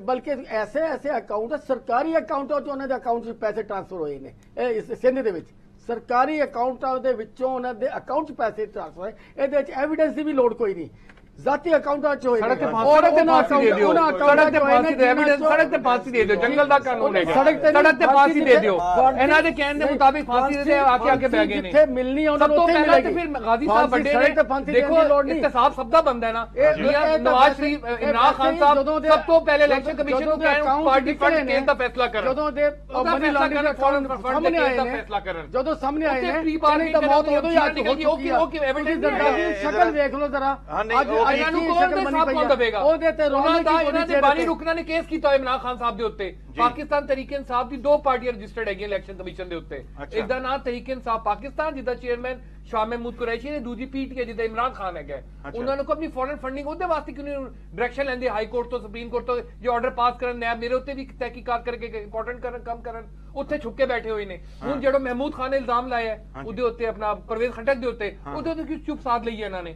[SPEAKER 11] ਬਲਕਿ ਐਸੇ ਅਕਾਊਂਟ ਸਰਕਾਰੀ ਅਕਾਊਂਟਾਂ 'ਚ ਉਹਨਾਂ ਦੇ ਅਕਾਊਂਟ 'ਚ ਪੈਸੇ ਟ੍ਰਾਂਸਫਰ ਹੋਏ ਨੇ। ਇਹ ਸਿੰਧ ਦੇ ਵਿੱਚ ਸਰਕਾਰੀ ਅਕਾਊਂਟਾਂ ਦੇ ਵਿੱਚੋਂ ਉਹਨਾਂ ਦੇ ਅਕਾਊਂਟ 'ਚ ਪੈਸੇ ਟ੍ਰਾਂਸਫਰ ਹੋਏ। ਇਹਦੇ ਵਿੱਚ ਐਵੀਡੈਂਸ ਦੀ ਵੀ ਲੋੜ ਕੋਈ ਨਹੀਂ, ਜ਼ਾਤੀ ਅਕਾਊਂਟਾਂ 'ਚ ਹੋਏ।
[SPEAKER 8] ਸੜਕ ਤੇ ਫਾਂਸੀ ਦੇ ਦਿਓ, ਸੜਕ ਤੇ ਫਾਂਸੀ ਦੇ ਐਵੀਡੈਂਸ, ਸੜਕ ਤੇ ਫਾਂਸੀ ਦੇ ਦਿਓ, ਜੰਗਲ ਦਾ ਕਾਨੂੰਨ ਹੈ, ਸੜਕ ਤੇ ਫਾਂਸੀ ਦੇ ਦਿਓ। ਇਹਨਾਂ ਦੇ ਕਹਿਣ ਦੇ ਮੁਤਾਬਿਕ ਫਾਂਸੀ ਦੇ ਆਕੇ ਬਹਿ ਗਏ ਨੇ।
[SPEAKER 11] ਜਿੱਥੇ ਮਿਲਣੀ ਉਹਨਾਂ ਨੂੰ ਉੱਥੇ
[SPEAKER 8] ਪਹਿਲਾਂ ਤੇ ਫਿਰ ਗਾਜ਼ੀ ਸਾਹਿਬ ਵੱਡੇ ਨੇ। ਦੇਖੋ ਇਤਿਸਾਬ ਸਭ ਦਾ ਬੰਦਾ ਹੈ ਨਾ। ਨਵਾਜ਼ ਸ਼ਰੀਫ, ਇਮਰਾਨ ਖਾਨ ਸਾਹਿਬ ਸਭ ਤੋਂ ਪਹਿਲੇ ਇਲੈਕਸ਼ਨ ਕਮਿਸ਼ਨ ਨੂੰ ਕਹਿਣ ਪਾਰਟੀ ਫੰਡ ਕੇਸ ਦਾ ਫੈਸਲਾ ਕਰਨ,
[SPEAKER 11] ਜਦੋਂ ਦੇ ਮਨੀ ਲਾਂਡਰਿੰਗ ਦੇ ਸਾਹਮਣੇ ਆਏ ਨੇ, ਜਦੋਂ ਸਾਹਮਣੇ ਆਏ ਨੇ ਪ੍ਰੀ ਤਾਂ ਮੌਤ ਉਦੋਂ ਹੀ ਆ ਚੁੱਕੀ ਹੈ। ਉਹ ਐਵੀਡੈਂਸ ਸ਼ਕਲ ਵੇਖ ਲਓ ਜ਼ਰਾ।
[SPEAKER 8] ਇਹਨਾਂ ਨੂੰ ਸਾਫ ਕੌਣ ਦਵੇਗਾ? ਉਹਨਾਂ ਦੇ ਬਾਨੀ ਰੁਕਣਾ ਨੇ ਕੇਸ ਕੀਤਾ ਹੋਇਆ ਇਮਰਾਨ ਖਾਨ ਸਾਹਿਬ ਦੇ ਉੱਤੇ। ਪਾਕਿਸਤਾਨ ਤਹਿਰੀਕ ਇਨਸਾਫ ਦੀ 2 ਪਾਰਟੀਆਂ ਰਜਿਸਟਰਡ ਹੈਗੀਆਂ ਇਲੈਕਸ਼ਨ ਕਮਿਸ਼ਨ ਦੇ ਉੱਤੇ। ਇੱਕ ਦਾ ਨਾਮ ਤਹਿਰੀਕ ਇਨਸਾਫ ਪਾਕਿਸਤਾਨ ਜਿਹਦਾ ਚੇਅਰਮੈਨ ਸ਼ਾਹ ਮਹਿਮੂਦ ਕੁਰੈਸ਼ੀ ਨੇ, ਦੂਜੀ ਪੀਟੀਆਈ ਜਿਹਦਾ ਇਮਰਾਨ ਖਾਨ ਹੈਗਾ। ਉਹਨਾਂ ਨੂੰ ਆਪਣੀ ਫੋਰਨ ਫੰਡਿੰਗ ਉਹਦੇ ਵਾਸਤੇ ਕਿਉਂ ਨਹੀਂ ਡਾਇਰੈਕਸ਼ਨ ਲੈਂਦੇ ਹਾਈ ਕੋਰਟ ਤੋਂ, ਸੁਪਰੀਮ ਕੋਰਟ ਤੋਂ, ਜੇ ਆਰਡਰ ਪਾਸ ਕਰਨ ਨੈਬ ਮੇਰੇ ਉੱਤੇ ਵੀ ਤਹਿਕੀਕਾਤ ਕਰਕੇ ਇੰਪੋਰਟੈਂਟ ਕੰਮ ਕਰਨ, ਉੱਥੇ ਛੁਪ ਕੇ ਬੈਠੇ ਹੋਏ ਨੇ। ਹੁਣ ਜਿਹੜਾ ਮਹਿਮੂਦ ਖਾਨ ਨੇ ਇਲਜ਼ਾਮ ਲਾਇਆ ਉਹਦੇ ਉੱਤੇ, ਆਪਣਾ ਪਰਵੇਜ਼ ਖਟਕ ਦੇ ਉੱਤੇ, ਉਹਦੇ ਉੱਤੇ ਕਿਉਂ ਚੁੱਪ ਸਾਧ ਲਈ ਇਹਨਾਂ ਨੇ?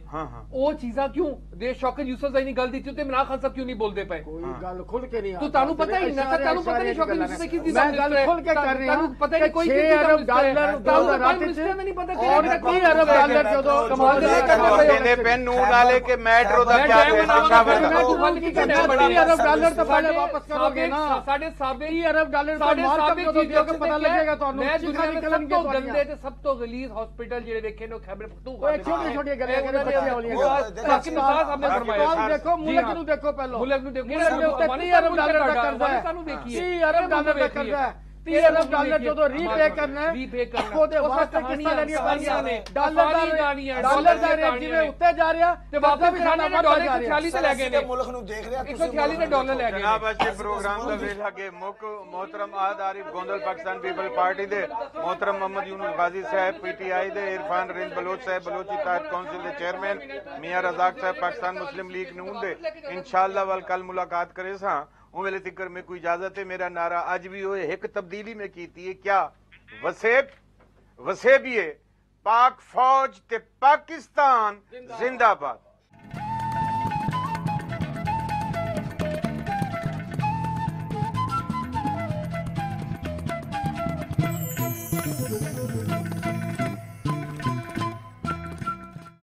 [SPEAKER 8] ਉਹ ਚੀਜ਼ਾਂ ਕਿਉਂ ਦੇ ਸ਼ੌਕਤ ਯੂਸਫ ਜ਼ਈ ਨੇ ਗੱਲ ਦਿੱਤੀ ਉੱਤੇ ਇਮਰਾਨ ਖਾਨ ਸਾਹਿਬ ਕਿਉਂ ਨਹੀਂ ਬੋਲਦੇ ਪਏ?
[SPEAKER 11] ਕੋਈ ਗੱਲ ਖੁੱਲ ਕੇ ਨਹੀਂ।
[SPEAKER 8] ਤੁਹਾਨੂੰ ਪਤਾ ਹੀ ਨਾ, ਤੁਹਾਨੂੰ ਪਤਾ ਨਹੀਂ ਸ਼ੌਕਤ ਯੂਸਫ ਕਿਸ ਦੀ
[SPEAKER 11] ਮੈਂ ਗੱਲ ਖੁੱਲ ਕੇ ਕਰ ਰਿਹਾ।
[SPEAKER 8] ਤੁਹਾਨੂੰ ਪਤਾ ਨਹੀਂ ਕੋਈ
[SPEAKER 11] 6 ਅਰਬ ਡਾਲਰ 2008 ਚ ਔਰ 30 ਅਰਬ ਡਾਲਰ ਜਦੋਂ ਕਮਾਲ
[SPEAKER 1] ਕਹਿੰਦੇ ਪੈਨ ਨੂਨ ਵਾਲੇ ਕੇ ਮੈਟਰੋ ਦਾ ਕੀ ਕਹਿਣਾ ਸ਼ਾਮਲ ਹੈ?
[SPEAKER 11] 30 ਅਰਬ ਡਾਲਰ ਤਾਂ ਪਹਿਲੇ ਵਾਪਸ ਕਰੋਗੇ ਨਾ।
[SPEAKER 8] ਸਾਡੇ ਸਾਬੇ
[SPEAKER 11] 30 ਅਰਬ ਡਾਲਰ ਦਾ ਮਾਰਕਅਪ ਜਦੋਂ ਦਿਓਗੇ ਪਤਾ ਲੱਗੇਗਾ ਤੁਹਾਨੂੰ।
[SPEAKER 8] ਮੈਂ ਦੁਨੀਆ ਦੇ ਸਭ ਤੋਂ ਗੰਦੇ ਤੇ ਸਭ ਤੋਂ ਗਲੀਜ਼ ਹਸਪੀਟਲ ਜਿਹੜੇ ਵੇਖੇ ਨੇ ਖੈਬਰ ਪਖਤੂਨਖਵਾ ਦੇ,
[SPEAKER 11] ਛੋਟੀ ਛੋਟੀ ਗੱਲਾਂ ਕਰਦੇ ਬੱਚਿਆਂ ਵਾਲੀਆਂ।
[SPEAKER 8] ਬਾਕੀ ਮਿਸਾਲ ਸਾਹਮਣੇ ਫਰਮਾਇਆ।
[SPEAKER 11] ਦੇਖੋ ਮੁਲਕ ਨੂੰ ਦੇਖੋ ਪਹਿਲਾਂ,
[SPEAKER 8] ਮੁਲਕ ਨੂੰ ਦੇਖੋ।
[SPEAKER 11] 30 ਅਰਬ ਡਾਲਰ ਦਾ ਕਰਜ਼ਾ ਹੈ, 30 ਅਰਬ ਡਾਲਰ ਦਾ ਕਰਜ਼ਾ ਹੈ। 30 ਅਰਬ ਡਾਲਰ ਜਦੋਂ ਰੀਪੇ ਕਰਨਾ ਹੈ ਉਹਦੇ ਵਾਸਤੇ ਕਿਸ਼ਤਾਂ ਲੈਣੀਆਂ ਪੈਣੀਆਂ ਨੇ। ਡਾਲਰ ਦਾ ਰੇਟ ਜਿਵੇਂ ਉੱਤੇ ਜਾ ਰਿਹਾ
[SPEAKER 8] ਤੇ ਵਾਪਸ ਵੀ ਸਾਡੇ ਡਾਲਰ 146 ਤੇ ਲੈ ਗਏ ਨੇ।
[SPEAKER 9] ਮੁਲਕ ਨੂੰ ਦੇਖ ਰਿਹਾ
[SPEAKER 8] 146 ਦੇ ਡਾਲਰ ਲੈ ਗਏ।
[SPEAKER 1] ਜਨਾਬ ਅੱਜ ਪ੍ਰੋਗਰਾਮ ਦਾ ਵੇਲਾ ਕੇ ਮੁੱਖ मोहतरम आद आरिफ गोंदल पाकिस्तान पीपल पार्टी दे, मोहतरम मोहम्मद यूनुस गाजी साहब PTI दे, इरफान रिंद बलोच साहब बलोची इत्तेहाद काउंसिल दे चेयरमैन, मियां रजाक साहब पाकिस्तान मुस्लिम लीग नून दे। इंशाअल्लाह वल कल मुलाकात करे सा उवेले तिकर में कोई इजाजत है। मेरा नारा अज भी होए एक तब्दीली में कीती है क्या वसेबिए पाक फौज ते पाकिस्तान जिंदाबाद।